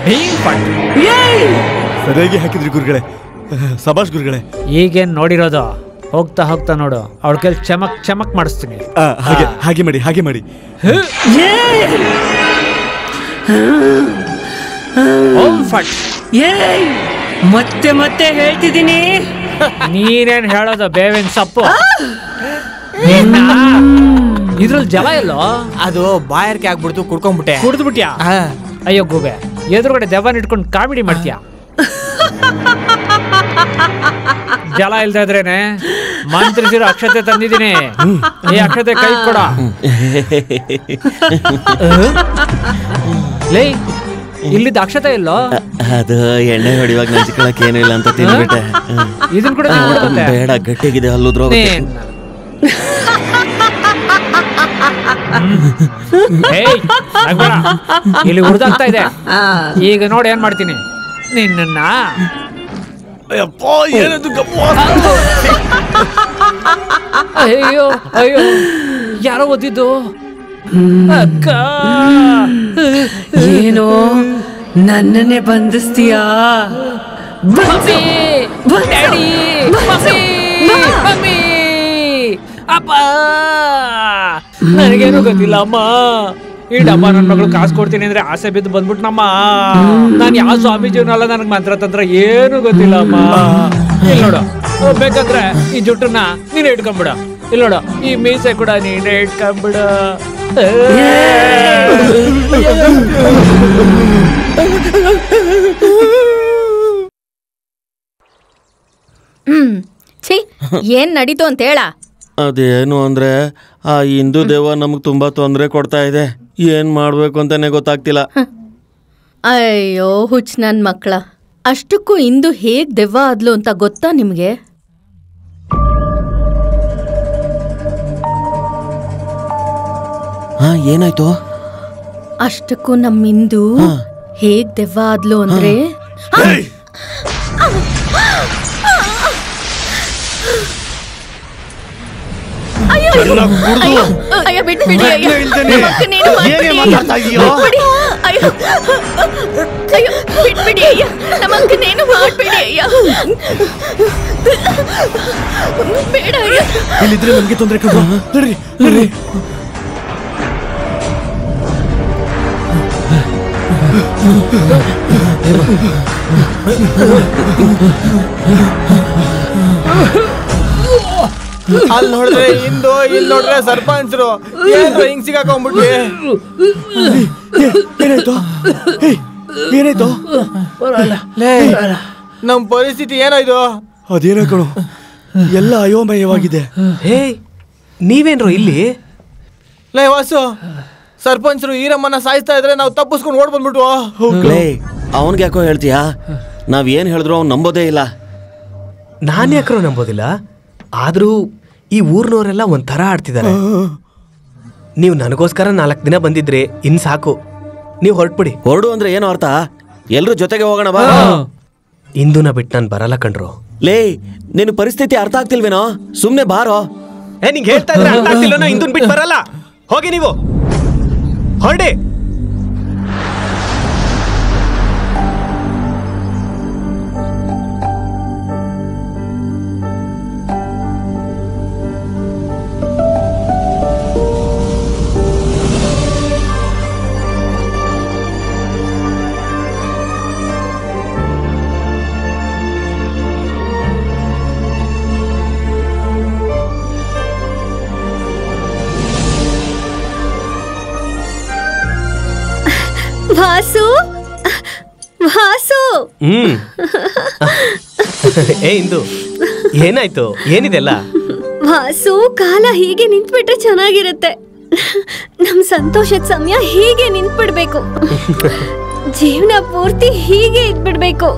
ಭೀಮ್ ಫಟ್. ಸರಿಯಾಗಿ ಹಾಕಿದ್ರಿ ಗುರುಗಳೇ, ಸಭಾಷ್ ಗುರುಗಳೇ. ಈಗೇನ್ ನೋಡಿರೋದು? ಹೋಗ್ತಾ ಹೋಗ್ತಾ ನೋಡು, ಅವಳ ಕೈಲಿ ಚಮಕ್ ಚಮಕ್ ಮಾಡಿಸ್ತೀನಿ. ಹಾಗೆ ಮಾಡಿ, ಹಾಗೆ ಮಾಡಿ. ಓಂ ಫಟ್. ಮತ್ತೆ ಮತ್ತೆ ಹೇಳ್ತಿದ್ದೀನಿ. ನೀನೇನ್ ಹೇಳೋದು ಬೇವಿನ ಸೊಪ್ಪು? ಇದ್ರಲ್ಲಿ ಜಲ ಎಲ್ಲೋ? ಅದು ಬಾಯರ್ಕೆ ಆಗ್ಬಿಡ್ತು, ಕುಡ್ಕೊಂಡ್ಬಿಟ್ಟೆ. ಕುಡ್ದ್ಬಿಟ್ಯಾ? ಅಯ್ಯೋ ಗೂಬೆ, ಎದುರುಗಡೆ ದೆವ್ವನ ಇಟ್ಕೊಂಡು ಕಾಮಿಡಿ ಮಾಡ್ತೀಯಾ? ಜಲ ಇಲ್ದ ಇದ್ರೇನೆ ಮಂತ್ರಿಸಿರೋ ಅಕ್ಷತೆ ತಂದಿದ್ದೀನಿ. ಈ ಅಕ್ಷತೆ ಕೈ ಕೊಡ. ಲೇ, ಇಲ್ಲಿದ್ದ ಅಕ್ಷತೆ ಇಲ್ಲೋ? ಅದು ಎಣ್ಣೆ ಹೊಡಿವಾಗ ನಂಚಿಕೊಳ್ಳಕ್ ಏನು ಇಲ್ಲ ಅಂತ ತಿನ್ಬಿಟ್ಟೆ. ಇದನ್ ಕೂಡ ಬೇಡ, ಗಟ್ಟಿಗಿದೆ, ಹಲ್ಲುದ್ರು. ಇಲ್ಲಿ ಉರ್ದಾಗ್ತಾ ಇದೆ. ಈಗ ನೋಡಿ ಏನ್ ಮಾಡ್ತೀನಿ ನಿನ್ನ. ಅಯ್ಯೋ ಅಯ್ಯೋ, ಯಾರೋ ಓದಿದ್ದು. ಅಕ್ಕ, ಏನೋ ನನ್ನನ್ನೇ ಬಂಧಿಸ್ತೀಯಾ? ಅಪ್ಪ, ನನಗೇನು ಗೊತ್ತಿಲ್ಲ ಅಮ್ಮ. ಈ ಡಬ್ಬ ನನ್ನ ಮಗಳು ಕಾಸು ಕೊಡ್ತೀನಿ ಅಂದ್ರೆ ಆಸೆ ಬಿದ್ದು ಬಂದ್ಬಿಟ್ನಮ್ಮ. ನಾನು ಯಾವ ಸ್ವಾಮೀಜಿನಲ್ಲ, ನನಗೆ ಮಂತ್ರ ತಂತ್ರ ಏನು ಗೊತ್ತಿಲ್ಲ ಅಮ್ಮ. ಇಲ್ಲಿ ನೋಡು, ಬೇಕಾದ್ರೆ ಈ ಜುಟ್ಟನ್ನ ನೀನೇ ಇಟ್ಕೊಂಡ್ಬಿಡ. ಇಲ್ಲಿ ನೋಡು, ಈ ಮೀಸೆ ಕೂಡ ನೀನೇ ಇಟ್ಕೊಂಡ್ಬಿಡ. ಛೀ, ಏನ್ ನಡೀತು ಅಂತ ಹೇಳ. ಅದೇನು ಅಂದ್ರೆ ಆ ಹಿಂದೂ ದೇವ ನಮ್ಗೆ ತುಂಬಾ ತೊಂದರೆ ಕೊಡ್ತಾ ಇದೆ. ಏನ್ ಮಾಡ್ಬೇಕು ಅಂತಾನೆ ಗೊತ್ತಾಗ್ತಿಲ್ಲ. ಅಯ್ಯೋ ಹುಚ್ಚ ನನ್ ಮಕ್ಕಳ, ಅಷ್ಟಕ್ಕೂ ಇಂದು ಹೇಗ್ ದೆವ್ವ ಆದ್ಲು ಅಂತ ಗೊತ್ತಾ ನಿಮ್ಗೆ? ಏನಾಯ್ತು? ಅಷ್ಟಕ್ಕೂ ನಮ್ಮಿಂದು ಹೇಗ್ ದೆವ್ವ ಆದ್ಲು ಅಂದ್ರೆ, ಅಯ್ಯ ಬಿಟ್ಬಿಡಿ, ಬಿಟ್ಬಿಡಿ ಅಯ್ಯ, ನಮ್ಮಕ್ಕನೇನು ಮಾಡ್ಬೇಡಿ ಅಯ್ಯ, ಬೇಡ ಅಯ್ಯ. ಇಲ್ಲಿದ್ರೆ ನಮ್ಗೆ ತೊಂದರೆ ಕೊಡುವ. ನಡ್ರಿ ನಡ್ರಿ. ಅಲ್ಲಿ ನೋಡಿದ್ರೆ ಹಿಂದೂ, ಇಲ್ಲಿ ನೋಡ್ರೆ ಸರ್ಪಂಚರು. ಏನು ಹಿಂಗ್ ಸಿಗಾಕೊಂಡ್ಬಿಟ್ವಿ? ಏನಾಯ್ತು? ಏನಾಯ್ತು? ನಮ್ ಪರಿಸ್ಥಿತಿ ಏನಾಯ್ತು? ಅದೇನೋ ಕಣೋ, ಎಲ್ಲ ಅಯೋಮಯವಾಗಿದೆ. ಹೇ, ನೀವೇನ್ರು ಇಲ್ಲಿ? ಲೇ ವಾಸು, ಸರ್ಪಂಚರು ಈರಮ್ಮನ ಸಾಯಿಸ್ತಾ ಇದ್ರೆ ನಾವು ತಪ್ಪಿಸ್ಕೊಂಡು ಓಡ್ ಬಂದ್ಬಿಟ್ವು. ಅವನ್ಗೆ ಯಾಕೋ ಹೇಳ್ತೀಯಾ? ನಾವ್ ಏನ್ ಹೇಳಿದ್ರು ಅವ್ನು ನಂಬೋದೇ ಇಲ್ಲ. ನಾನ್ ಯಾಕ್ರೋ ನಂಬೋದಿಲ್ಲ? ಆದ್ರೂ ಈ ಊರ್ನವರೆಲ್ಲ ಒಂಥರ ಆಡ್ತಿದ್ದಾರೆ. ನೀವು ನನಗೋಸ್ಕರ 4 ದಿನ ಬಂದಿದ್ರೆ ಇನ್ ಸಾಕು. ನೀವು ಹೊರಟ್ಬಿಡಿ. ಹೊರಡು ಅಂದ್ರೆ ಏನು ಅರ್ಥ? ಎಲ್ರು ಜೊತೆಗೆ ಹೋಗೋಣ ಬಾ. ಇಂದುನ ಬಿಟ್ಟು ನಾನು ಬರಲ್ಲ ಕಣ್ರು. ಲೇ, ನಿನ್ ಪರಿಸ್ಥಿತಿ ಅರ್ಥ ಆಗ್ತಿಲ್ವೇನೋ? ಸುಮ್ನೆ ಬಾರೋ. ನಿಂಗೆ ಹೇಳ್ತಾ ಇದ್ರೆ ಅರ್ಥ ಆಗ್ತಿಲ್ಲ. ಇಂದುನ್ ಬಿಟ್ಟು ಬರಲ್ಲ. ಹೋಗಿ ನೀವು ಹೊರಡಿ. ವಾಸು, ವಾಸು. ಇಂದು ಏನಾಯ್ತು? ಏನಿದೆಲ್ಲ? ವಾಸು, ಕಾಲ ಹೀಗೆ ನಿಂತ್ಬಿಟ್ರೆ ಚೆನ್ನಾಗಿರುತ್ತೆ. ನಮ್ ಸಂತೋಷದ ಸಮಯ ಹೀಗೆ ನಿಂತ್ಬಿಡ್ಬೇಕು. ಜೀವನ ಪೂರ್ತಿ ಹೀಗೆ ಇದ್ಬಿಡ್ಬೇಕು.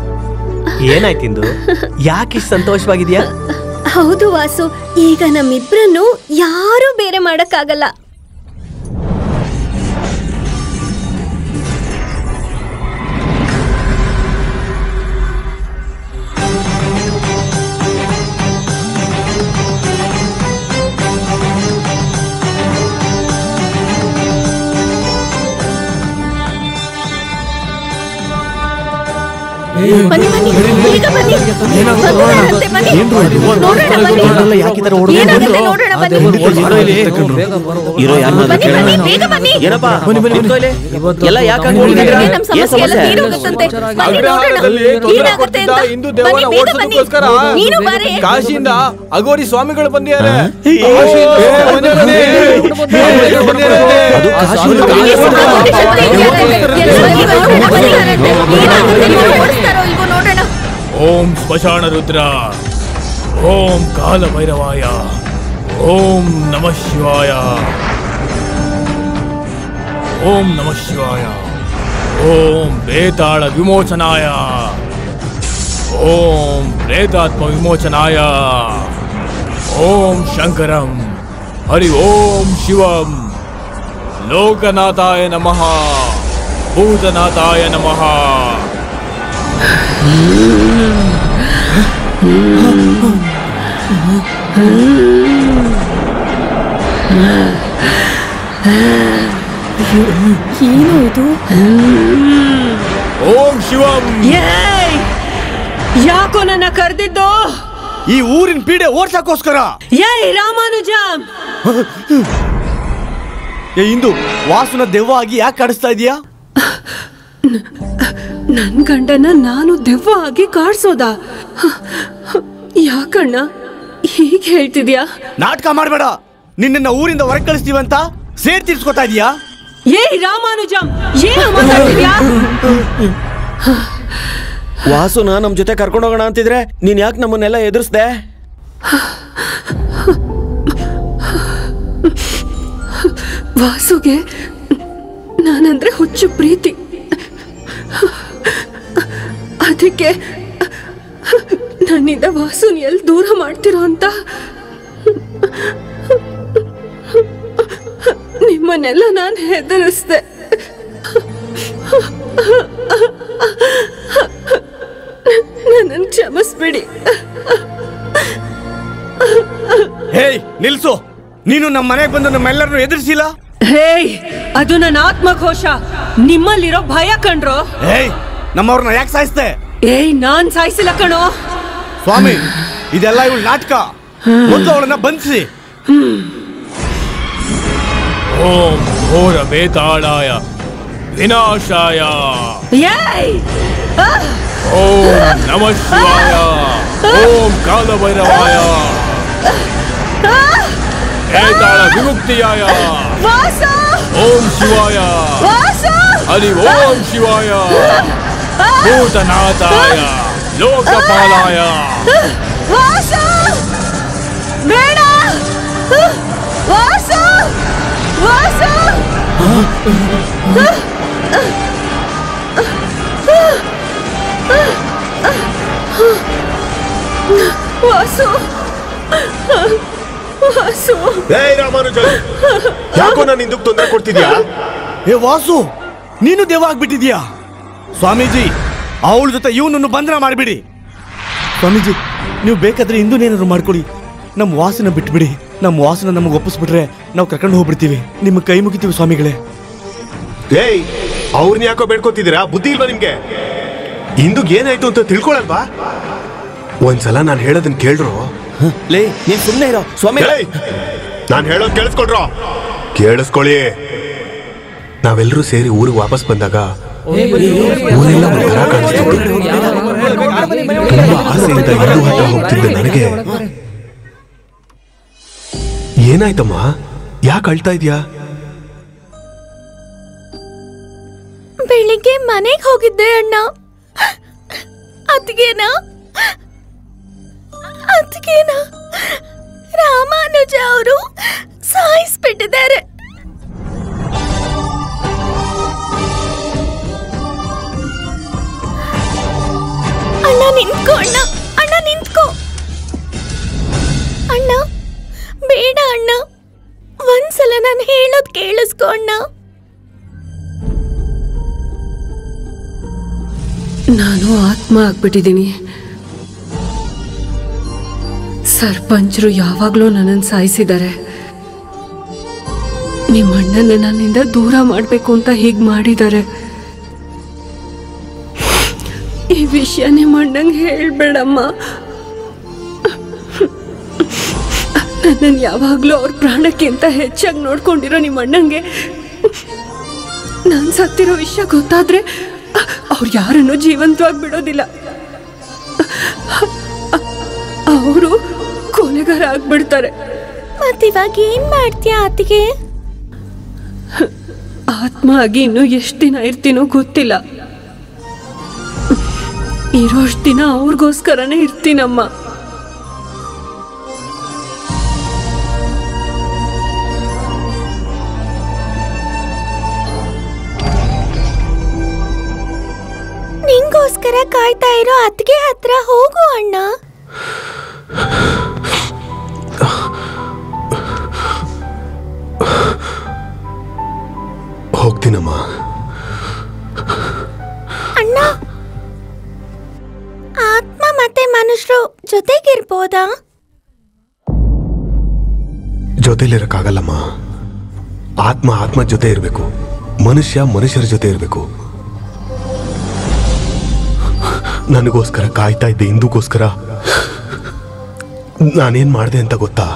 ಏನಾಯ್ತಿಂದು? ಯಾಕೆ ಸಂತೋಷವಾಗಿದ್ಯಾ? ಹೌದು ವಾಸು, ಈಗ ನಮ್ಮಿಬ್ರನ್ನು ಯಾರೂ ಬೇರೆ ಮಾಡಕ್ಕಾಗಲ್ಲ. ಬನ್ನಿ ಬನ್ನಿ, ಬೇಗ ಬನ್ನಿ. ಬಂದಿದ್ದಾರಂತೆ, ಬನ್ನಿ. ನೋಡೋಣ ಬನ್ನಿ. ಏನಾಗುತ್ತೆ ನೋಡೋಣ ಬನ್ನಿ. ಇರೋ ಯಾರನ್ನ ಬನ್ನಿ ಬನ್ನಿ, ಬೇಗ ಬನ್ನಿ. ಏನಪ್ಪ ಎಲ್ಲ ಯಾಕಾಗಿ ಹೋಗಿದ್ದೀರಾ? ನಮ್ಮ ಸಮಸ್ಯೆ ಎಲ್ಲ ತೀರೋಗುತ್ತಂತೆ. ಬನ್ನಿ ನೋಡೋಣ ಏನಾಗುತ್ತೆ ಅಂತ. ಬನ್ನಿ ಬೇಗ ಬನ್ನಿ. ನೀನು ಬಾರೆ. ಕಾಶಿಯಿಂದ ಅಗೋರಿ ಸ್ವಾಮಿಗಳು ಬಂದಿದ್ದಾರೆ. ಅದು ಕಾಶಿ ಓಂ ಸ್ಮಶಾನ ರುದ್ರ, ಓಂ ಕಾಲ ಭೈರವಾಯ, ಓಂ ನಮಃ ಶಿವಾಯ, ಓಂ ನಮಃ ಶಿವಾಯ, ಓಂ ಬೇತಾಳ ವಿಮೋಚನಾಯ, ಓಂ ಪ್ರೇತಾತ್ಮ ವಿಮೋಚನಾಯ, ಓಂ ಶಂಕರಂ, ಹರಿ ಓಂ ಶಿವಂ, ಲೋಕನಾಥಾಯ ನಮಃ, ಭೂತನಾಥಾಯ ನಮಃ. ಏನು ಇದು? ಓಂ ಶಿವಂ. ಯಾಕೋ ನನ್ನ ಕರೆದಿದ್ದು? ಈ ಊರಿನ ಪೀಡೆ ಓಡ್ಸಕ್ಕೋಸ್ಕರ. ಏಯ್ ರಾಮಾನುಜ, ಇಂದು ವಾಸುನ ದೆವ್ವ ಆಗಿ ಯಾಕೆ ಕಾಡಿಸ್ತಾ ಇದೀಯಾ? ನನ್ ಗಂಡನ ನಾನು ದೆವ್ವ ಆಗಿ ಕಾಡ್ಸೋದ? ಯಾಕಣ್ಣ ಹೀಗೆ ಹೇಳ್ತಿದ್ಯಾ? ನಾಟಕ ಮಾಡಬೇಡ. ನಿನ್ನ ಊರಿಂದ ಹೊರಗೆ ಕಳಿಸ್ತೀವಂತ ಸೇರ್ ತೀರ್ಸ್ಕೊತಾ ಇದೀಯಾ? ಏಯ್ ರಾಮಾನುಜಂ, ಏನು ಮಾತಾಡ್ತಿದ್ಯಾ? ವಾಸುನ ನಮ್ ಜೊತೆ ಕರ್ಕೊಂಡು ಹೋಗೋಣ ಅಂತಿದ್ರೆ ನೀನ್ ಯಾಕೆ ನಮ್ಮನ್ನೆಲ್ಲ ಎದುರಿಸ್ದೆ? ವಾಸುಗೆ ನಾನಂದ್ರೆ ಹುಚ್ಚು ಪ್ರೀತಿ. ಅದಕ್ಕೆ ನನ್ನಿಂದ ವಾಸುನ್ ಎಲ್ಲಿ ದೂರ ಮಾಡ್ತಿರೋ ಅಂತ ನಿಮ್ಮನ್ನೆಲ್ಲ ನಾನು ಹೆದರಿಸ್ದೆ. ನನ್ನನ್ನು ಕ್ಷಮಿಸ್ಬಿಡಿ. ಹೇಯ್ ನಿಲ್ಸು. ನೀನು ನಮ್ಮ ಮನೆಗೆ ಬಂದು ನಮ್ಮೆಲ್ಲರನ್ನು ಎದುರಿಸಿಲ್ಲ. ಹೇಯ್, ಅದು ನನ್ನ ಆತ್ಮಘೋಷ. ನಿಮ್ಮಲ್ಲಿರೋ ಭಯ ಕಣ್ರೋ. ಹೇಯ್, ನಮ್ಮವ್ರನ್ನ ಯಾಕೆ ಸಾಯಿಸ್ತೆ? ಏಯ್, ನಾನ್ ಸಾಯಿಸಿಲ್ಲ ಕಣೋ ಸ್ವಾಮಿ. ಇದೆಲ್ಲ ಇವಳು ನಾಟಕ. ಮೊದಲು ಅವಳನ್ನ ಬಂಧಿಸಿ. ಓಂ ಘೋರ ಬೇತಾಳಾಯ ವಿನಾಶಾಯ, ಏಯ್ ಓಂ ನಮಃ ಶಿವಾಯ, ಓಂ ಕಾಲ ಭೈರವಾಯ, ಬೇತಾಳ ವಿಮುಕ್ತಿಯಾಯ, ಓಂ ಶಿವಾಯ, ಹರಿ ಓಂ ಶಿವಾಯ, ಭೂತನಾಥಾಯ, ಲೋಕಪಾಲಾಯ. ಬೇಡ ವಾಸು, ವಾಸು. ವಾಸು, ವಾಸು. ಏಯ್ ರಾಮಾನುಜ, ಯಾಕೋ ನಾನು ಹಿಂದಕ್ಕೆ ತೊಂದರೆ ಕೊಡ್ತಿದ್ಯಾ? ಏ ವಾಸು, ನೀನು ದೇವ ಆಗ್ಬಿಟ್ಟಿದ್ಯಾ? ಸ್ವಾಮೀಜಿ, ಅವಳ ಜೊತೆ ಇವನನ್ನು ಬಂಧನ ಮಾಡಿಬಿಡಿ. ಸ್ವಾಮೀಜಿ, ನೀವು ಬೇಕಾದ್ರೆ ಇಂದುನೇನಾದ್ರು ಮಾಡ್ಕೊಡಿ. ನಮ್ಮ ವಾಸನ ಬಿಟ್ಬಿಡಿ. ನಮ್ಮ ವಾಸನ ನಮಗೆ ಒಪ್ಪಿಸ್ಬಿಟ್ರೆ ನಾವು ಕರ್ಕೊಂಡು ಹೋಗ್ಬಿಡ್ತೀವಿ. ನಿಮ್ಮ ಕೈ ಮುಗಿತೀವಿ ಸ್ವಾಮಿಗಳೇ. ಏಯ್, ಅವ್ರನ್ನ ಯಾಕೋ ಬೇಡ್ಕೋತಿದ್ದೀರಾ? ಬುದ್ಧಿ ಇಲ್ವಾ ನಿಮ್ಗೆ? ಇಂದುಗ್ ಏನಾಯ್ತು ಅಂತ ತಿಳ್ಕೊಳಲ್ವಾ? ಒಂದ್ಸಲ ನಾನು ಹೇಳೋದನ್ನ ಕೇಳ್ರು. ಲೇ, ನೀನ್ ಸುಮ್ಮನೆ ಇರೋ ಸ್ವಾಮಿ. ನಾನು ಹೇಳೋದು ಕೇಳಿಸ್ಕೊಳ್ರೋ. ಕೇಳಿಸ್ಕೊಳ್ಳಿ. ನಾವೆಲ್ಲರೂ ಸೇರಿ ಊರಿಗೆ ವಾಪಸ್ ಬಂದಾಗ ಊರೆಲ್ಲ ಒಂಥರ ಕಾಣಿಸ್ತಿತ್ತು. ತುಂಬಾ ಆಸೆಯಿಂದ ಇಂದು ಹತ್ರ ಹೋಗ್ತಿದ್ದೆ ನನಗೆ. ಏನಾಯ್ತಮ್ಮ? ಯಾಕೆ ಅಳ್ತಾ ಇದ್ಯಾ? ಬೆಳಿಗ್ಗೆ ಮನೆಗೆ ಹೋಗಿದ್ದೆ ಅಣ್ಣ. ಅದ್ಗೇನಾ ರಾಮಾನುಜ ಅವರು ಸಾಯಿಸ್ಬಿಟ್ಟಿದ್ದಾರೆ. ಅಣ್ಣ ನಿಂತ್ಕೋ, ಅಣ್ಣ ನಿಂತ್ಕೋ. ಅಣ್ಣ ಬೇಡ ಅಣ್ಣ, ಒಂದ್ಸಲ ನಾನು ಹೇಳೋದ್ ಕೇಳಿಸ್ಕೊ ಅಣ್ಣ. ನಾನು ಆತ್ಮ ಆಗ್ಬಿಟ್ಟಿದ್ದೀನಿ. ಸರ್ಪಂಚರು ಯಾವಾಗ್ಲೂ ನನ್ನನ್ನು ಸಾಯಿಸಿದ್ದಾರೆ. ನಿಮ್ಮ ಅಣ್ಣನ ನನ್ನಿಂದ ದೂರ ಮಾಡಬೇಕು ಅಂತ ಹೀಗೆ ಮಾಡಿದ್ದಾರೆ. ಈ ವಿಷಯ ನಿಮ್ಮ ಅಣ್ಣಂಗೆ ಹೇಳ್ಬೇಡಮ್ಮ. ನನ್ನನ್ನು ಯಾವಾಗಲೂ ಅವ್ರ ಪ್ರಾಣಕ್ಕಿಂತ ಹೆಚ್ಚಾಗಿ ನೋಡ್ಕೊಂಡಿರೋ ನಿಮ್ಮ ಅಣ್ಣಂಗೆ ನಾನು ಸತ್ತಿರೋ ವಿಷಯ ಗೊತ್ತಾದ್ರೆ ಅವ್ರು ಯಾರನ್ನೂ ಜೀವಂತವಾಗಿ ಬಿಡೋದಿಲ್ಲ. ಅವರು ಕೊಲೆಗಾರ ಆಗ್ಬಿಡ್ತಾರೆ. ಮತ್ತಿವಾಗ ಏನ್ ಮಾಡ್ತೀಯ ಅತ್ತಿಗೆ? ಆತ್ಮ ಆಗಿ ಇನ್ನೂ ಎಷ್ಟು ದಿನ ಇರ್ತೀನೋ ಗೊತ್ತಿಲ್ಲ. ಇರೋಷ್ಟು ದಿನ ಅವ್ರಿಗೋಸ್ಕರನೇ ಇರ್ತೀನಮ್ಮ. ನಿಂಗೋಸ್ಕರ ಕಾಯ್ತಾ ಇರೋ ಅತ್ತಿಗೆ ಹತ್ರ ಹೋಗು ಅಣ್ಣ. ಹೋಗ್ತೀನಮ್ಮ. ಅಣ್ಣ, ಆತ್ಮ ಮತ್ತೆ ಮನುಷ್ಯರು ಜೊತೆಗಿರ್ಬೋದಾ? ಜೊತೆಲಿರಕ್ಕಾಗಲ್ಲಮ್ಮ. ಆತ್ಮ ಜೊತೆ ಇರಬೇಕು, ಮನುಷ್ಯ ಮನುಷ್ಯರ ಜೊತೆ ಇರಬೇಕು. ನನಗೋಸ್ಕರ ಕಾಯ್ತಾ ಇದ್ದೆ ಇಂದುಗೋಸ್ಕರ ನಾನೇನ್ ಮಾಡಿದೆ ಅಂತ ಗೊತ್ತಾ?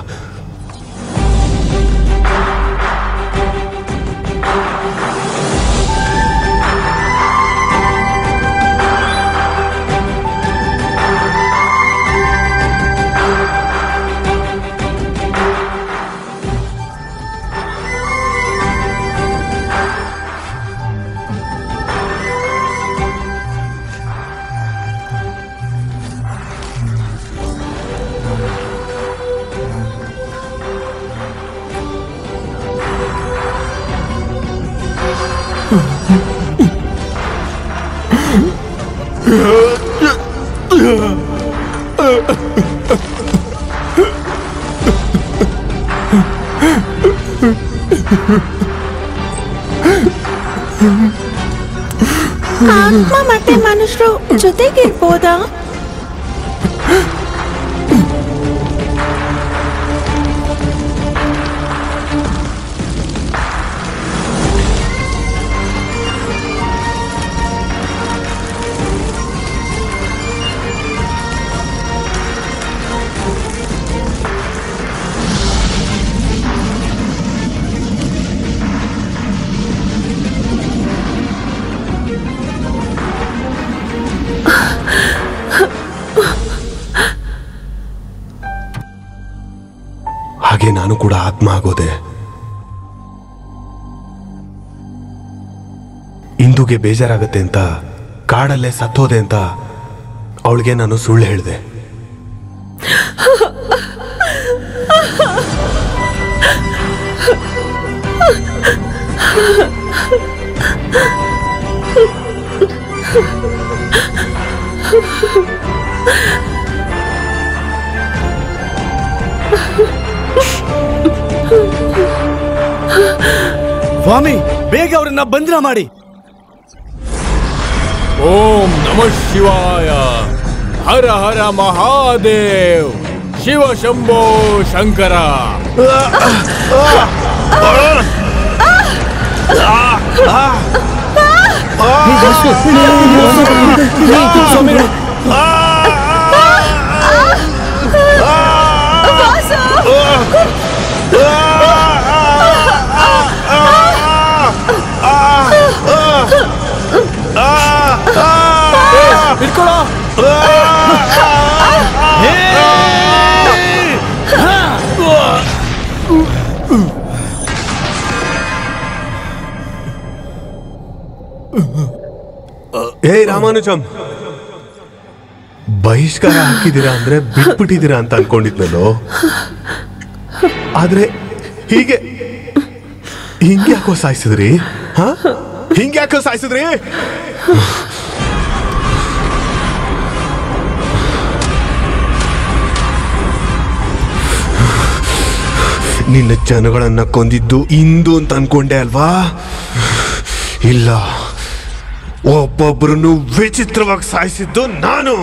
ಆತ್ಮ ಮತ್ತೆ ಮನುಷ್ಯರು ಜೊತೆಗಿರ್ಬೋದಾ? ಹಾಗೆ ನಾನು ಕೂಡ ಆತ್ಮ ಆಗೋದೆ. ಇಂದುಗೆ ಬೇಜಾರಾಗತ್ತೆ ಅಂತ ಕಾಡಲ್ಲೇ ಸತ್ತೋದೆ ಅಂತ ಅವಳಿಗೆ ನಾನು ಸುಳ್ಳು ಹೇಳಿದೆ. ಸ್ವಾಮಿ, ಬೇಗ ಅವರನ್ನ ಬಂಧನ ಮಾಡಿ. ಓಂ ನಮಃ ಶಿವಾಯ. ಹರ ಹರ ಮಹಾದೇವ್. ಶಿವ ಶಂಭೋ ಶಂಕರ. ಏ ರಾಮಾನುಜಂ, ಬಹಿಷ್ಕಾರ ಹಾಕಿದೀರಾ ಅಂದ್ರೆ ಬಿಟ್ಬಿಟ್ಟಿದ್ದೀರಾ ಅಂತ ಅನ್ಕೊಂಡಿದ್ನಲ್ಲೋ. ಆದ್ರೆ ಹಿಂಗ್ಯಾಕೋ ಸಾಯಿಸಿದ್ರಿ? ಹಿಂಗ್ಯಾಕೋ ಸಾಯಿಸಿದ್ರಿ? ನಿನ್ನ ಜನಗಳನ್ನ ಕೊಂದಿದ್ದು ಇಂದು ಅಂತ ಅನ್ಕೊಂಡೆ ಅಲ್ವಾ? ಇಲ್ಲ, ಒಬ್ಬೊಬ್ಬರನ್ನು ವಿಚಿತ್ರವಾಗಿ ಸಾಯಿಸಿದ್ದು ನಾನು.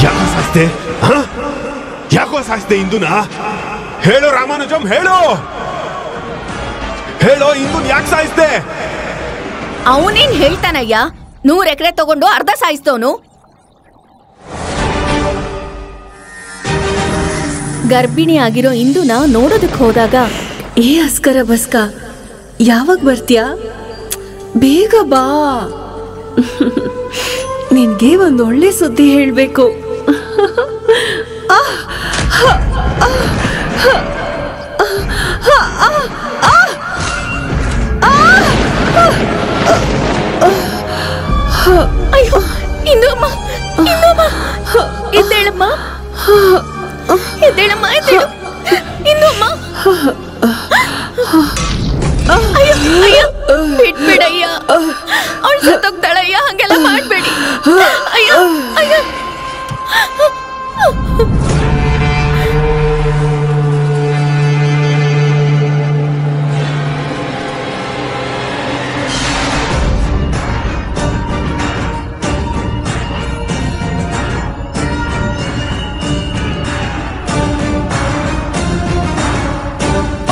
ಯಾಕೋ ಸಾಯಿಸ್ದೆ? ಯಾಕೋ ಸಾಯಿಸ್ದೆ ಇಂದುನ? ಹೇಳೋ ರಾಮಾನುಜಂ, ಹೇಳೋ ಹೇಳೋ, ಇಂದುನ್ ಯಾಕೆ ಸಾಯಿಸ್ದೆ? ಅವನೇನ್ ಹೇಳ್ತಾನಯ್ಯ? 100 ಎಕರೆ ತಗೊಂಡು ಅರ್ಧ ಸಾಯಿಸ್ತವನು. ಗರ್ಭಿಣಿ ಆಗಿರೋ ಇಂದುನ ನೋಡೋದಕ್ ಹೋದಾಗ, ಏ ಅಸ್ಕರ ಬಸ್ಕ, ಯಾವಾಗ ಬರ್ತೀಯಾ? ಬೇಗ ಬಾ, ನಿನ್ಗೆ ಒಂದು ಒಳ್ಳೆ ಸುದ್ದಿ ಹೇಳ್ಬೇಕು. ಅಯ್ಯೋ, ಇಂದಮ್ಮ, ಇಂದಮ್ಮ, ಎದ್ದೇಳಮ್ಮ, ಎದ್ದೇಳಮ್ಮ, ಎದ್ದೇಳು ಇಂದಮ್ಮ. ಅಯ್ಯೋ ಅಯ್ಯೋ, ಬಿಟ್ಬಿಡಯ್ಯ, ಅವಳು ಸತ್ತೋಗ್ತಾಳಯ್ಯ, ಹಂಗೆಲ್ಲ ಮಾಡ್ಬೇಡಿ. ಅಯ್ಯೋ ಅಯ್ಯೋ.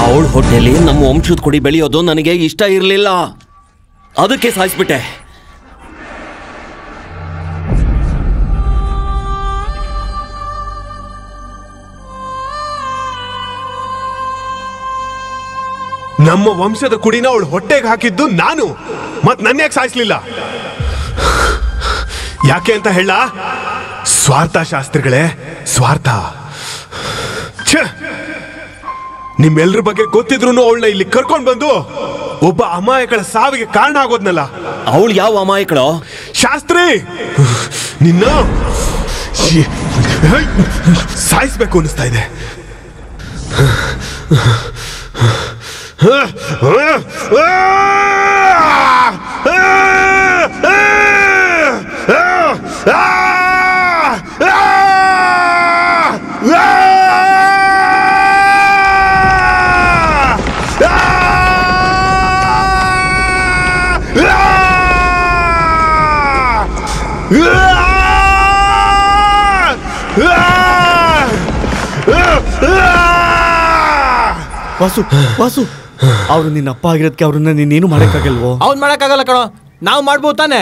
ಅವಳ ಹೊಟ್ಟೆಲಿ ನಮ್ಮ ವಂಶದ ಕೊಡಿ ಬೆಳೆಯೋದು ನನಗೆ ಇಷ್ಟ ಇರಲಿಲ್ಲ, ಅದಕ್ಕೆ ಸಾಯಿಸ್ಬಿಟ್ಟೆ. ನಮ್ಮ ವಂಶದ ಕುಡಿನ ಅವಳು ಹೊಟ್ಟೆಗೆ ಹಾಕಿದ್ದು ನಾನು, ಮತ್ ನನ್ನ ಯಾಕೆ ಸಾಯಿಸ್ಲಿಲ್ಲ? ಯಾಕೆ ಅಂತ ಹೇಳ? ಸ್ವಾರ್ಥ ಶಾಸ್ತ್ರಿಗಳೇ, ಸ್ವಾರ್ಥ. ನಿಮ್ಮೆಲ್ರ ಬಗ್ಗೆ ಗೊತ್ತಿದ್ರು ಅವಳನ್ನ ಇಲ್ಲಿ ಕರ್ಕೊಂಡ್ ಬಂದು ಒಬ್ಬ ಅಮಾಯಕಳ ಸಾವಿಗೆ ಕಾರಣ ಆಗೋದ್ನಲ್ಲ. ಅವಳು ಯಾವ ಅಮಾಯಕಳು? ಶಾಸ್ತ್ರಿ, ನಿನ್ನ ಸಾಯಿಸ್ಬೇಕು ಅನಿಸ್ತಾ ಇದೆ. ವಾಸು, ವಾಸು, ಅವ್ರು ನಿನ್ನ ಅಪ್ಪ ಆಗಿರೋದಕ್ಕೆ ಅವ್ರನ್ನ ನೀನೇನು ಮಾಡಕ್ಕಾಗಲ್ವೋ? ಅವ್ನ್ ಮಾಡಕ್ಕಾಗಲ್ಲ ಕಣೋ, ನಾವು ಮಾಡ್ಬೋದು ತಾನೆ.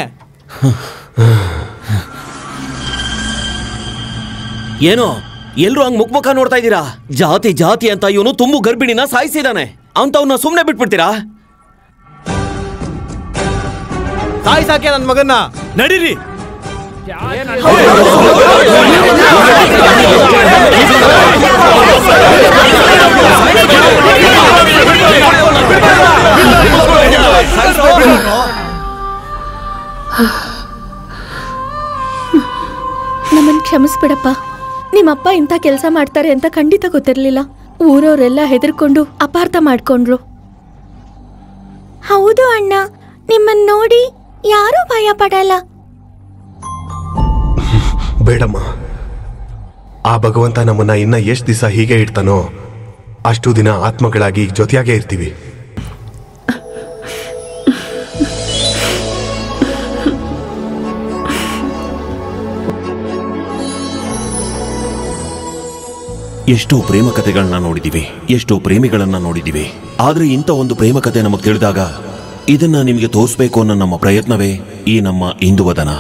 ಏನೋ ಎಲ್ರು ಹಂಗ್ ಮುಖ ನೋಡ್ತಾ ಇದ್ದೀರಾ? ಜಾತಿ ಜಾತಿ ಅಂತ ಇವನು ತುಂಬು ಗರ್ಭಿಣಿನ ಸಾಯಿಸಿದಾನೆ ಅಂತವ್ನ ಸುಮ್ನೆ ಬಿಟ್ಬಿಡ್ತೀರಾ? ಸಾಯಿಸಾಕೆ ನನ್ ಮಗನ್ನ. ನಡೀರಿ. ನಮ್ಮನ್ ಕ್ಷಮಿಸ್ಬಿಡಪ್ಪ. ನಿಮ್ಮಪ್ಪ ಇಂಥ ಕೆಲಸ ಮಾಡ್ತಾರೆ ಅಂತ ಖಂಡಿತ ಗೊತ್ತಿರ್ಲಿಲ್ಲ. ಊರವರೆಲ್ಲ ಹೆದರ್ಕೊಂಡು ಅಪಾರ್ಥ ಮಾಡ್ಕೊಂಡ್ರು. ಹೌದು ಅಣ್ಣ, ನಿಮ್ಮನ್ ನೋಡಿ ಯಾರೂ ಭಯ ಪಡಲ್ಲ. ಬೇಡಮ್ಮ, ಆ ಭಗವಂತ ನಮ್ಮನ್ನ ಇನ್ನ ಎಷ್ಟು ದಿವಸ ಹೀಗೆ ಇಡ್ತಾನೋ ಅಷ್ಟು ದಿನ ಆತ್ಮಗಳಾಗಿ ಜೊತೆಯಾಗೇ ಇರ್ತೀವಿ. ಎಷ್ಟೋ ಪ್ರೇಮ ಕಥೆಗಳನ್ನ ನೋಡಿದೀವಿ, ಎಷ್ಟೋ ಪ್ರೇಮಿಗಳನ್ನ ನೋಡಿದೀವಿ. ಆದ್ರೆ ಇಂಥ ಒಂದು ಪ್ರೇಮ ಕಥೆ ನಮಗ್ ತಿಳಿದಾಗ ಇದನ್ನ ನಿಮಗೆ ತೋರಿಸ್ಬೇಕು ಅನ್ನೋ ನಮ್ಮ ಪ್ರಯತ್ನವೇ ಈ ನಮ್ಮ ಇಂದುವದನ.